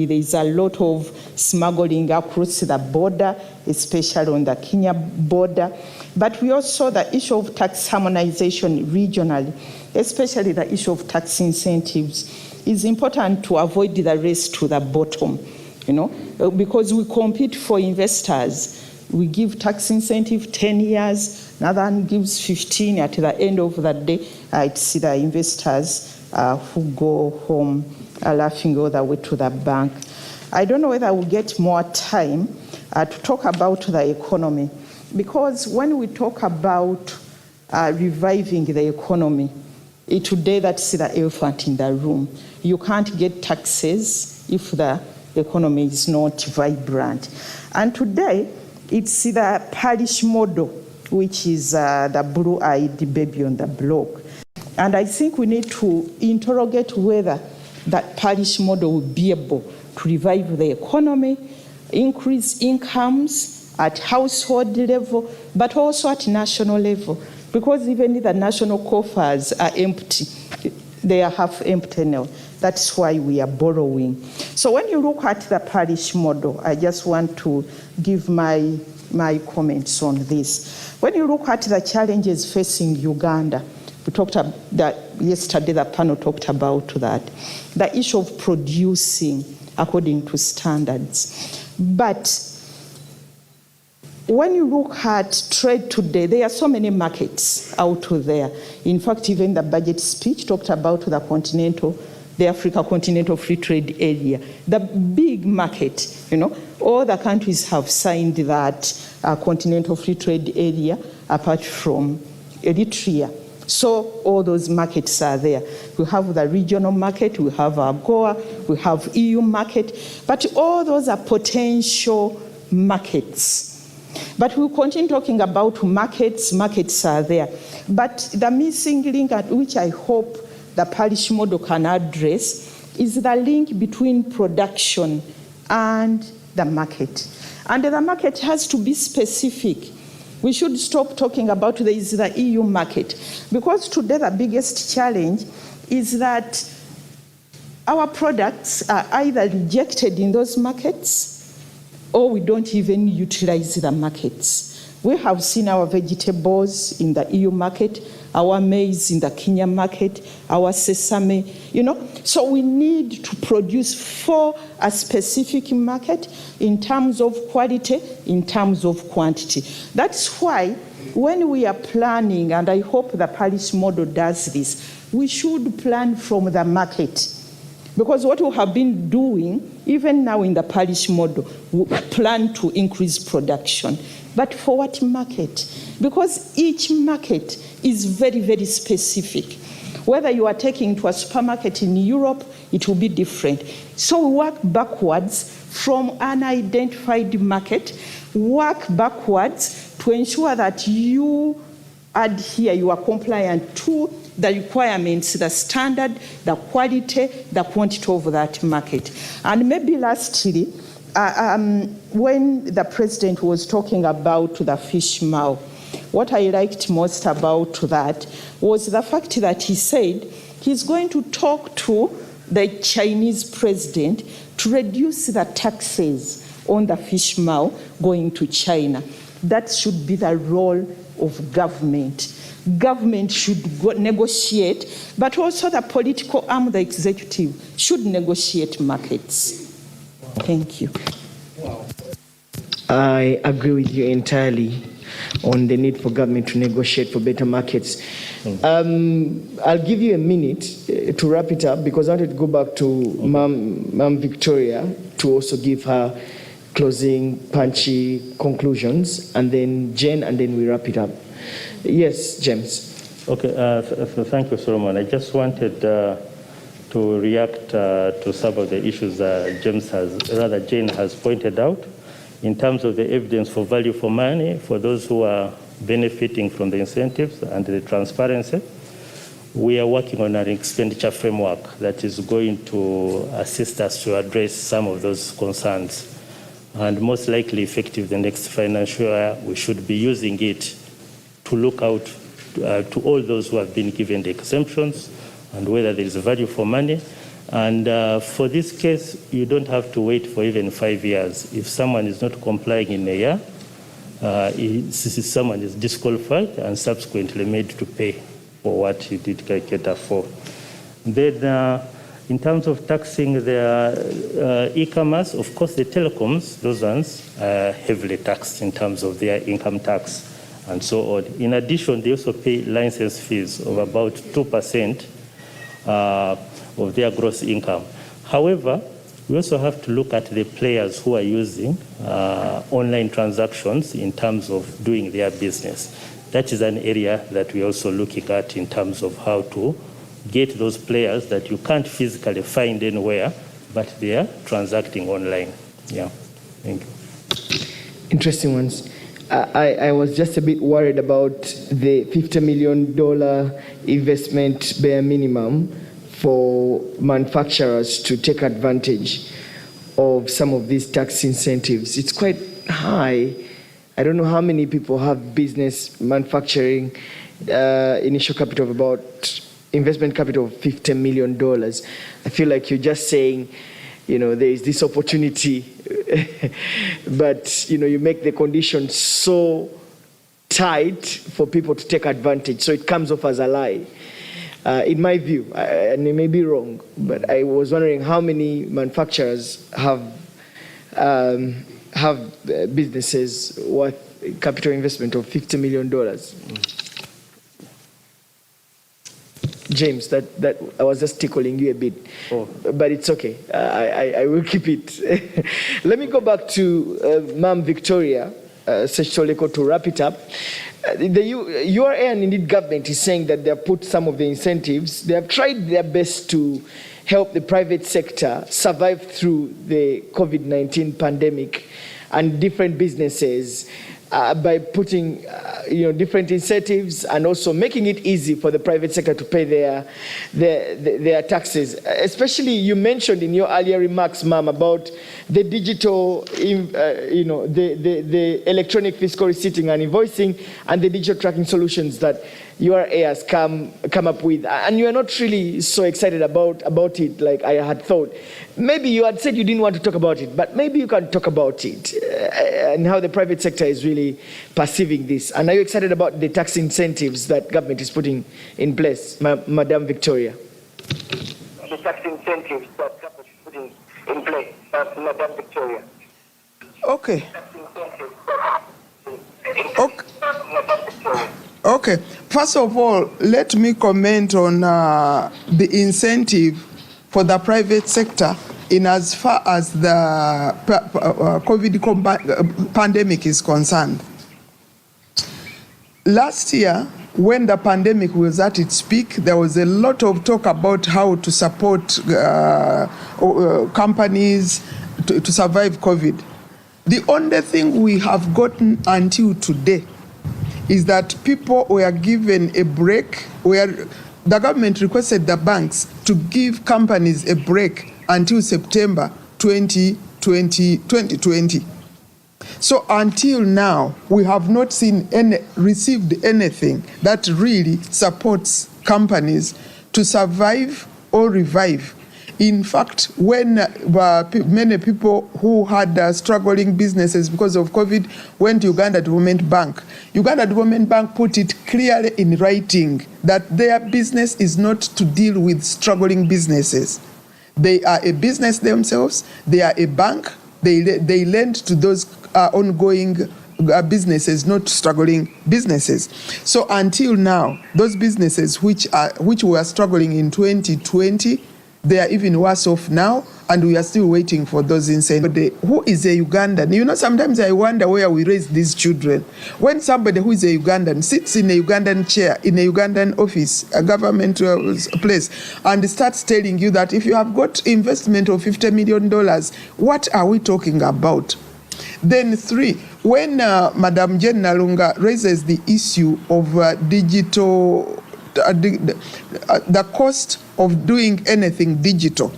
there's a lot of smuggling across the border, especially on the Kenya border. But we also, the issue of tax harmonization regionally, especially the issue of tax incentives, is important to avoid the race to the bottom, because we compete for investors. We give tax incentive 10 years, another one gives 15. At the end of the day, it's the investors who go home laughing all the way to the bank. I don't know whether we'll get more time to talk about the economy, because when we talk about reviving the economy, today that's the elephant in the room. You can't get taxes if the economy is not vibrant. And today, it's the Polish model, which is the blue-eyed baby on the block. And I think we need to interrogate whether that Polish model will be able to revive the economy, increase incomes at household level, but also at national level, because even the national coffers are empty. They are half empty now. That's why we are borrowing. So when you look at the Polish model, I just want to give my comments on this. When you look at the challenges facing Uganda, we talked about that yesterday, the panel talked about that, the issue of producing according to standards. But when you look at trade today, there are so many markets out there. In fact, even the budget speech talked about the Africa Continental Free Trade Area, the big market, all the countries have signed that Continental Free Trade Area apart from Eritrea. So all those markets are there. We have the regional market, we have AGOA, we have EU market, but all those are potential markets. But we'll continue talking about markets are there. But the missing link, at which I hope the Polish model can address, is the link between production and the market. And the market has to be specific. We should stop talking about the EU market, because today the biggest challenge is that our products are either rejected in those markets or we don't even utilize the markets. We have seen our vegetables in the EU market, our maize in the Kenya market, our sesame, So we need to produce for a specific market in terms of quality, in terms of quantity. That's why when we are planning, and I hope the Polish model does this, we should plan from the market. Because what we have been doing, even now in the Polish model, we plan to increase production. But for what market? Because each market is very, very specific. Whether you are taking to a supermarket in Europe, it will be different. So we work backwards from an identified market, work backwards to ensure that you adhere, you are compliant to the requirements, the standard, the quality, the quantity of that market. And maybe lastly, when the president was talking about the fish maw, what I liked most about that was the fact that he said he's going to talk to the Chinese president to reduce the taxes on the fish maw going to China. That should be the role of government. Government should negotiate, but also the political arm, the executive, should negotiate markets. Thank you. I agree with you entirely on the need for government to negotiate for better markets. I'll give you a minute to wrap it up, because I wanted to go back to Ma'am Victoria to also give her closing punchy conclusions, and then Jen, and then we wrap it up. Yes, James. Okay, thank you, Solomon. I just wanted to react to some of the issues Jane has pointed out. In terms of the evidence for value for money, for those who are benefiting from the incentives and the transparency, we are working on an expenditure framework that is going to assist us to address some of those concerns. And most likely effective the next financial year, we should be using it to look out to all those who have been given the exemptions and whether there is a value for money. And for this case, you don't have to wait for even 5 years. If someone is not complying in a year, someone is disqualified and subsequently made to pay for what he did cater for. Then in terms of taxing the e-commerce, of course the telecoms, those ones are heavily taxed in terms of their income tax and so on. In addition, they also pay license fees of about 2% of their gross income. However, we also have to look at the players who are using online transactions in terms of doing their business. That is an area that we're also looking at in terms of how to get those players that you can't physically find anywhere, but they are transacting online. Yeah, thank you. Interesting ones. I was just a bit worried about the $50 million investment bare minimum for manufacturers to take advantage of some of these tax incentives. It's quite high. I don't know how many people have business manufacturing initial capital of about investment capital of $50 million. I feel like you're just saying, there is this opportunity, but you make the conditions so tight for people to take advantage, so it comes off as a lie. In my view, and it may be wrong, but I was wondering how many manufacturers have businesses worth capital investment of $50 million. James, that I was just tickling you a bit, but it's okay. I will keep it. Let me go back to Ma'am Victoria Sechitoleko to wrap it up. The URA and indeed government is saying that they have put some of the incentives. They have tried their best to help the private sector survive through the COVID-19 pandemic and different businesses by putting different incentives and also making it easy for the private sector to pay their taxes. Especially you mentioned in your earlier remarks, ma'am, about the digital, the electronic fiscal receipting and invoicing and the digital tracking solutions that URA has come up with, and you are not really so excited about it like I had thought. Maybe you had said you didn't want to talk about it, but maybe you can talk about it and how the private sector is really perceiving this. And are you excited about the tax incentives that government is putting in place, Madam Victoria? The tax incentives that government is putting in place, Madam Victoria. Okay. Okay. First of all, let me comment on the incentive for the private sector in as far as the COVID pandemic is concerned. Last year, when the pandemic was at its peak, there was a lot of talk about how to support companies to survive COVID. The only thing we have gotten until today is that people were given a break, where the government requested the banks to give companies a break until September 2020. So until now, we have not received anything that really supports companies to survive or revive. In fact, when many people who had struggling businesses because of COVID went to Uganda Development Bank, Uganda Development Bank put it clearly in writing that their business is not to deal with struggling businesses. They are a business themselves, they are a bank, they lend to those ongoing businesses, not struggling businesses. So until now, those businesses which were struggling in 2020, They are even worse off now, and we are still waiting for those incentives. Who is a Ugandan? You know, sometimes I wonder where we raise these children. When somebody who is a Ugandan sits in a Ugandan chair, in a Ugandan office, a government place, and starts telling you that if you have got investment of $50 million, what are we talking about? Then 3, when Madam Jen Nalunga raises the issue of digital, the cost of doing anything digital,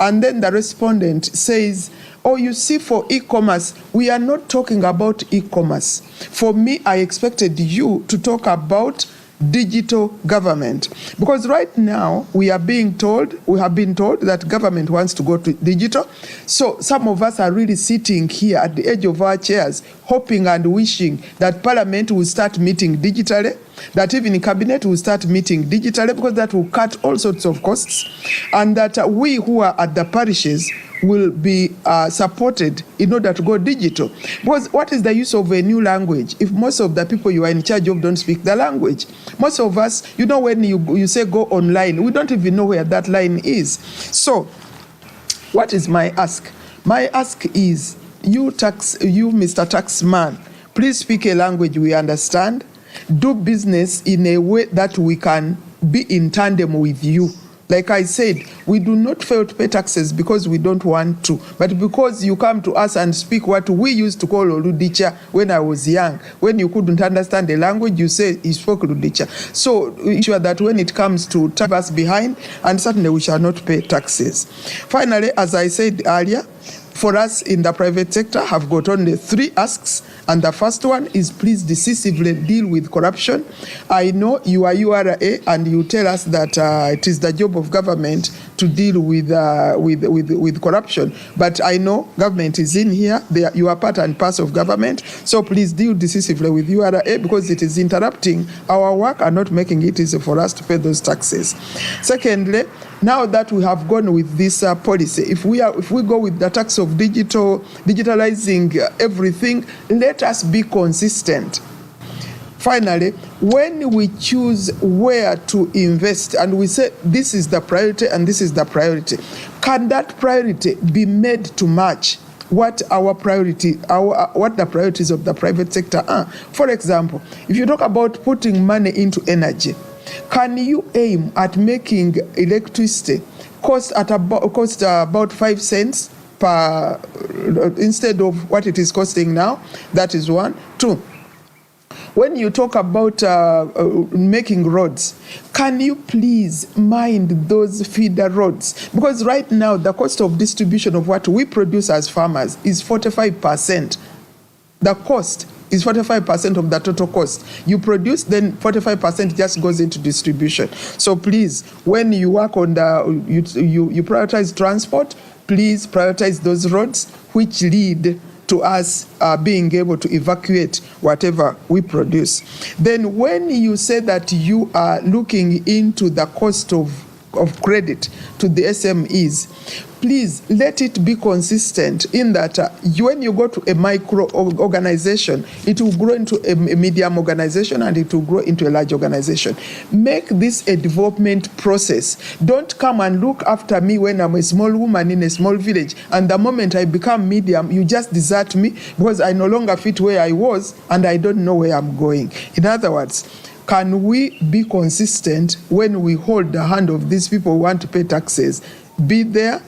and then the respondent says, oh, you see, for e-commerce, we are not talking about e-commerce. For me, I expected you to talk about digital government, because right now we have been told that government wants to go to digital. So some of us are really sitting here at the edge of our chairs, hoping and wishing that Parliament will start meeting digitally, that even cabinet will start meeting digitally, because that will cut all sorts of costs, and that we who are at the parishes will be supported in order to go digital. Because what is the use of a new language if most of the people you are in charge of don't speak the language? Most of us, you know, when you say go online, we don't even know where that line is. So what is my ask? My ask is, you Mr. Taxman, please speak a language we understand. Do business in a way that we can be in tandem with you. Like I said, we do not fail to pay taxes because we don't want to, but because you come to us and speak what we used to call Oludicha when I was young. When you couldn't understand the language, you say he spoke Oludicha. So ensure that when it comes to leave us behind, and certainly we shall not pay taxes. Finally, as I said earlier, for us in the private sector have got only 3 asks, and the first one is please decisively deal with corruption. I know you are URA and you tell us that it is the job of government to deal with corruption, but I know government is in here. You are part and parcel of government, so please deal decisively with URA because it is interrupting our work and not making it easy for us to pay those taxes. Secondly, now that we have gone with this policy, if we go with the tax of digitalizing everything, let us be consistent. Finally, when we choose where to invest and we say this is the priority and this is the priority, can that priority be made to match what the priorities of the private sector are? For example, if you talk about putting money into energy, can you aim at making electricity cost about 5 cents per instead of what it is costing now? That is 1. 2, when you talk about making roads, can you please mind those feeder roads? Because right now the cost of distribution of what we produce as farmers is 45%. The cost is 45% of the total cost. You produce, then 45% just goes into distribution. So please, when you work on you prioritize transport, please prioritize those roads which lead to us being able to evacuate whatever we produce. Then when you say that you are looking into the cost of credit to the SMEs, please let it be consistent in that when you go to a micro organization, it will grow into a medium organization and it will grow into a large organization. Make this a development process. Don't come and look after me when I'm a small woman in a small village, and the moment I become medium, you just desert me because I no longer fit where I was and I don't know where I'm going. In other words, can we be consistent when we hold the hand of these people who want to pay taxes? Be there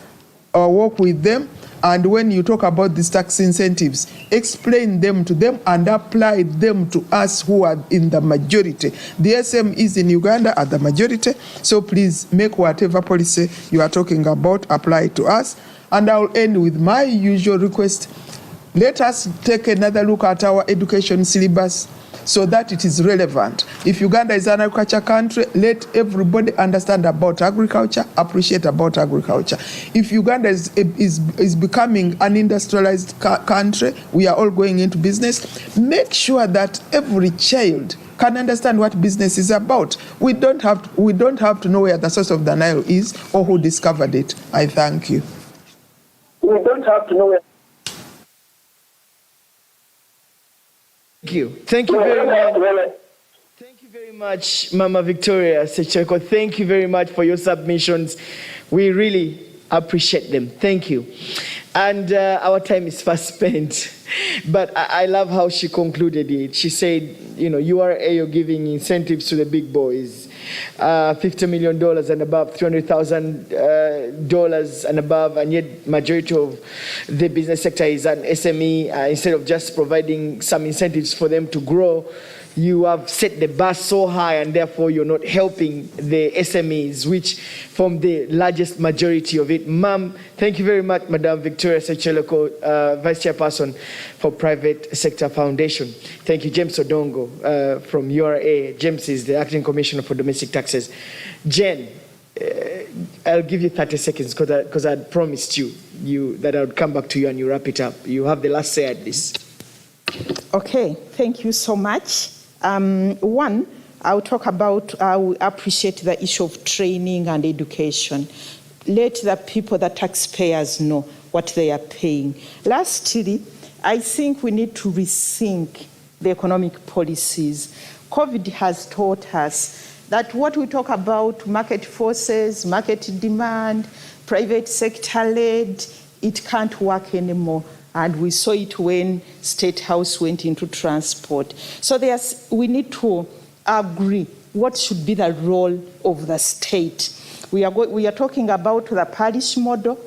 or work with them, and when you talk about these tax incentives, explain them to them and apply them to us who are in the majority. The SMEs in Uganda are the majority, so please make whatever policy you are talking about apply to us. And I'll end with my usual request. Let us take another look at our education syllabus so that it is relevant. If Uganda is an agriculture country, let everybody understand about agriculture, appreciate about agriculture. If Uganda is becoming an industrialized country, we are all going into business, make sure that every child can understand what business is about. We don't have to know where the source of the Nile is or who discovered it. I thank you. We don't have to know where. Thank you. Thank you very much. Thank you very much, Mama Victoria Secheko. Thank you very much for your submissions. We really appreciate them. Thank you. And our time is fast spent. But I love how she concluded it. She said, URA, you're giving incentives to the big boys. $50 million and above, $300,000 and above, and yet majority of the business sector is an SME. Instead of just providing some incentives for them to grow, you have set the bar so high, and therefore you're not helping the SMEs, which form the largest majority of it. Ma'am, thank you very much, Madam Victoria Secheleko, Vice Chairperson for Private Sector Foundation. Thank you, James Odongo from URA. James is the Acting Commissioner for Domestic Taxes. Jen, I'll give you 30 seconds because I promised you that I would come back to you and you wrap it up. You have the last say at this. Okay, thank you so much. One, I'll talk about, I will appreciate the issue of training and education. Let the people, the taxpayers, know what they are paying. Lastly, I think we need to rethink the economic policies. COVID has taught us that what we talk about, market forces, market demand, private sector-led, it can't work anymore. And we saw it when State House went into transport. So we need to agree what should be the role of the state. We are talking about the parish model,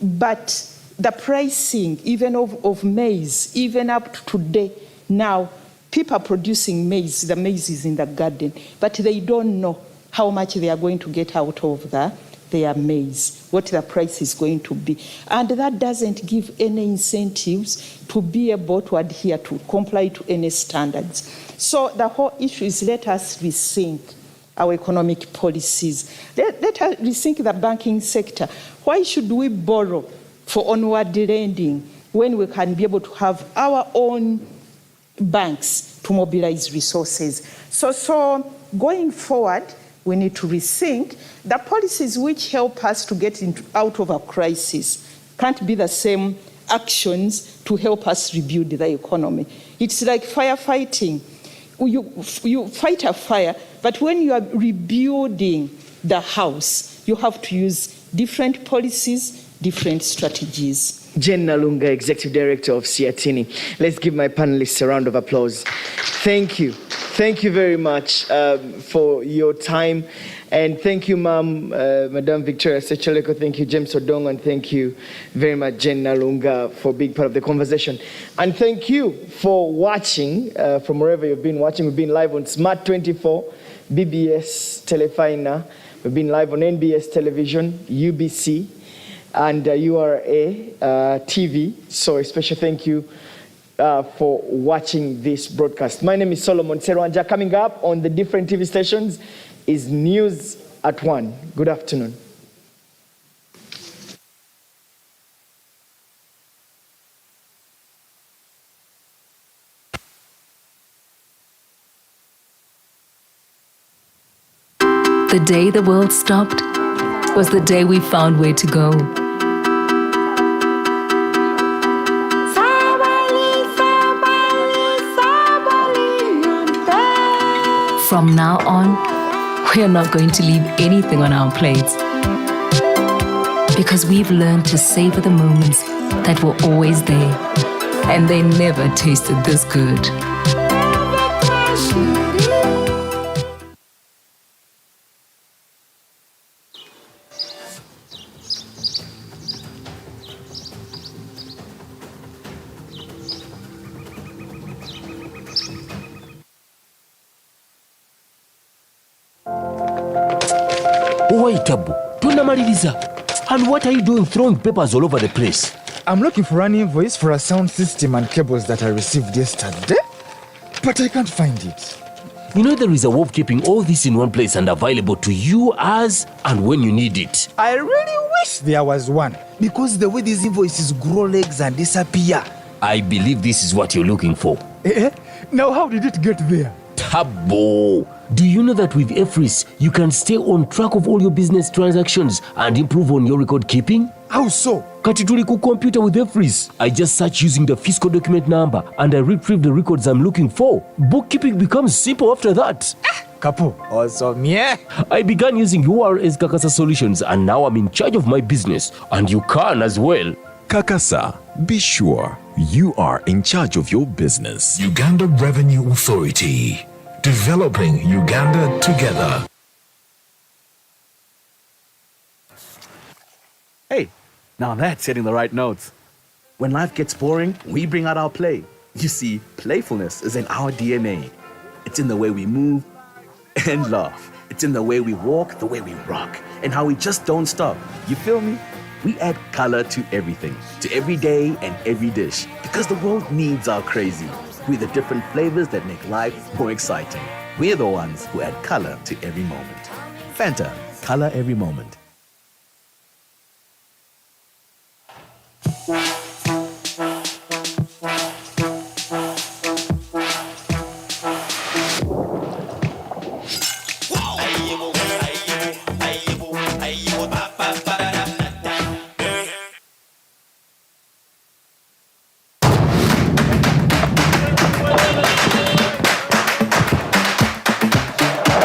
but the pricing even of maize, even up to today, now people are producing maize, the maize is in the garden, but they don't know how much they are going to get out of their maize, what the price is going to be. And that doesn't give any incentives to be able to adhere to, comply to any standards. So the whole issue is let us rethink our economic policies. Let us rethink the banking sector. Why should we borrow for onward lending when we can be able to have our own banks to mobilize resources? So going forward, we need to rethink the policies which help us to get out of a crisis. Can't be the same actions to help us rebuild the economy. It's like firefighting. You fight a fire, but when you are rebuilding the house, you have to use different policies, different strategies. Jen Nalunga, Executive Director of Siatini. Let's give my panelists a round of applause. Thank you. Thank you very much for your time. And thank you, Ma'am, Madam Victoria Secheleko. Thank you, James Odongo. And thank you very much, Jen Nalunga, for being part of the conversation. And thank you for watching from wherever you've been watching. We've been live on Smart 24, BBS Telefina. We've been live on NBS Television, UBC, and URA TV. So a special thank you for watching this broadcast. My name is Solomon Serwanja. Coming up on the different TV stations is News at 1. Good afternoon. The day the world stopped was the day we found where to go. From now on, we are not going to leave anything on our plates. Because we've learned to savor the moments that were always there. And they never tasted this good. Wait, Abu, tunamaliliza. And what are you doing throwing papers all over the place? I'm looking for an invoice for a sound system and cables that I received yesterday, but I can't find it. You know there is a way of keeping all this in one place and available to you as and when you need it. I really wish there was one, because the way these invoices grow legs and disappear. I believe this is what you're looking for. Now how did it get there? Tabo! Do you know that with EFRIS, you can stay on track of all your business transactions and improve on your record keeping? How so? Katituliku computer with EFRIS. I just search using the fiscal document number and I retrieve the records I'm looking for. Bookkeeping becomes simple after that. Kapu, awesome, yeah. I began using URS Kakasa Solutions and now I'm in charge of my business. And you can as well. Kakasa, be sure you are in charge of your business. Uganda Revenue Authority. Developing Uganda together. Hey, now that's hitting the right notes. When life gets boring, we bring out our play. You see, playfulness is in our DNA. It's in the way we move and laugh. It's in the way we walk, the way we rock, and how we just don't stop. You feel me? We add color to everything, to every day and every dish, because the world needs our crazy. We're the different flavors that make life more exciting. We're the ones who add color to every moment. Fanta, color every moment.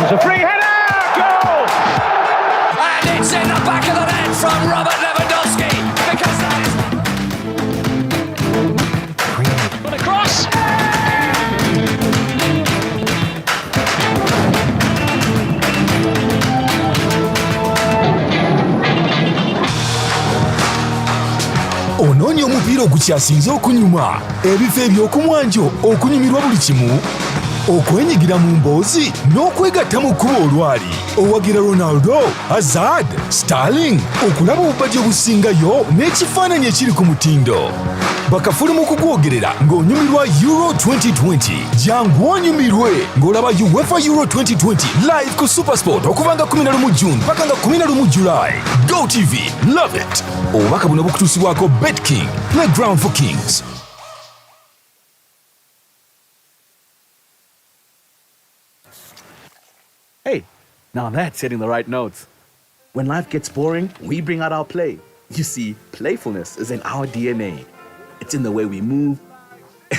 It's a free header! Goal! And it's in the back of the net from Robert Lewandowski because that is. But across! Onoonya omupiira ogukyasinze okunyuma, ebifo eby'okumwanjo okunyumirwa buli kimu, okwenyigira mu mboozi n'okwegatta mu kkubo olwali, owagira Ronaldo, Hazard, Sterling, okulaba obubajje obusingayo n'ekifaananyi ekiri ku mutindo. Bakafuli mu kugwogerera ng'onyumirwa Euro 2020. Jangu onyumirwe ng'olaba UEFA Euro 2020 live ku Supersport okuva nga 11 June paka nga 11 July. Go TV, love it! Obubaka buno bukutuusibwako Bet King, Playground for Kings. Hey, now that's hitting the right notes. When life gets boring, we bring out our play. You see, playfulness is in our DNA. It's in the way we move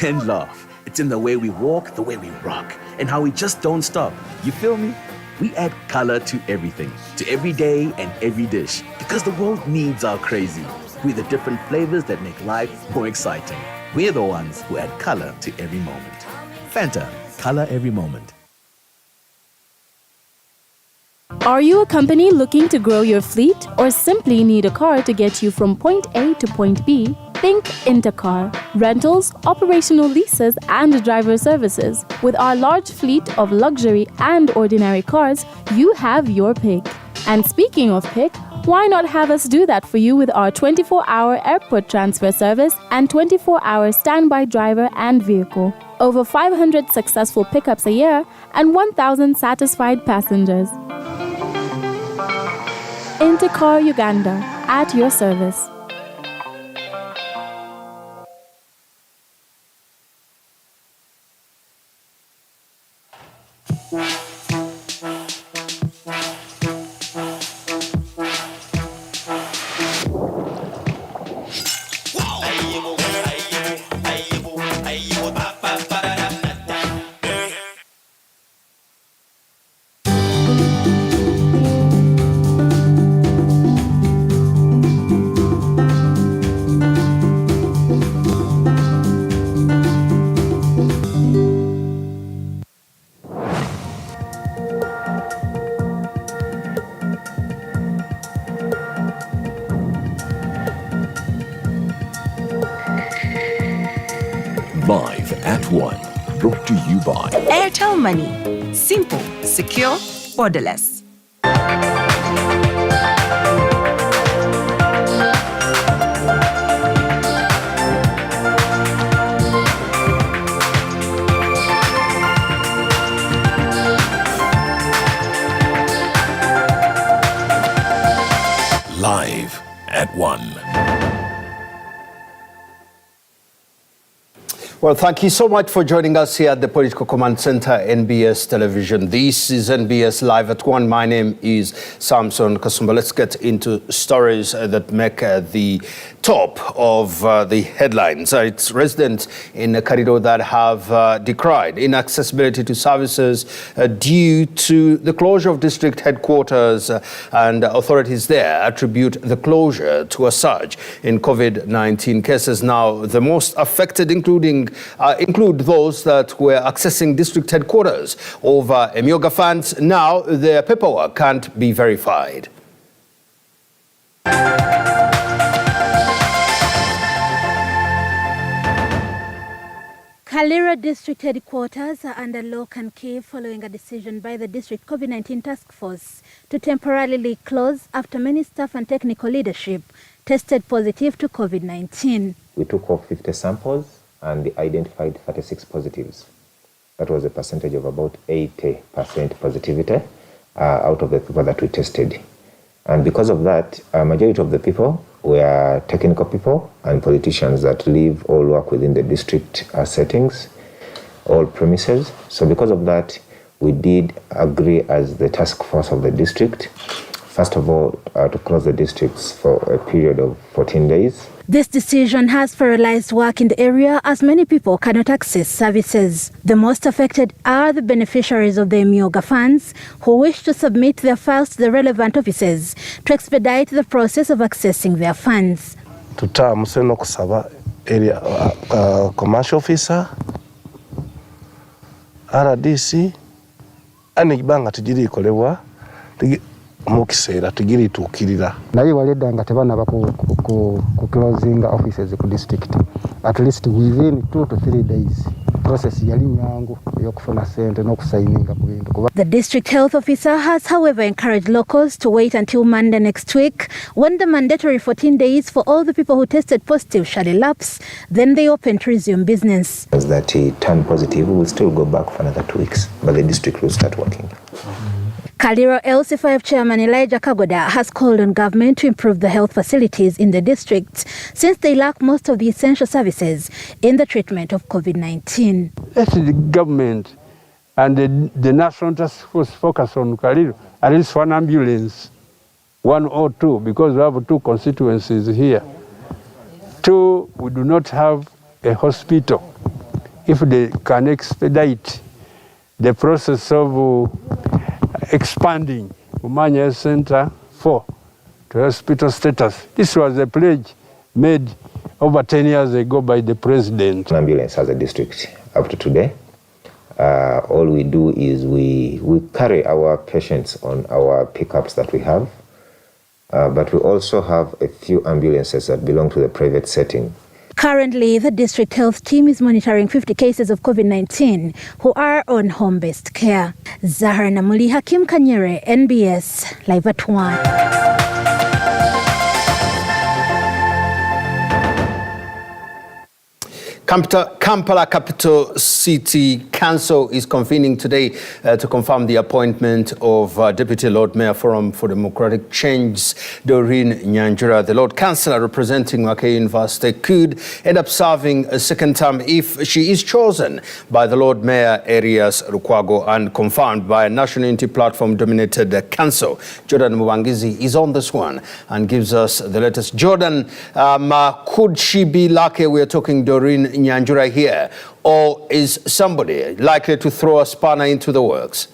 and laugh. It's in the way we walk, the way we rock, and how we just don't stop. You feel me? We add color to everything, to every day and every dish, because the world needs our crazy. We're the different flavors that make life more exciting. We're the ones who add color to every moment. Fanta, color every moment. Are you a company looking to grow your fleet or simply need a car to get you from point A to point B? Think Intercar. Rentals, operational leases, and driver services. With our large fleet of luxury and ordinary cars, you have your pick. And speaking of pick, why not have us do that for you with our 24-hour airport transfer service and 24-hour standby driver and vehicle? Over 500 successful pickups a year and 1,000 satisfied passengers. Intercar Uganda, at your service. Live at 1, brought to you by Airtel Money. Simple, secure, borderless. Live at 1. Well, thank you so much for joining us here at the Political Command Center, NBS Television. This is NBS Live at 1. My name is Samson Kasumba. Let's get into stories that make the top of the headlines. It's residents in Karido that have decried inaccessibility to services due to the closure of district headquarters, and authorities there attribute the closure to a surge in COVID-19 cases. Now, the most affected include those that were accessing district headquarters over Emyoga funds. Now their paperwork can't be verified. Kalira District Headquarters are under lock and key following a decision by the District COVID-19 Task Force to temporarily close after many staff and technical leadership tested positive to COVID-19. We took off 50 samples and identified 36 positives. That was a percentage of about 80% positivity out of the people that we tested. And because of that, a majority of the people were technical people and politicians that live or work within the district settings, all premises. So because of that, we did agree as the task force of the district, first of all, to close the districts for a period of 14 days. This decision has paralyzed work in the area as many people cannot access services. The most affected are the beneficiaries of the Emyoga funds who wish to submit their files to the relevant offices to expedite the process of accessing their funds. Tutambuse no kusaba area commercial officer RDC anigibanga tujiri kolebwa mukiseera tugiritukirira naye waledanga tebanaba ku closing offices ku district at least within 2 to 3 days process yali nyangu yokufuna sente n'okusaininga ku bintu. The district health officer has however encouraged locals to wait until Monday next week when the mandatory 14 days for all the people who tested positive shall elapse, then they open to resume business. As that he turned positive, we will still go back for another 2 weeks, but the district will start working. Kalira LC5 Chairman Elijah Kagoda has called on government to improve the health facilities in the district since they lack most of the essential services in the treatment of COVID-19. Let the government and the National Task Force focus on Kalira, at least one ambulance, 1 or 2, because we have 2 constituencies here. 2, we do not have a hospital. If they can expedite the process of expanding Umanya Center 4 to hospital status. This was a pledge made over 10 years ago by the president. An ambulance has a district up to today. All we do is we carry our patients on our pickups that we have, but we also have a few ambulances that belong to the private setting. Currently, the district health team is monitoring 50 cases of COVID-19 who are on home-based care. Zahra Namuli, Hakim Kanyere, NBS, Live at 1. Kampala Capital City Council is convening today to confirm the appointment of Deputy Lord Mayor Forum for Democratic Change, Doreen Nyanjura. The Lord Councillor representing Mackay University could end up serving a second term if she is chosen by the Lord Mayor Erias Lukwago and confirmed by a National Unity Platform-dominated council. Jordan Mubangizi is on this one and gives us the latest. Jordan, could she be lucky? We're talking Doreen Nyanjura here, or is somebody likely to throw a spanner into the works?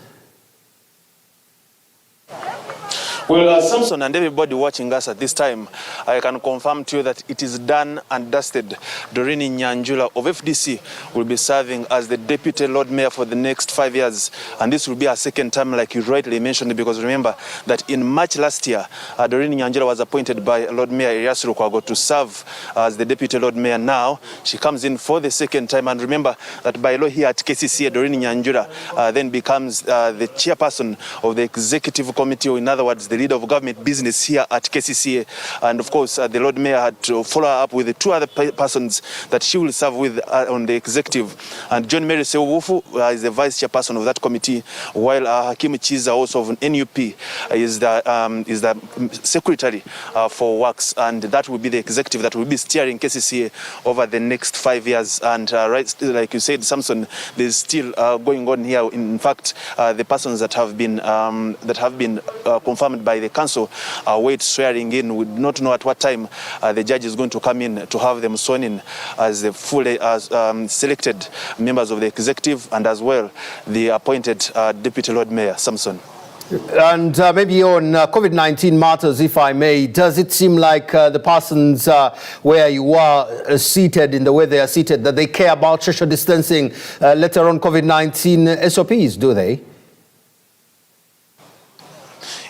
Well, Samson and everybody watching us at this time, I can confirm to you that it is done and dusted. Doreen Nyanjura of FDC will be serving as the Deputy Lord Mayor for the next 5 years. And this will be her second term, like you rightly mentioned, because remember that in March last year, Doreen Nyanjura was appointed by Lord Mayor Erias Lukwago to serve as the Deputy Lord Mayor. Now, she comes in for the second time. And remember that by law here at KCC, Doreen Nyanjura then becomes the chairperson of the Executive Committee, or in other words, the leader of government business here at KCCA. And of course, the Lord Mayor had to follow up with the two other persons that she will serve with on the executive. And John Mary Sewufu is the vice chairperson of that committee, while Hakim Chiza, also of NUP, is the secretary for works. And that will be the executive that will be steering KCCA over the next 5 years. And right, like you said, Samson, there's still going on here. In fact, the persons that have been confirmed by the council await swearing in. We do not know at what time the judge is going to come in to have them sworn in as the fully selected members of the executive, and as well the appointed Deputy Lord Mayor, Samson. And maybe on COVID-19 matters, if I may, does it seem like the persons where you are seated, in the way they are seated, that they care about social distancing, later on COVID-19 SOPs, do they?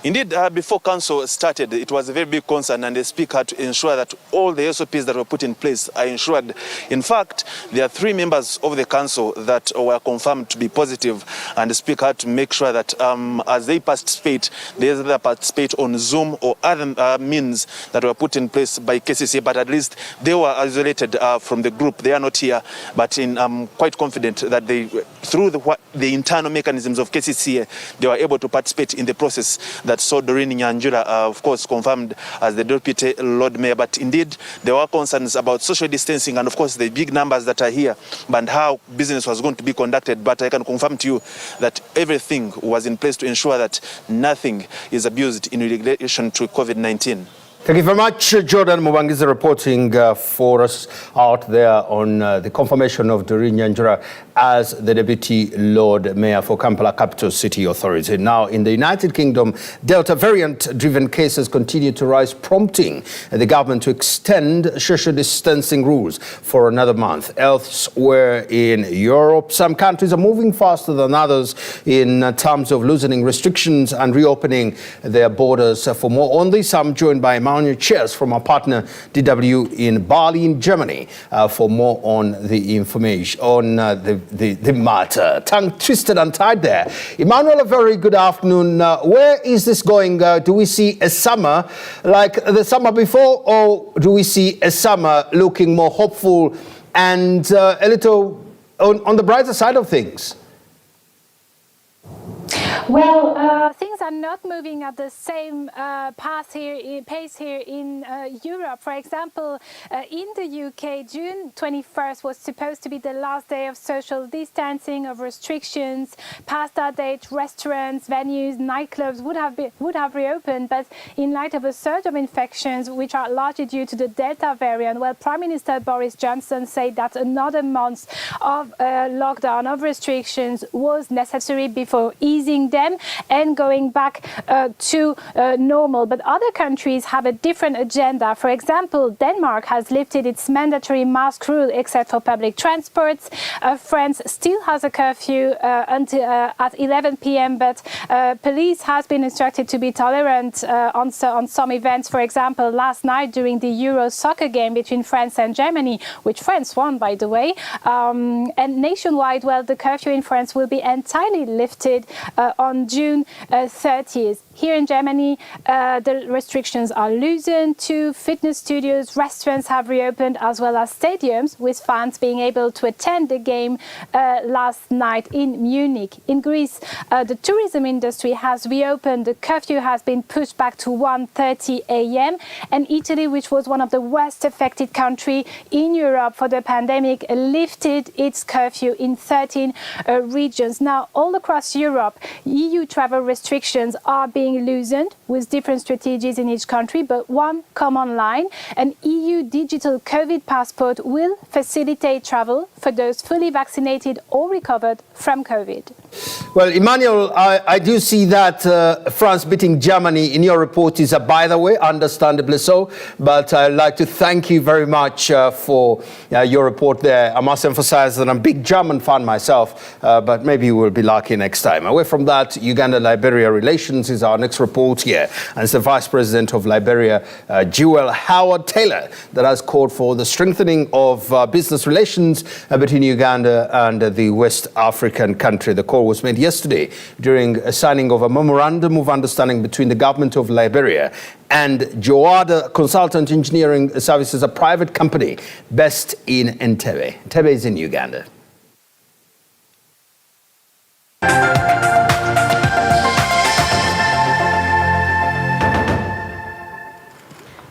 Indeed, before council started, it was a very big concern, and the speaker had to ensure that all the SOPs that were put in place are ensured. In fact, there are 3 members of the council that were confirmed to be positive, and the speaker had to make sure that as they participate, they either participate on Zoom or other means that were put in place by KCCA, but at least they were isolated from the group. They are not here, but I'm quite confident that they, through the internal mechanisms of KCCA, they were able to participate in the process that saw Doreen Nyanjula, of course, confirmed as the Deputy Lord Mayor. But indeed, there were concerns about social distancing and, of course, the big numbers that are here and how business was going to be conducted. But I can confirm to you that everything was in place to ensure that nothing is abused in relation to COVID-19. Thank you very much, Jordan Mubangiza, reporting for us out there on the confirmation of Doreen Nyanjula as the Deputy Lord Mayor for Kampala Capital City Authority. Now, in the United Kingdom, Delta variant-driven cases continue to rise, prompting the government to extend social distancing rules for another month. Elsewhere in Europe, some countries are moving faster than others in terms of loosening restrictions and reopening their borders. For more on this, I'm joined by Emmanuel Chess from our partner DW in Berlin, Germany, for more on the information, on the matter. Tongue twisted and tied there. Emmanuel, a very good afternoon. Where is this going? Do we see a summer like the summer before, or do we see a summer looking more hopeful and a little on the brighter side of things? Well, things are not moving at the same pace here in Europe. For example, in the UK, June 21st was supposed to be the last day of social distancing, of restrictions. Past that date, restaurants, venues, nightclubs would have reopened. But in light of a surge of infections, which are largely due to the Delta variant, well, Prime Minister Boris Johnson said that another month of lockdown, of restrictions, was necessary before easing them and going back to normal. But other countries have a different agenda. For example, Denmark has lifted its mandatory mask rule except for public transports. France still has a curfew until at 11 p.m. but police has been instructed to be tolerant on some events. For example, last night during the Euro soccer game between France and Germany, which France won, by the way, and nationwide, well, the curfew in France will be entirely lifted on June 30th. Here in Germany, the restrictions are loosened to fitness studios, restaurants have reopened, as well as stadiums, with fans being able to attend the game last night in Munich. In Greece, the tourism industry has reopened. The curfew has been pushed back to 1:30 a.m. And Italy, which was one of the worst affected countries in Europe for the pandemic, lifted its curfew in 13 regions. Now, all across Europe, EU travel restrictions are being loosened with different strategies in each country, but one common line: an EU digital COVID passport will facilitate travel for those fully vaccinated or recovered from COVID. Well, Emmanuel, I do see that France beating Germany in your report is, by the way, understandably so, but I'd like to thank you very much for your report there. I must emphasize that I'm a big German fan myself, but maybe we'll be lucky next time. Away from that, about Uganda-Liberia relations is our next report here. And it's the Vice President of Liberia, Jewel Howard-Taylor, that has called for the strengthening of business relations between Uganda and the West African country. The call was made yesterday during a signing of a memorandum of understanding between the government of Liberia and Joada Consultant Engineering Services, a private company based in Entebbe. Entebbe is in Uganda.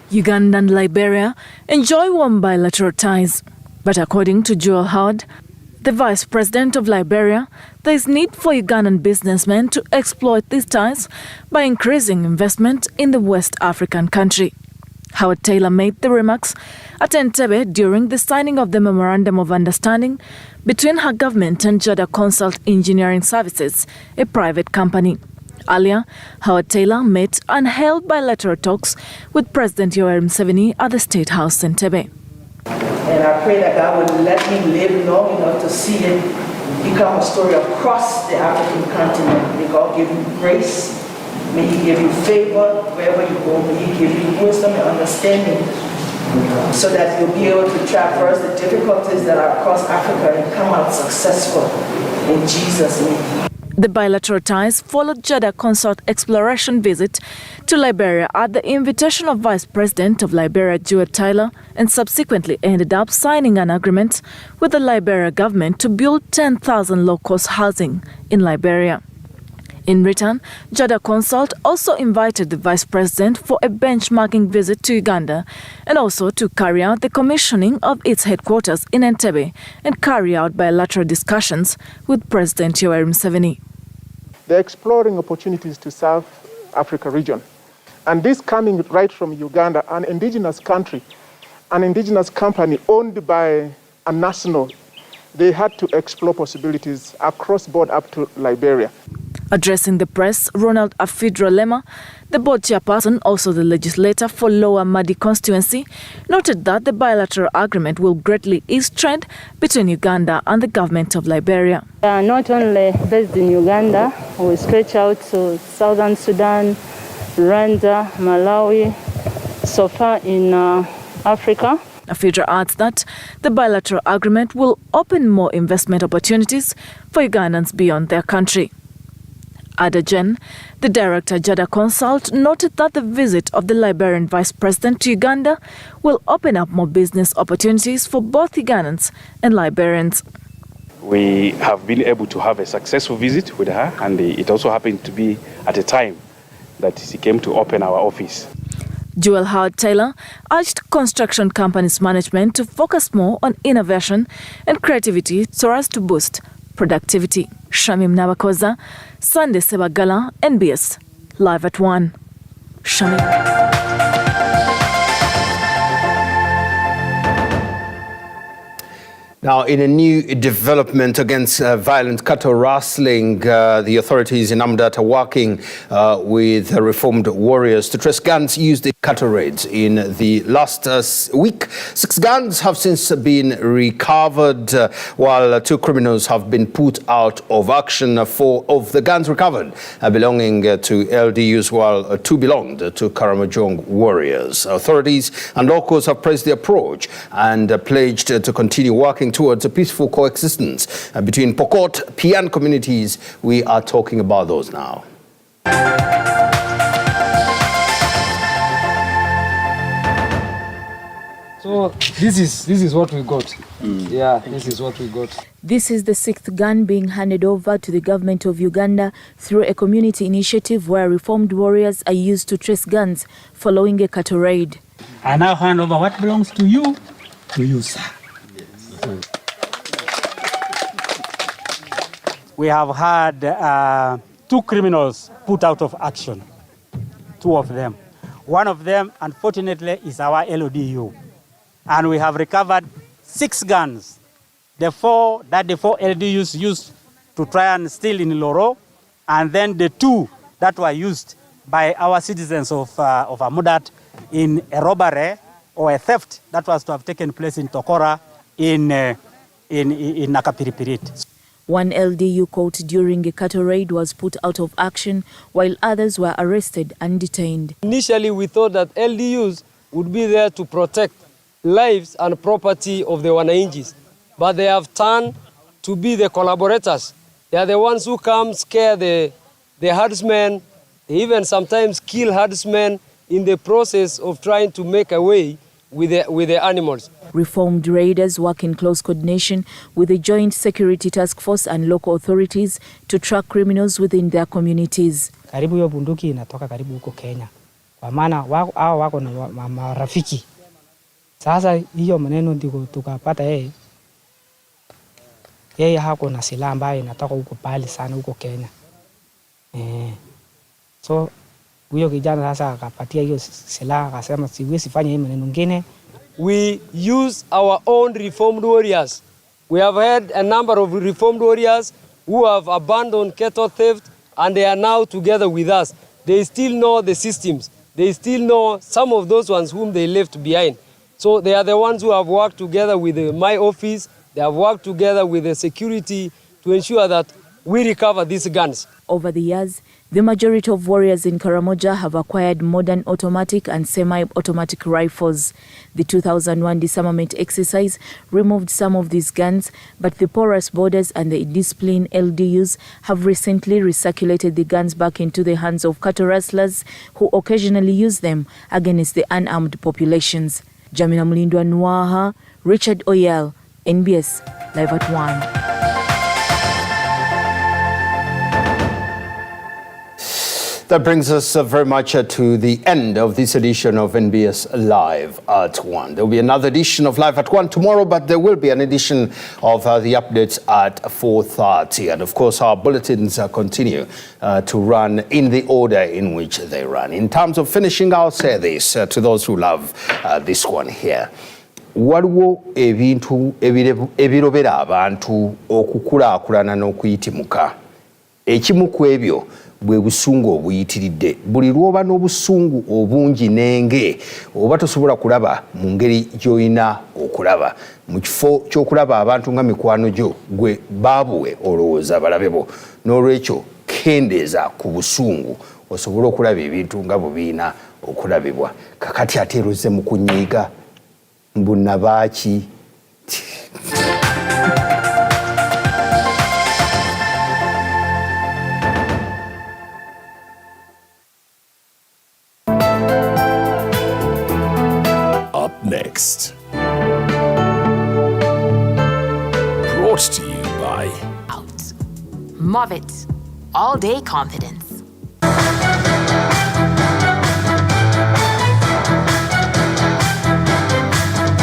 Uganda and Liberia enjoy warm bilateral ties. But according to Jewel Howard, the Vice President of Liberia, there is need for Ugandan businessmen to exploit these ties by increasing investment in the West African country. Howard-Taylor made the remarks at Entebbe during the signing of the Memorandum of Understanding between her government and Joada Consult Engineering Services, a private company. Earlier, Howard-Taylor met and held bilateral talks with President Yoweri Museveni at the State House in Entebbe. And I pray that God will let me live long enough to see it become a story across the African continent. May God give you grace. May He give you favor wherever you go. May He give you wisdom and understanding so that you'll be able to traverse the difficulties that are across Africa and come out successful in Jesus' name. The bilateral ties followed Joada Consult exploration visit to Liberia at the invitation of Vice President of Liberia, Jewel Taylor, and subsequently ended up signing an agreement with the Liberia government to build 10,000 low-cost housing in Liberia. In return, Joada Consult also invited the Vice President for a benchmarking visit to Uganda and also to carry out the commissioning of its headquarters in Entebbe and carry out bilateral discussions with President Yoweri Museveni. They're exploring opportunities to serve Africa region. And this coming right from Uganda, an indigenous country, an indigenous company owned by a national, they had to explore possibilities across board up to Liberia. Addressing the press, Ronald Afidro Lema, the board chairperson, also the legislator for Lower Madi constituency, noted that the bilateral agreement will greatly ease trade between Uganda and the government of Liberia. Not only based in Uganda, we stretch out to Southern Sudan, Rwanda, Malawi, so far in Africa. Afidra adds that the bilateral agreement will open more investment opportunities for Ugandans beyond their country. Ada Jen, the director Joada Consult, noted that the visit of the Liberian Vice President to Uganda will open up more business opportunities for both Ugandans and Liberians. We have been able to have a successful visit with her, and it also happened to be at a time that she came to open our office. Jewel Howard-Taylor urged construction companies' management to focus more on innovation and creativity so as to boost productivity. Shamim Nabakoza, Sunday Sebagala, NBS, Live at 1. Shamim. Now, in a new development against violent cattle rustling, the authorities in Amdat are working with reformed warriors to trace guns used in cattle raids. In the last week, 6 guns have since been recovered, while 2 criminals have been put out of action. 4 of the guns recovered belonging to LDUs, while 2 belonged to Karamojong warriors. Authorities and locals have praised the approach and pledged to continue working towards a peaceful coexistence between Pokot, Pian communities. We are talking about those now. So this is what we got. Yeah, this is what we got. This is the 6th gun being handed over to the government of Uganda through a community initiative where reformed warriors are used to trace guns following a cattle raid. I now hand over what belongs to you, sir. We have had 2 criminals put out of action, 2 of them. One of them, unfortunately, is our LODU. And we have recovered 6 guns. The 4 LDUs used to try and steal in Loro, and then the 2 that were used by our citizens of Amudat in a robbery or a theft that was to have taken place in Tokora in Nakapiripirit. One LDU caught during a cattle raid was put out of action, while others were arrested and detained. Initially, we thought that LDUs would be there to protect lives and property of the Wananchis, but they have turned to be the collaborators. They are the ones who come scare the herdsmen. They even sometimes kill herdsmen in the process of trying to make away with the animals. Reformed raiders work in close coordination with the Joint Security Task Force and local authorities to track criminals within their communities. Karibu hiyo bunduki inatoka karibu huko Kenya. Kwa maana wako na marafiki. Sasa hiyo maneno ndiko tukapata yeye hako na silaha ambayo inatoka huko pale sana huko Kenya. So huyo kijana sasa akapatia hiyo silaha akasema siwezi fanya hii maneno mengine. We use our own reformed warriors. We have had a number of reformed warriors who have abandoned cattle theft and they are now together with us. They still know the systems. They still know some of those ones whom they left behind. So they are the ones who have worked together with my office. They have worked together with the security to ensure that we recover these guns. Over the years, the majority of warriors in Karamoja have acquired modern automatic and semi-automatic rifles. The 2001 disarmament exercise removed some of these guns, but the porous borders and the disciplined LDUs have recently recirculated the guns back into the hands of cattle rustlers who occasionally use them against the unarmed populations. Jamina Mulindwa Nwaha, Richard Oyel, NBS, Live at 1. That brings us very much to the end of this edition of NBS Live at 1. There will be another edition of Live at 1 tomorrow, but there will be an edition of the updates at 4:30. And of course, our bulletins continue to run in the order in which they run. In terms of finishing, I'll say this to those who love this one here. Waliwo ebintu ebirobera abantu okukulaakulana n'okuyitimuka. Ekimu ku ebyo bwe busungu obuyitiridde. Buli lwoba n'obusungu obungi n'enge oba tosobola kulaba mu ngeri gy'olina okulaba. Mu kifo ky'okulaba abantu nga mikwano gyo gwe baabuwe olowooza balabe bo. N'olwekyo kendeeza ku busungu osobole okulaba ebintu nga bubiina okulabibwa. Kakati ate erozze mu kunyiiga mbunabaaki. Next. Brought to you by Movit. All day confidence.